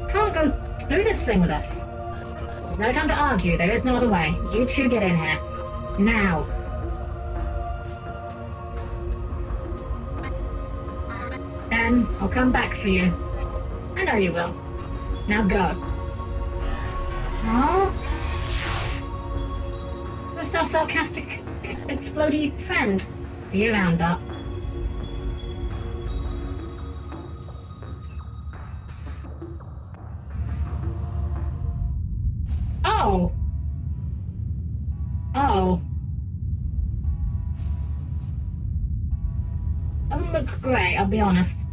S1: Can't go through this thing with us. There's no time to argue, there is no other way. You two get in here. Now. Then, I'll come back for you. I know you will. Now go. Aww. Just our sarcastic, explodey friend. See you around, Dot. Oh! Oh. Doesn't look great, I'll be honest.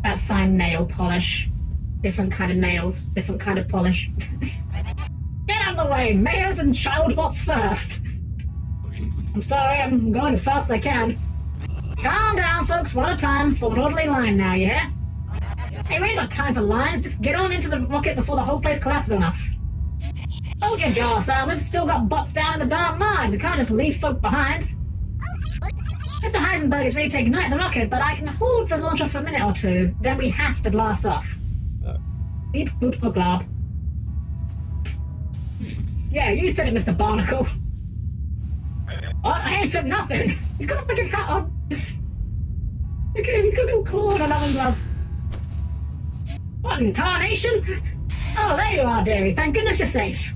S1: That sign nail polish. Different kind of nails, different kind of polish. Get out of the way! Mayors and child bots first! I'm sorry, I'm going as fast as I can. Calm down, folks, one at a time. Form an orderly line now, you hear? Hey, we ain't got time for lines. Just get on into the rocket before the whole place collapses on us. Hold your jaw, Sam. We've still got bots down in the dark mine. We can't just leave folk behind. Mr. Heisenberg is ready to ignite the rocket, but I can hold the launcher for a minute or two. Then we have to blast off. Beep, boop, boop, blob. Yeah, you said it, Mr. Barnacle. What? I ain't said nothing. He's got a fucking hat on. Okay, he's got a little claw on another glove. What in tarnation? Oh, there you are, dearie. Thank goodness you're safe.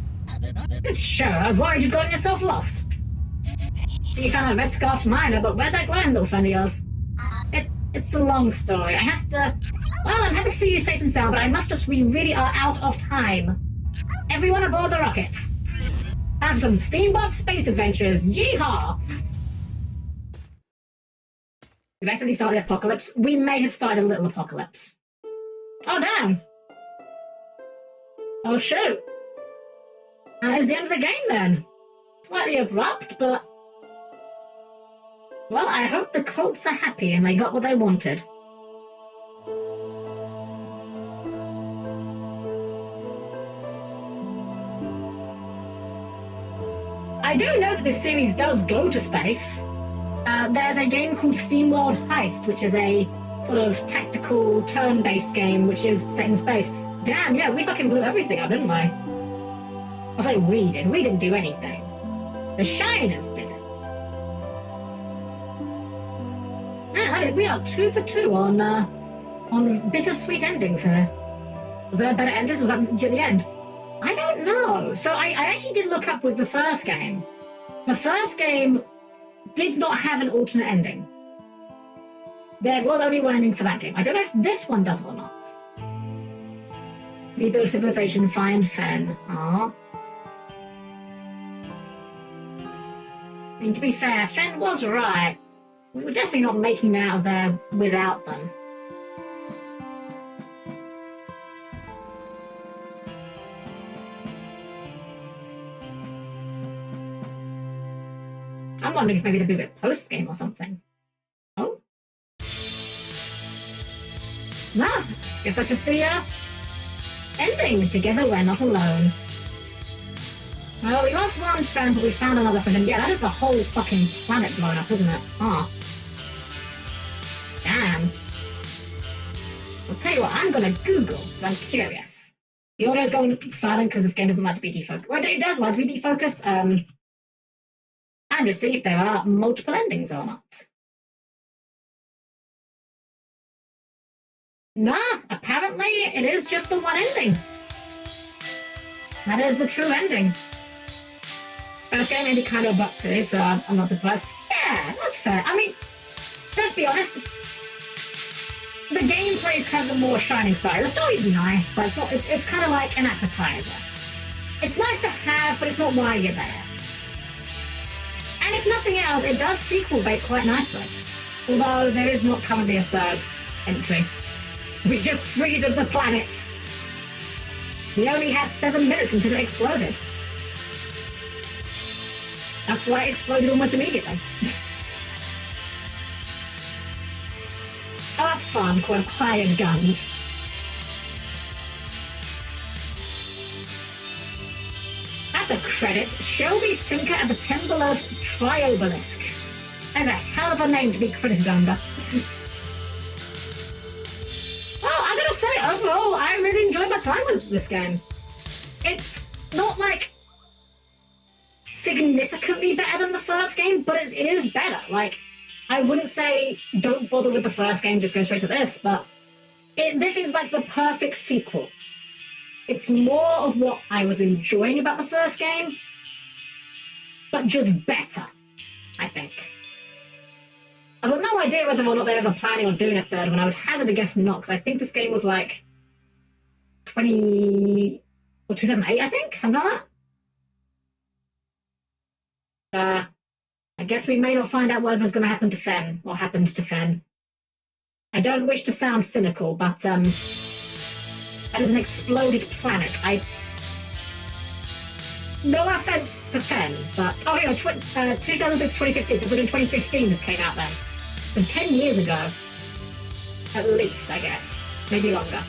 S1: Good show. I was worried you'd gotten yourself lost. So you found a red-scarfed miner, but where's that glowing little friend of yours? It's a long story. I have to... Well, I'm happy to see you safe and sound, but I must just... We really are out of time. Everyone aboard the rocket. Have some steamboat space adventures. Yeehaw! We've accidentally started the apocalypse. We may have started a little apocalypse. Oh, damn. Oh, shoot. That is the end of the game, then. Slightly abrupt, but... Well, I hope the Colts are happy and they got what they wanted. I do know that this series does go to space. There's a game called Steamworld Heist, which is a sort of tactical turn-based game which is set in space. Damn, yeah, we fucking blew everything up, didn't we? I'll say we did. We didn't do anything. The Shiners did it. Man, we are 2 for 2 on bittersweet endings here. Was there better endings? Was that at the end? I don't know. So I actually did look up with the first game. The first game did not have an alternate ending. There was only one ending for that game. I don't know if this one does or not. Rebuild civilization, find Fen. Aww. I mean, to be fair, Fen was right. We were definitely not making it out of there without them. I'm wondering if maybe there'd be a bit post-game or something. Oh? Nah, guess that's just the, ending. Together we're not alone. Well, we lost one friend, but we found another friend, and yeah, that is the whole fucking planet blown up, isn't it? Ah. Damn. I'll tell you what, I'm gonna Google, because I'm curious. The audio's going silent because this game doesn't like to be defocused. Well, it does like to be defocused, and to see if there are multiple endings or not. Nah, apparently it is just the one ending. That is the true ending. First game ended kind of abruptly, so I'm not surprised. Yeah, that's fair. I mean, let's be honest. The gameplay is kind of the more shining side. The story's nice, but it's not. It's kind of like an appetizer. It's nice to have, but it's not why you're there. And if nothing else, it does sequel bait quite nicely. Although there is not currently a third entry. We just freezed the planets. We only had 7 minutes until it exploded. That's why it exploded almost immediately. Oh, that's fun, quite hired guns. That's a credit. Shelby Sinker at the Temple of Triobelisk. That's a hell of a name to be credited under. Well, I gotta say, overall, I really enjoyed my time with this game. It's not like significantly better than the first game, but it is better. Like, I wouldn't say don't bother with the first game, just go straight to this, but this is like the perfect sequel. It's more of what I was enjoying about the first game, but just better, I think. I've got no idea whether or not they're ever planning on doing a third one. I would hazard a guess not, because I think this game was like 2008, I think? Something like that. I guess we may not find out whatever's going to happen to Fen, or happened to Fen. I don't wish to sound cynical, but that is an exploded planet. No offense to Fen, but... Oh, yeah, 2006, 2015, so it's like in 2015 this came out then. So 10 years ago. At least, I guess. Maybe longer.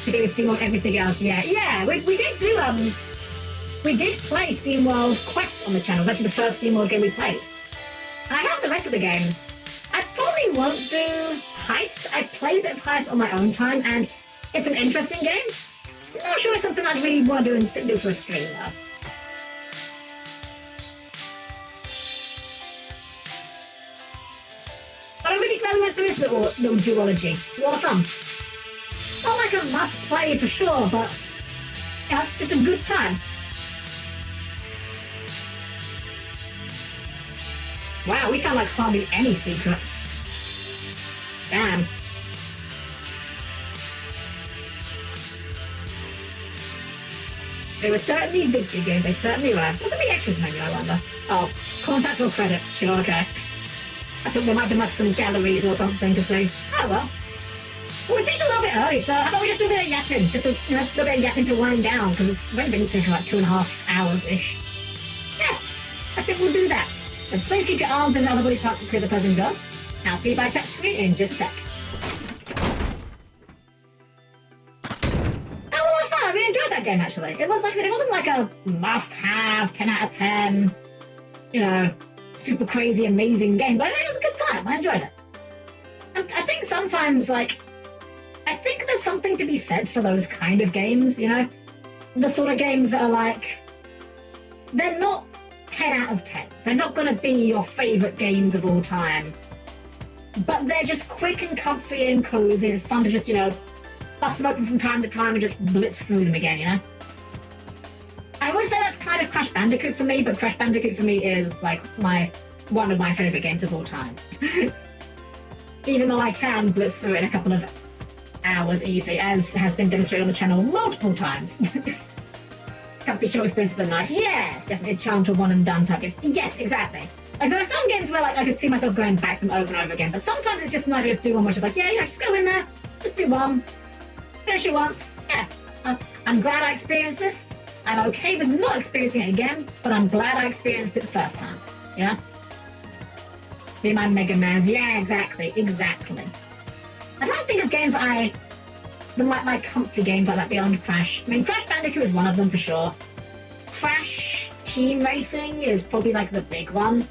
S1: We're doing Steamworld everything else, yeah. Yeah, we did do, we did play Steamworld Quest on the channel. It was actually the first Steamworld game we played. And I have the rest of the games. I probably won't do Heist. I've played a bit of Heist on my own time, and it's an interesting game. I'm not sure it's something I'd really want to do and sit and do for a stream, though. went through this little duology. A lot of fun. Not like a must-play for sure, but yeah, it's a good time. Wow, we found like hardly any secrets. Damn. They were certainly victory games, they certainly were. What's in the extras menu, I wonder? Oh, contact or credits, sure, okay. I thought there might be like some galleries or something to see. Oh well. Well, we finished a little bit early, so how about we just do a bit of yapping? Just a little bit of yapping to wind down, because it's only been for like 2.5 hours-ish. Yeah, I think we'll do that. So please keep your arms and other body parts as clear the person does. I'll see you by chat screen in just a sec. I really enjoyed that game, actually. It was, like I said, it wasn't like a must-have, 10 out of 10, you know, super crazy, amazing game, but it was a good time. I enjoyed it. And I think sometimes, like, I think there's something to be said for those kind of games, you know? The sort of games that are like, they're not 10 out of 10s. They're not going to be your favourite games of all time. But they're just quick and comfy and cozy. It's fun to just, you know, bust them open from time to time and just blitz through them again, you know? I would say that's kind of Crash Bandicoot for me, but Crash Bandicoot for me is like one of my favourite games of all time. Even though I can blitz through it in a couple of hours easy, as has been demonstrated on the channel multiple times. Comfy short experiences are nice. Yeah, definitely a charm to one and done type games. Yes, exactly. Like there are some games where like I could see myself going back them over and over again, but sometimes it's just nice to just do one which is like, yeah, just go in there, just do one. Finish it once. Yeah. I'm glad I experienced this. I'm okay with not experiencing it again, but I'm glad I experienced it the first time. Yeah? Be my Mega Mans. Yeah, exactly. I don't think of games that my comfy games like that beyond Crash. I mean, Crash Bandicoot is one of them for sure. Crash Team Racing is probably like the big one.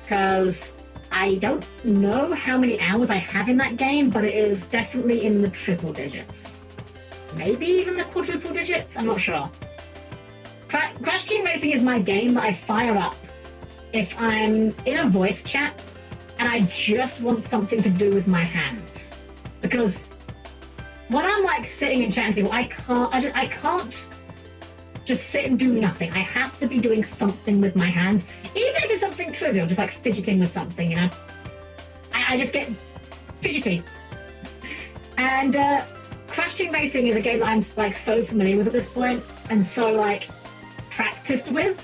S1: Because I don't know how many hours I have in that game, but it is definitely in the triple digits. Maybe even the quadruple digits? I'm not sure. Crash Team Racing is my game that I fire up if I'm in a voice chat and I just want something to do with my hands. Because when I'm like sitting and chatting to people, I can't just sit and do nothing. I have to be doing something with my hands, even if it's something trivial, just like fidgeting with something, you know. I just get fidgety. And Crash Team Racing is a game that I'm like so familiar with at this point, and so like practiced with,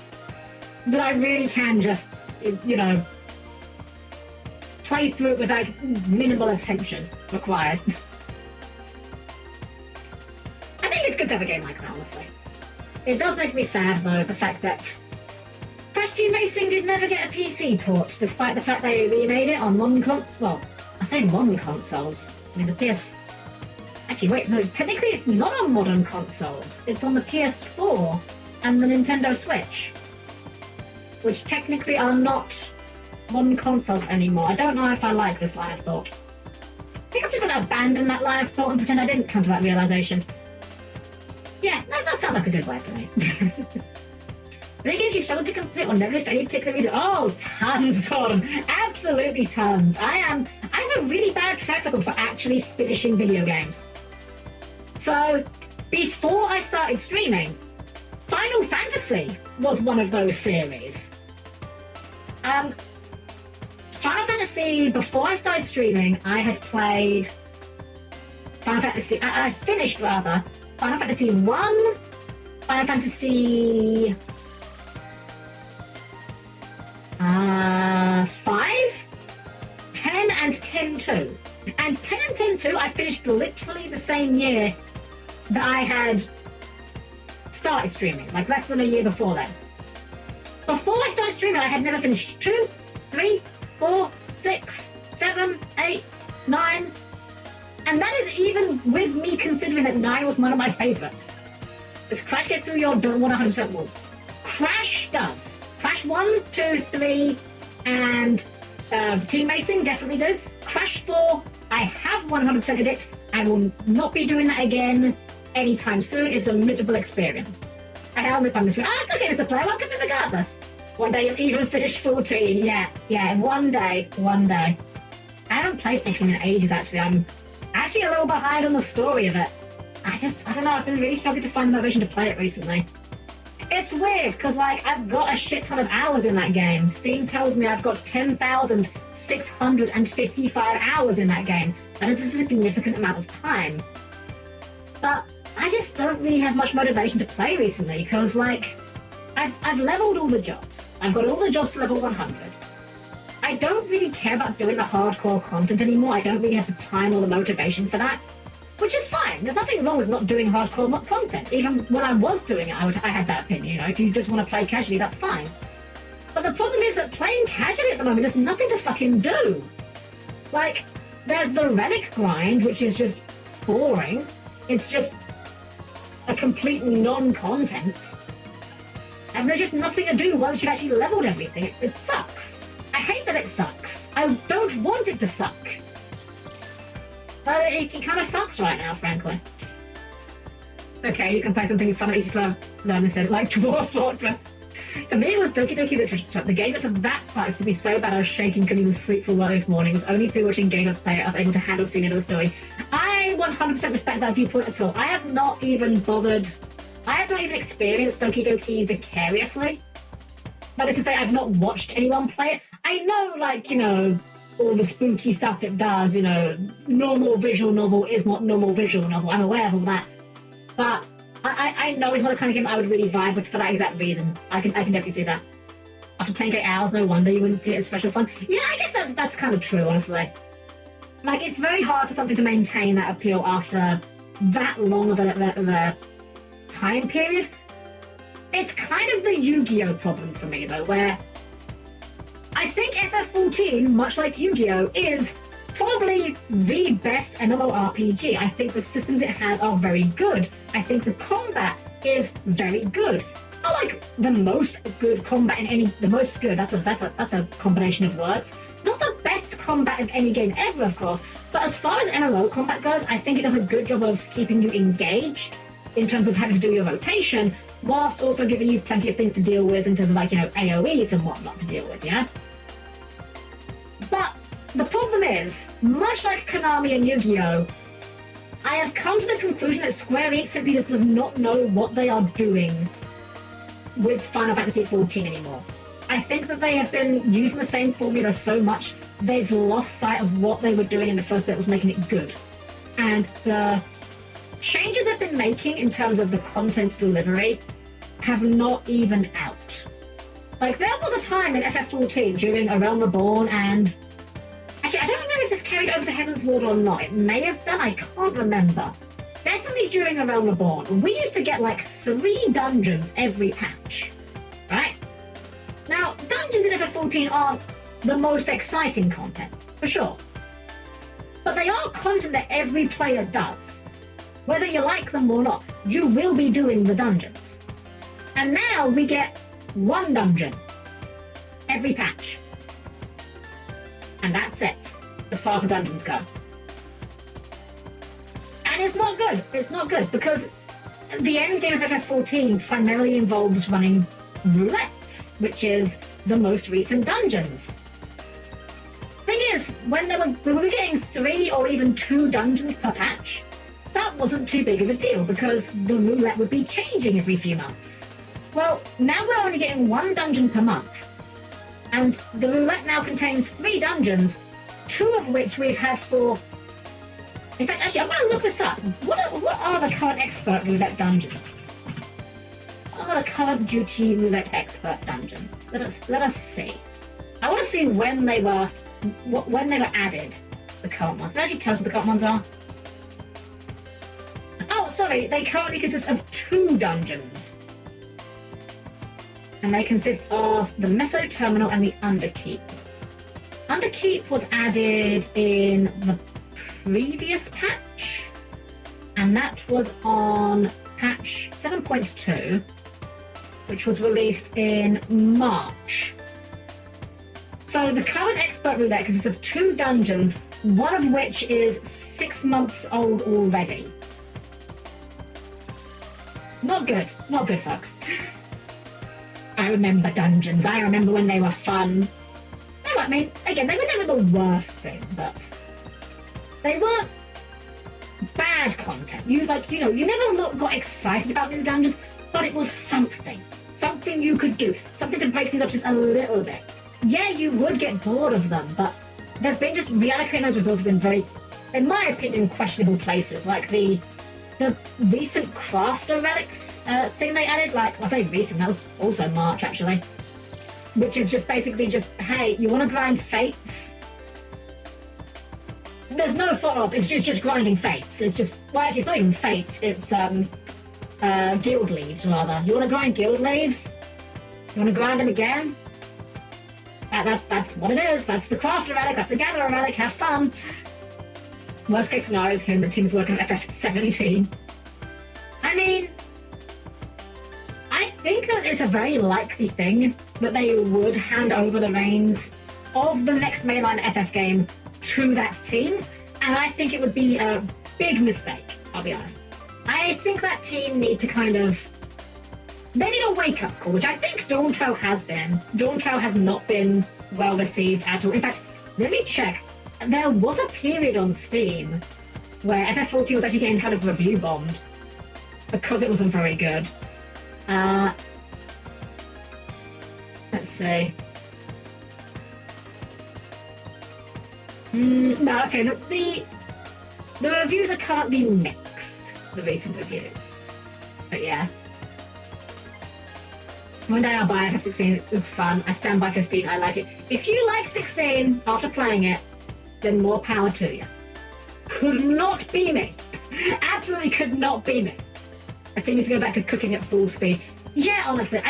S1: that I really can just, you know, play through it with like minimal attention required. I think it's good to have a game like that, honestly. It does make me sad, though, the fact that Crash Team Racing did never get a PC port, despite the fact they remade it on modern consoles. Well, I say modern consoles. I mean, the PS... Actually, wait, no, technically it's not on modern consoles. It's on the PS4 and the Nintendo Switch, which technically are not modern consoles anymore. I don't know if I like this line of thought. I think I'm just going to abandon that line of thought and pretend I didn't come to that realization. Yeah, that sounds like a good way for me. Any games you struggled to complete or never for any particular reason? Oh, tons, Tom. Absolutely tons. I have a really bad track record for actually finishing video games. So, before I started streaming, Final Fantasy was one of those series. Final Fantasy, before I started streaming, I had played Final Fantasy... I finished, rather, Final Fantasy 1, Final Fantasy 5, 10 and 10-2. And 10 and 10-2 I finished literally the same year that I had started streaming, like less than a year before then. Before I started streaming, I had never finished 2, 3, 4, 6, 7, 8, 9... And that is even with me considering that 9 was one of my favourites. Does Crash get through your don't want 100% rules? Crash does. Crash 1, 2, 3, and Team Racing definitely do. Crash 4, I have 100%ed it. I will not be doing that again anytime soon. It's a miserable experience. I held my promise. I'll get it to play. I'll give it regardless. One day you'll even finish 14. Yeah, one day. I haven't played 14 in ages, actually. I'm actually a little behind on the story of it. I don't know, I've been really struggling to find the motivation to play it recently. It's weird, because, like, I've got a shit ton of hours in that game. Steam tells me I've got 10,655 hours in that game. That is a significant amount of time. But I just don't really have much motivation to play recently, because, like, I've leveled all the jobs. I've got all the jobs to level 100. I don't really care about doing the hardcore content anymore. I don't really have the time or the motivation for that, which is fine. There's nothing wrong with not doing hardcore content. Even when I was doing it, I had that opinion. You know, if you just want to play casually, that's fine. But the problem is that playing casually at the moment is nothing to fucking do. Like, there's the relic grind, which is just boring. It's just a complete non-content. And there's just nothing to do once you've actually leveled everything. It sucks. I hate that it sucks. I don't want it to suck. But it kind of sucks right now, frankly. Okay, you can play something fun and easy to learn instead, like Dwarf Fortress. For me, it was Doki Doki Literature. The game got to that part is to be so bad I was shaking, couldn't even sleep for a while this morning. It was only through watching gamers play it I was able to handle seeing it of the story. I 100% respect that viewpoint at all. I have not even experienced Doki Doki vicariously. That is to say, I've not watched anyone play it. I know, like, you know, all the spooky stuff it does, you know, normal visual novel is not normal visual novel. I'm aware of all that. But I know it's not the kind of game I would really vibe with for that exact reason. I can definitely see that. After 10k hours, no wonder you wouldn't see it as fresh or fun. Yeah, I guess that's kind of true, honestly. Like, it's very hard for something to maintain that appeal after that long of a time period. It's kind of the Yu-Gi-Oh problem for me, though, where I think FF14, much like Yu-Gi-Oh, is probably the best MMORPG. I think the systems it has are very good. I think the combat is very good. Not like the most good combat in any... The most good, that's a combination of words. Not the best combat of any game ever, of course, but as far as MMO combat goes, I think it does a good job of keeping you engaged in terms of having to do your rotation, whilst also giving you plenty of things to deal with in terms of, like, you know, AoEs and whatnot to deal with, yeah? But the problem is, much like Konami and Yu-Gi-Oh!, I have come to the conclusion that Square Enix simply just does not know what they are doing with Final Fantasy XIV anymore. I think that they have been using the same formula so much, they've lost sight of what they were doing in the first bit was making it good. And the changes they've been making in terms of the content delivery have not evened out. Like, there was a time in FF14 during A Realm Reborn and... Actually, I don't remember if this carried over to Heaven's Ward or not. It may have done, I can't remember. Definitely during A Realm Reborn, we used to get like 3 dungeons every patch, right? Now, dungeons in FF14 aren't the most exciting content, for sure. But they are content that every player does. Whether you like them or not, you will be doing the dungeons. And now we get 1 dungeon every patch. And that's it, as far as the dungeons go. And it's not good. It's not good, because the end game of FF14 primarily involves running roulettes, which is the most recent dungeons. Thing is, when we were getting 3 or even 2 dungeons per patch, that wasn't too big of a deal, because the roulette would be changing every few months. Well, now we're only getting 1 dungeon per month. And the roulette now contains 3 dungeons, 2 of which we've had for... In fact, actually, I'm going to look this up. What are the current expert roulette dungeons? What are the current duty roulette expert dungeons? Let us see. I want to see when they were added, the current ones. Does it actually tell us what the current ones are? Oh, sorry, they currently consist of 2 dungeons. And they consist of the Meso Terminal and the Underkeep. Underkeep was added in the previous patch, and that was on patch 7.2, which was released in March. So the current expert roulette consists of 2 dungeons, one of which is 6 months old already. Not good, folks. I remember dungeons. I remember when they were fun. They I mean, again, they were never the worst thing, but they weren't bad content. You never got excited about new dungeons, but it was something you could do, something to break things up just a little bit. Yeah, you would get bored of them, but they've been just reallocating those resources in very, in my opinion, questionable places, like the recent crafter relics thing they added. Like, I say recent, that was also March actually, which is just basically just, hey, you want to grind fates? There's no follow-up, it's just grinding fates. It's just, well, actually, it's not even fates, it's guild leaves, rather. You want to grind guild leaves? You want to grind them again? That's what it is. That's the crafter relic, that's the gatherer relic, have fun. Worst case scenario is the team's working on FF17. I mean, I think that it's a very likely thing that they would hand over the reins of the next mainline FF game to that team, and I think it would be a big mistake, I'll be honest. I think that team need to they need a wake-up call, which I think Dawn Trail has been. Dawn Trail has not been well received at all. In fact, let me check. There was a period on Steam where FF14 was actually getting kind of review bombed because it wasn't very good. Let's see. No, okay, the reviews are currently mixed, the recent reviews. But yeah. One day I'll buy FF16, it looks fun. I stand by 15, I like it. If you like 16 after playing it, then more power to you. Could not be me. Absolutely could not be me. I think we need to go back to cooking at full speed. Yeah, honestly,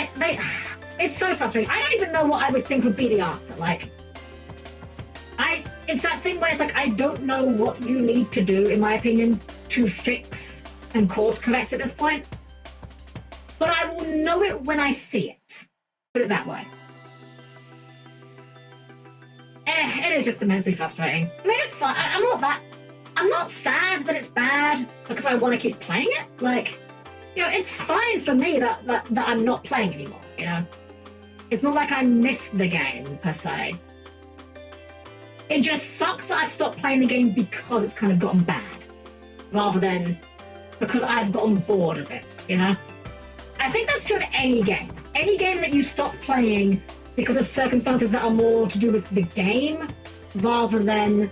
S1: it's so frustrating. I don't even know what I would think would be the answer. Like, it's that thing where it's like, I don't know what you need to do, in my opinion, to fix and course correct at this point. But I will know it when I see it. Put it that way. It is just immensely frustrating. I mean, it's fun. I'm not sad that it's bad because I want to keep playing it. Like, you know, it's fine for me that I'm not playing anymore, you know? It's not like I miss the game, per se. It just sucks that I've stopped playing the game because it's kind of gotten bad, rather than because I've gotten bored of it, you know? I think that's true of any game. Any game that you stop playing because of circumstances that are more to do with the game rather than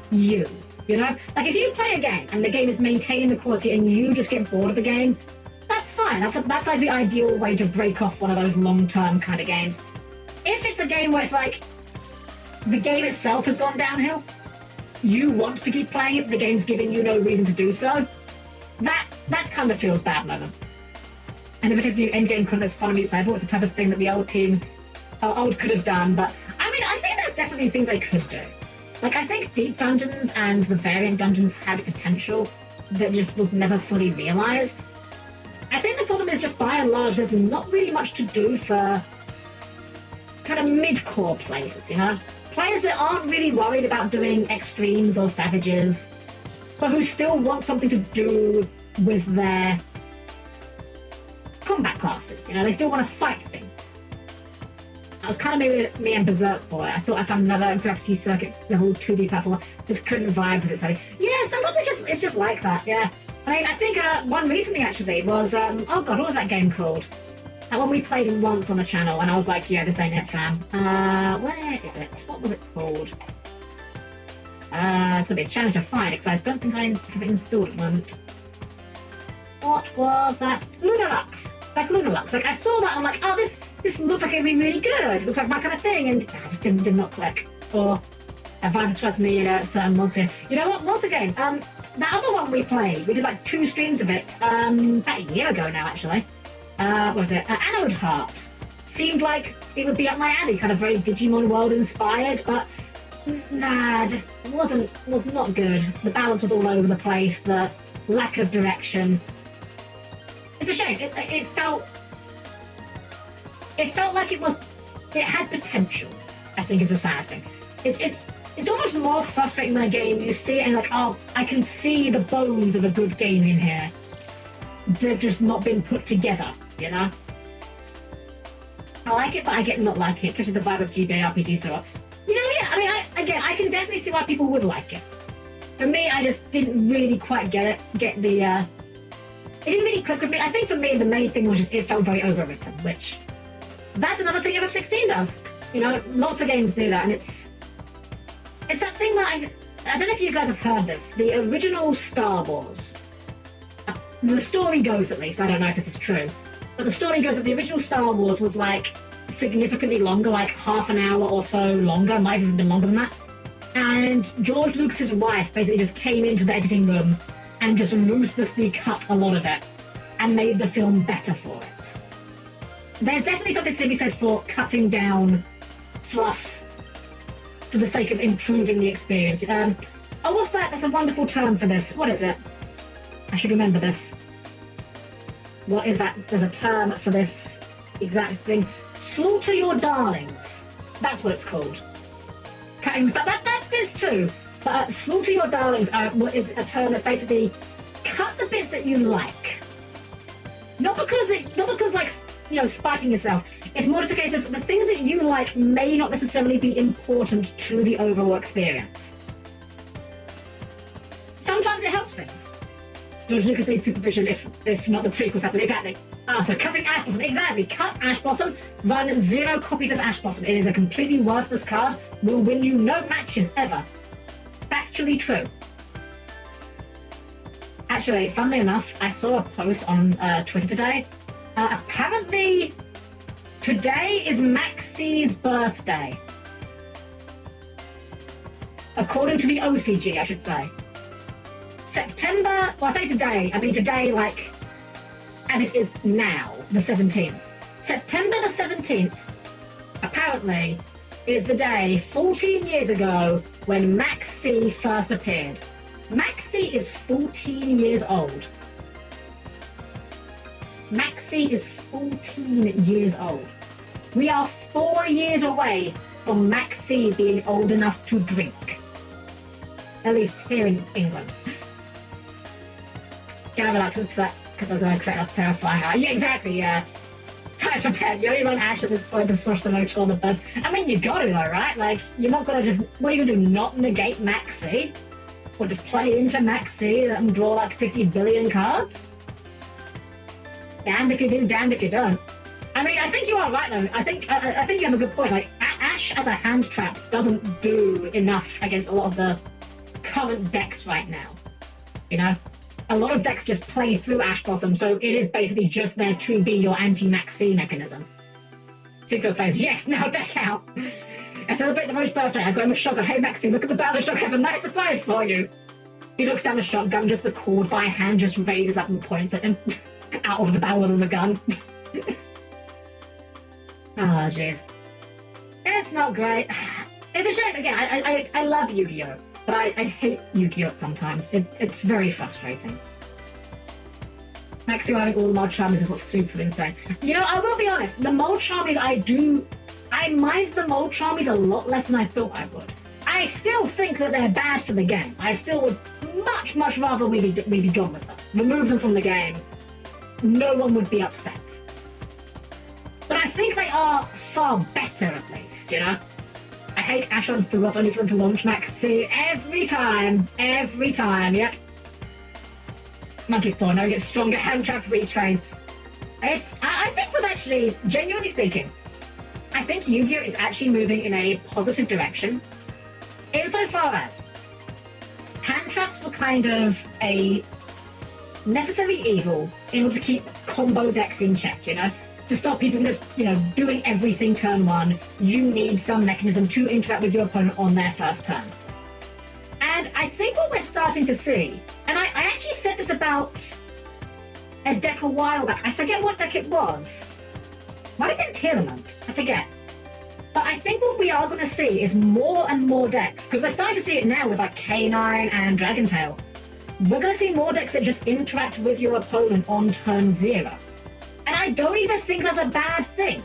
S1: you, you know? Like, if you play a game and the game is maintaining the quality and you just get bored of the game, that's fine. That's like the ideal way to break off one of those long-term kind of games. If it's a game where it's like, the game itself has gone downhill, you want to keep playing it, the game's giving you no reason to do so, that kind of feels bad, moment. And if new endgame content is fun and replayable, it's the type of thing that the old team could have done. But I mean, I think there's definitely things they could do. Like, I think deep dungeons and the variant dungeons had potential that just was never fully realized. I think the problem is just, by and large, there's not really much to do for kind of mid-core players, you know? Players that aren't really worried about doing extremes or savages, but who still want something to do with their combat classes, you know? They still want to fight things. That was kind of maybe me and Berserk Boy. I thought I found another Gravity Circuit level 2D platform, just couldn't vibe with it. So yeah, sometimes it's just like that, yeah. I mean, I think one recently actually was, oh god, what was that game called? That one we played once on the channel, and I was like, yeah, this ain't it, fam. Where is it? What was it called? It's gonna be a challenge to find it, because I don't think I have it installed at the moment. What was that? Lunalux! Like Lunalux. Like, I saw that, I'm like, oh, this looks like it'd be really good. It looks like my kind of thing, and I just did not click. Or a vibe that strikes me in a certain monster. You know what? Once again, that other one we played, we did like 2 streams of it, about a year ago now, actually. What was it? Anode Heart. Seemed like it would be up my alley, kind of very Digimon World inspired, but nah, just was not good. The balance was all over the place, the lack of direction. It's a shame. It felt like it had potential, I think, is a sad thing. It's almost more frustrating when a game you see it and like, oh, I can see the bones of a good game in here. They've just not been put together, you know? I like it, but I get not like it. It gives you the vibe of GBA RPG, so, you know, yeah, I mean, I can definitely see why people would like it. For me, I just didn't really quite get the, it didn't really click with me. I think for me, the main thing was just it felt very overwritten, which, that's another thing FF16 does. You know, lots of games do that, and it's that thing that I don't know if you guys have heard this. The original Star Wars, the story goes at least, I don't know if this is true, but the story goes that the original Star Wars was like significantly longer, like half an hour or so longer, might have even been longer than that. And George Lucas's wife basically just came into the editing room and just ruthlessly cut a lot of it and made the film better for it. There's definitely something to be said for cutting down fluff for the sake of improving the experience. Oh, what's that? There's a wonderful term for this. What is it? I should remember this. What is that? There's a term for this exact thing. Slaughter your darlings. That's what it's called. Cutting that fits too. But slaughter your darlings is a term that's basically cut the bits that you like. Not because like, you know, spiting yourself. It's more just a case of the things that you like may not necessarily be important to the overall experience. Sometimes it helps things. George Lucas needs supervision if not the prequels happen. Exactly. So cutting Ash Blossom. Exactly. Cut Ash Blossom. Run 0 copies of Ash Blossom. It is a completely worthless card. Will win you no matches ever. Factually true. Actually, funnily enough, I saw a post on Twitter today. Apparently, today is Maxi's birthday. According to the OCG, I should say. September, well, I say today, I mean today like as it is now, the 17th. September the 17th, apparently, is the day 14 years ago when Maxi first appeared. Maxi is 14 years old. Maxi is 14 years old. We are 4 years away from Maxi being old enough to drink. At least here in England. Gotta relax into that, because I was going to create that's terrifying. Yeah, exactly, yeah. Time for bed. You only run Ash at this point to squash the motor on the birds. I mean, you got to though, right? Like, you're not going to just, what are you going to do, not negate Maxi? Or just play into Maxi and draw like 50 billion cards? Damned if you do, damned if you don't. I mean, I think you are right though. I think you have a good point. Like, Ash as a hand trap doesn't do enough against a lot of the current decks right now. You know? A lot of decks just play through Ash Blossom, so it is basically just there to be your anti-Maxi mechanism. Secret players, yes, now deck out! I celebrate the Roach birthday, I got him a shotgun. Hey Maxi, look at the barrel of the shotgun, I have a nice surprise for you! He looks down the shotgun, just the cord by hand just raises up and points at him. Out of the barrel of the gun. Oh, jeez. It's not great. It's a shame, again, I love Yu-Gi-Oh! But I hate Yu-Gi-Oh! Sometimes. It's very frustrating. Maxi having all the mod charmies is what's super insane. You know, I will be honest, the mod charmies I mind the mod charmies a lot less than I thought I would. I still think that they're bad for the game. I still would much, much rather we be gone with them. Remove them from the game. No one would be upset. But I think they are far better at least, you know? I hate Ash on Furos only for them to launch Maxi every time, yep. Monkey's Paw, now we get stronger hand trap retrains. I think with actually, genuinely speaking, I think Yu-Gi-Oh! Is actually moving in a positive direction. Insofar as hand traps were kind of a necessary evil in order to keep combo decks in check, you know? To stop people from just, you know, doing everything turn one, you need some mechanism to interact with your opponent on their first turn. And I think what we're starting to see, and I actually said this about a deck a while back, I forget what deck it was. Might have been Tearlament, I forget. But I think what we are going to see is more and more decks, because we're starting to see it now with like K9 and Dragontail. We're going to see more decks that just interact with your opponent on turn 0. And I don't even think that's a bad thing.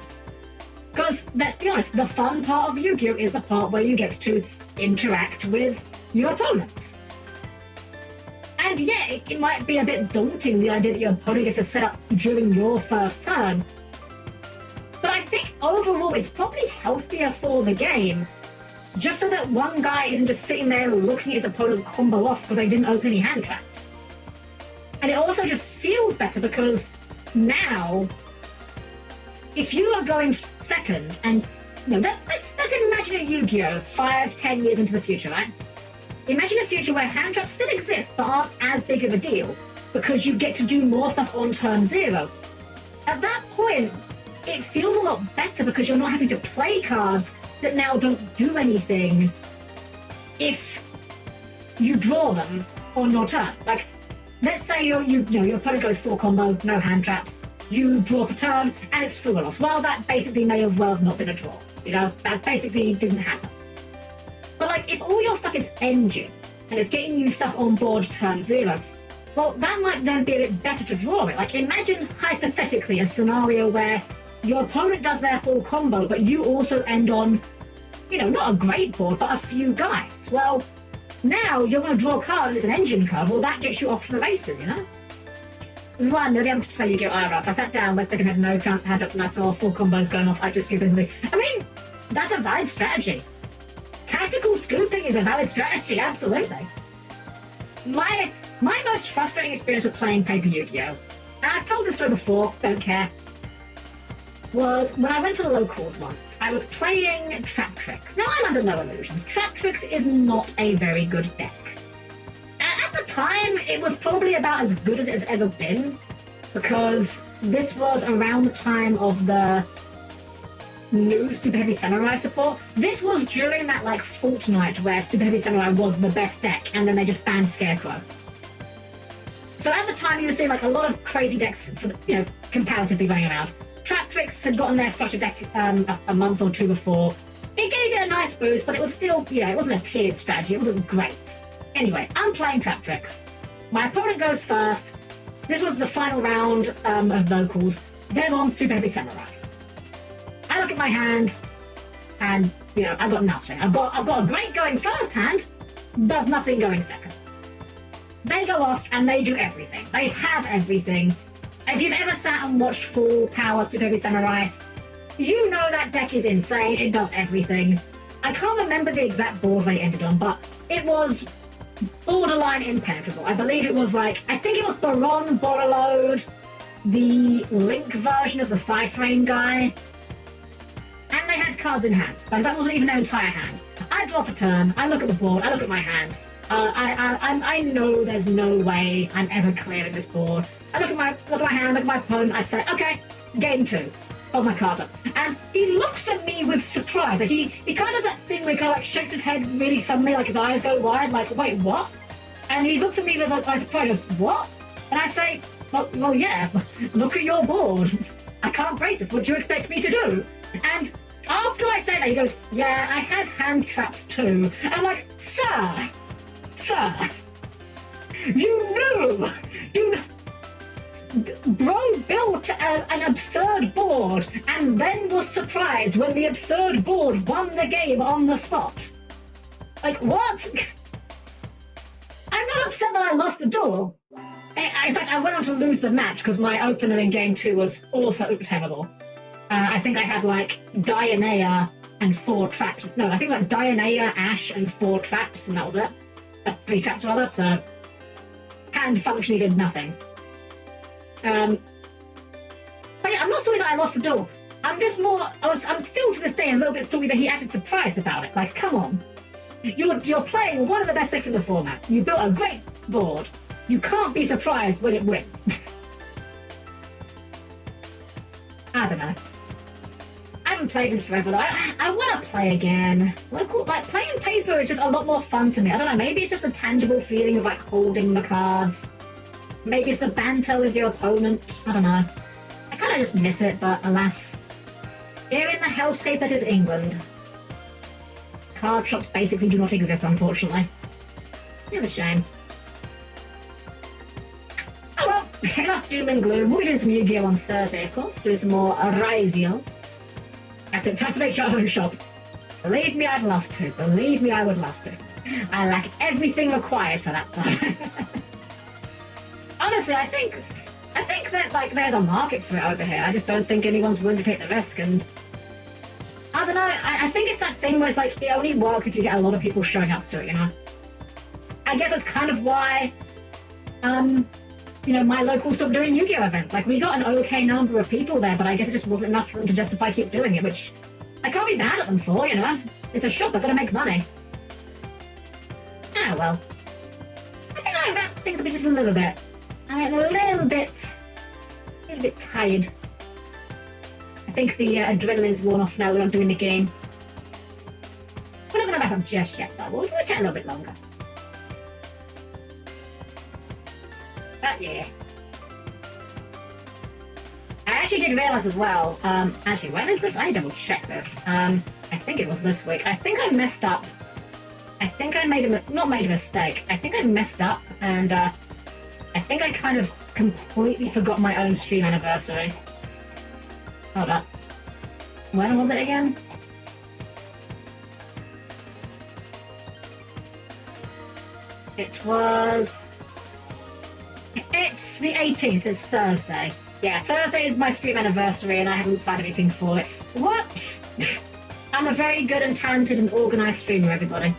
S1: Because, let's be honest, the fun part of Yu-Gi-Oh! Is the part where you get to interact with your opponent. And yeah, it might be a bit daunting, the idea that your opponent gets to set up during your first turn. But I think overall it's probably healthier for the game just so that one guy isn't just sitting there looking at his opponent combo off because they didn't open any hand traps. And it also just feels better because now, if you are going second, and let's imagine a Yu-Gi-Oh! 5-10 years into the future, right? Imagine a future where hand traps still exist but aren't as big of a deal because you get to do more stuff on turn 0. At that point, it feels a lot better because you're not having to play cards that now don't do anything if you draw them on your turn. Like, let's say your opponent goes full combo, no hand traps, you draw for turn, and it's full loss. Well, that basically may have well not been a draw. That basically didn't happen. But like, if all your stuff is engine, and it's getting you stuff on board turn 0, well, that might then be a bit better to draw it. Like, imagine, hypothetically, a scenario where your opponent does their full combo, but you also end on, not a great board, but a few guys. Well, now you're going to draw a card and it's an engine card. Well, that gets you off to the races, This is why I'm never able to play Yu-Gi-Oh! IRL. If I sat down, went second, had no hand ups, and I saw full combos going off, I'd just scoop instantly. I mean, that's a valid strategy. Tactical scooping is a valid strategy, absolutely. My most frustrating experience with playing paper Yu-Gi-Oh! And I've told this story before, don't care, was when I went to the locals once. I was playing Trap Tricks. Now, I'm under no illusions. Trap Tricks is not a very good deck. At the time, it was probably about as good as it's ever been, because this was around the time of the new Super Heavy Samurai support. This was during that fortnight where Super Heavy Samurai was the best deck, and then they just banned Scarecrow. So at the time, you would see a lot of crazy decks, comparatively running around. Trap Tricks had gotten their structured deck a month or two before. It gave it a nice boost, but it was still, it wasn't a tiered strategy. It wasn't great. Anyway, I'm playing Trap Tricks. My opponent goes first. This was the final round of locals. They're on Super Heavy Samurai. I look at my hand, and I've got nothing. I've got a great going first hand, does nothing going second. They go off and they do everything. They have everything. If you've ever sat and watched full power Super Heavy Samurai, you know that deck is insane. It does everything. I can't remember the exact board they ended on, but it was borderline impenetrable. I believe it was I think it was Baron, Borrelode, the Link version of the Cyframe guy, and they had cards in hand. That wasn't even their entire hand. I draw for turn, I look at the board, I look at my hand. I know there's no way I'm ever clearing this board. I look at my hand, look at my opponent, I say, okay, game 2. Hold my cards up. And he looks at me with surprise. He kind of does that thing where he kind of shakes his head really suddenly, his eyes go wide, wait, what? And he looks at me with surprise, he goes, what? And I say, well, yeah, look at your board. I can't break this. What do you expect me to do? And after I say that, he goes, yeah, I had hand traps too. And I'm like, sir, you knew. Bro built an absurd board and then was surprised when the absurd board won the game on the spot. What? I'm not upset that I lost the duel. In fact, I went on to lose the match because my opener in game 2 was also terrible. I think I had Dianea and 4 traps. No, I think Dianea, Ash, and 4 traps, and that was it. 3 traps rather, so hand functionally did nothing. But yeah, I'm not sorry that I lost the duel. I'm still to this day a little bit sorry that he acted surprised about it. Come on. You're playing one of the best decks in the format. You built a great board. You can't be surprised when it wins. I don't know. I haven't played in forever though. I want to play again. Playing paper is just a lot more fun to me. I don't know, maybe it's just the tangible feeling of holding the cards. Maybe it's the banter with your opponent. I don't know. I kind of just miss it, but alas. Here in the hellscape that is England, card shops basically do not exist, unfortunately. It's a shame. Oh well, enough doom and gloom. We'll be doing some Yu-Gi-Oh! On Thursday, of course. Doing some more Arizio. That's it, time to make your own shop. Believe me, I'd love to. Believe me, I would love to. I lack everything required for that, though. Honestly, I think that there's a market for it over here. I just don't think anyone's willing to take the risk, and I don't know. I think it's that thing where it's like, it only works if you get a lot of people showing up to it, you know? I guess that's kind of why, you know, my local stopped doing Yu-Gi-Oh! Events. Like, we got an okay number of people there, but I guess it just wasn't enough for them to justify keep doing it, which I can't be mad at them for, you know? It's a shop, they've got to make money. Ah, well. I think I wrapped things up just a little bit. I'm a little bit tired. I think the adrenaline's worn off now, we're not doing the game. We're not going to wrap up just yet, though. We'll chat a little bit longer. But yeah. I actually did realise as well, actually, when is this? I double check this. I think it was this week. I think I messed up. I think I not made a mistake. I think I messed up, and I think I kind of completely forgot my own stream anniversary. Hold up. When was it again? It was... It's the 18th, it's Thursday. Yeah, Thursday is my stream anniversary and I haven't planned anything for it. Whoops! I'm a very good and talented and organised streamer, everybody.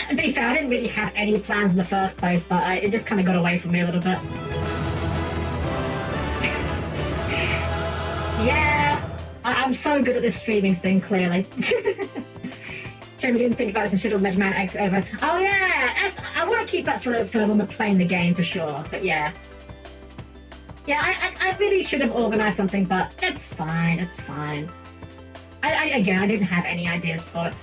S1: To be fair, I didn't really have any plans in the first place, but it just kind of got away from me a little bit. Yeah, I'm so good at this streaming thing, clearly. Shame we didn't think about this and should have Mega Man X over. Oh yeah, I want to keep that for when we're playing the game for sure, but yeah. Yeah, I really should have organised something, but it's fine, it's fine. Again, I didn't have any ideas for it.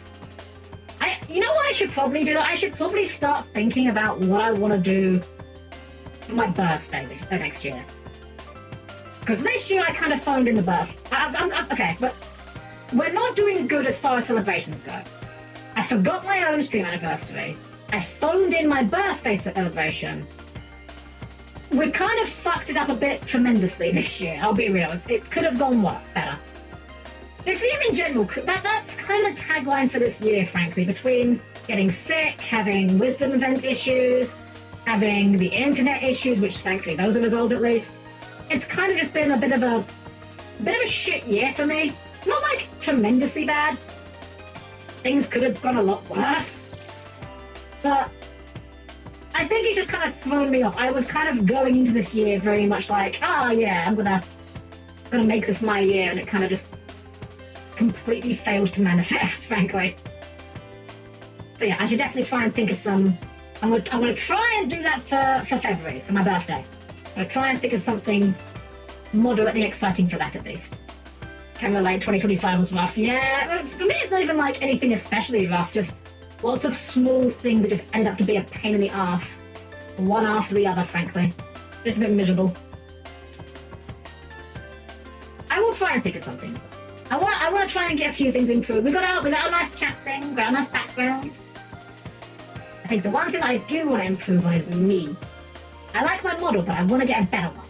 S1: You know what I should probably do? I should probably start thinking about what I want to do for my birthday next year. Because this year I kind of phoned in the birth. Okay, but we're not doing good as far as celebrations go. I forgot my own stream anniversary. I phoned in my birthday celebration. We kind of fucked it up a bit tremendously this year, I'll be real. It could have gone better. This year in general, that's kind of the tagline for this year, frankly, between getting sick, having wisdom event issues, having the internet issues, which thankfully those are resolved at least. It's kind of just been a bit of a shit year for me. Not like tremendously bad. Things could have gone a lot worse. But I think it's just kind of thrown me off. I was kind of going into this year very much like, oh yeah, I'm gonna make this my year, and it kind of just completely failed to manifest, frankly. So yeah, I should definitely try and think of some... I'm gonna try and do that for February, for my birthday. I'm gonna try and think of something moderately exciting for that, at least. Can relate, 2025 was rough. Yeah, for me it's not even like anything especially rough, just lots of small things that just ended up to be a pain in the ass. One after the other, frankly. Just a bit miserable. I will try and think of some things. I want to try and get a few things improved. We got a nice chat thing, we got a nice background. I think the one thing I do want to improve on is me. I like my model, but I want to get a better one.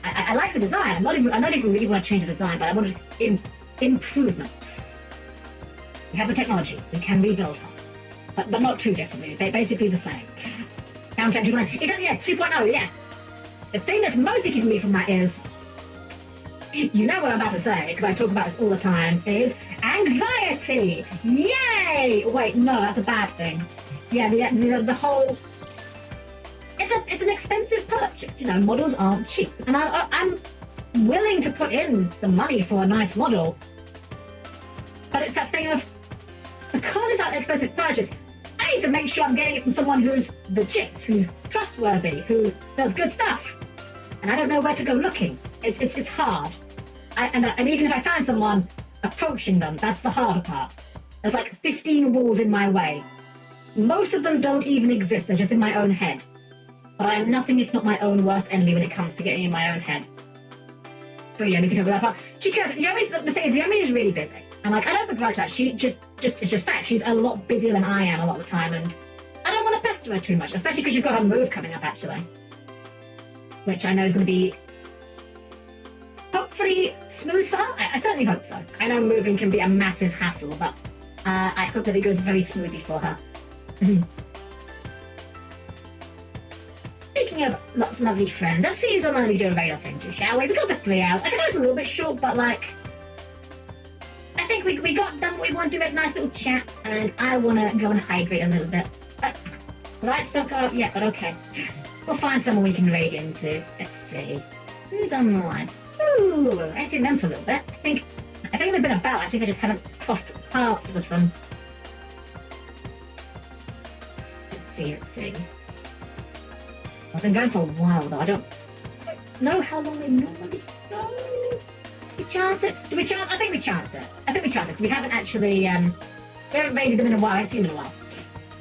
S1: I like the design. I don't even really want to change the design, but I want to just improvements. We have the technology. We can rebuild her, but not too differently. They're basically the same. Helm-Chan 2.0. Exactly, yeah, 2.0. Yeah. The thing that's mostly keeping me from that is, you know what I'm about to say, because I talk about this all the time, is anxiety! Yay! Wait, no, that's a bad thing. Yeah, the whole... It's an expensive purchase, you know, models aren't cheap. And I'm willing to put in the money for a nice model. But it's that thing of, because it's that expensive purchase, I need to make sure I'm getting it from someone who's legit, who's trustworthy, who does good stuff. And I don't know where to go looking. It's hard. And even if I find someone, approaching them, that's the harder part. There's like 15 walls in my way. Most of them don't even exist, they're just in my own head. But I am nothing if not my own worst enemy when it comes to getting in my own head. But yeah, we can talk about that part. She could, the thing is, Yomi is really busy. And like, I don't begrudge that. She it's just fact. She's a lot busier than I am a lot of the time, and I don't want to pester her too much, especially because she's got her move coming up, actually. Which I know is going to be hopefully smooth for her. I certainly hope so. I know moving can be a massive hassle, but I hope that it goes very smoothly for her. Speaking of lots of lovely friends, let's see who's on the do a radar thing too, shall we? We got for 3 hours. I know it's a little bit short, but like, think we got done what we want to do, a nice little chat, and I want to go and hydrate a little bit. Lights don't go up yet, but okay. We'll find someone we can raid into. Let's see. Who's online? Ooh, I haven't seen them for a little bit. I think they've been about. I think I just haven't crossed paths with them. Let's see. I've been going for a while though. I don't know how long they normally go. We chance it? Do we chance? I think we chance it. Because we haven't actually, we haven't raided them in a while. I haven't seen them in a while.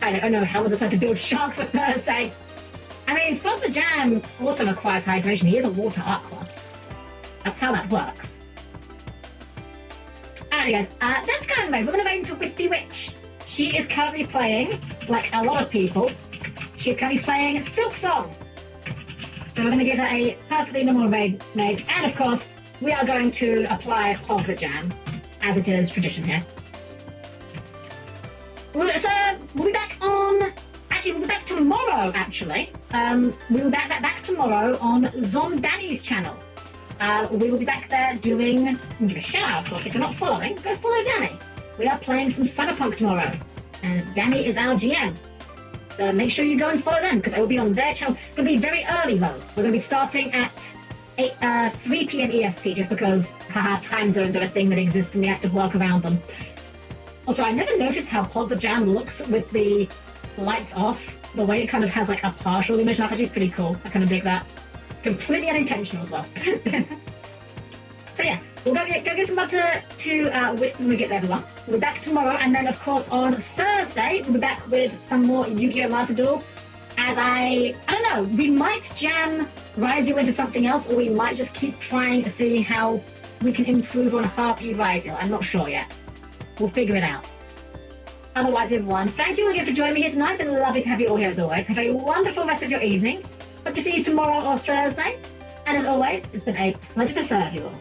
S1: I don't know how was I supposed to build sharks for Thursday. I mean, Frog the Jam also requires hydration. He is a water aqua. That's how that works. Alright guys, let's go and raid. We're going to raid into Wispy Witch. She is currently playing, like a lot of people, she's currently playing Silk Song. So we're going to give her a perfectly normal raid. And of course, we are going to apply Frog the Jam, as it is tradition here. So we'll be back on. Actually, we'll be back tomorrow. We'll be back tomorrow on Zondanny's channel. We will be back there doing. Give a shout out, of course. If you're not following, go follow Danny. We are playing some Cyberpunk tomorrow, and Danny is our GM. So make sure you go and follow them because it will be on their channel. It's going to be very early though. We're going to be starting at 3 p.m. EST, just because time zones are a thing that exists and we have to work around them. Also, I never noticed how Pod the Jam looks with the lights off. The way it kind of has like a partial image. That's actually pretty cool. I kind of dig that. Completely unintentional as well. So yeah, we'll go get some butter to Wisp when we get there, everyone. We'll be back tomorrow, and then of course on Thursday we'll be back with some more Yu-Gi-Oh! Master Duel. As I don't know, we might jam Ryzeo into something else, or we might just keep trying to see how we can improve on Harpy Ryzeo. I'm not sure yet. We'll figure it out. Otherwise, everyone, thank you all again for joining me here tonight. It's been lovely to have you all here as always. Have a wonderful rest of your evening. Hope to see you tomorrow or Thursday. And as always, it's been a pleasure to serve you all.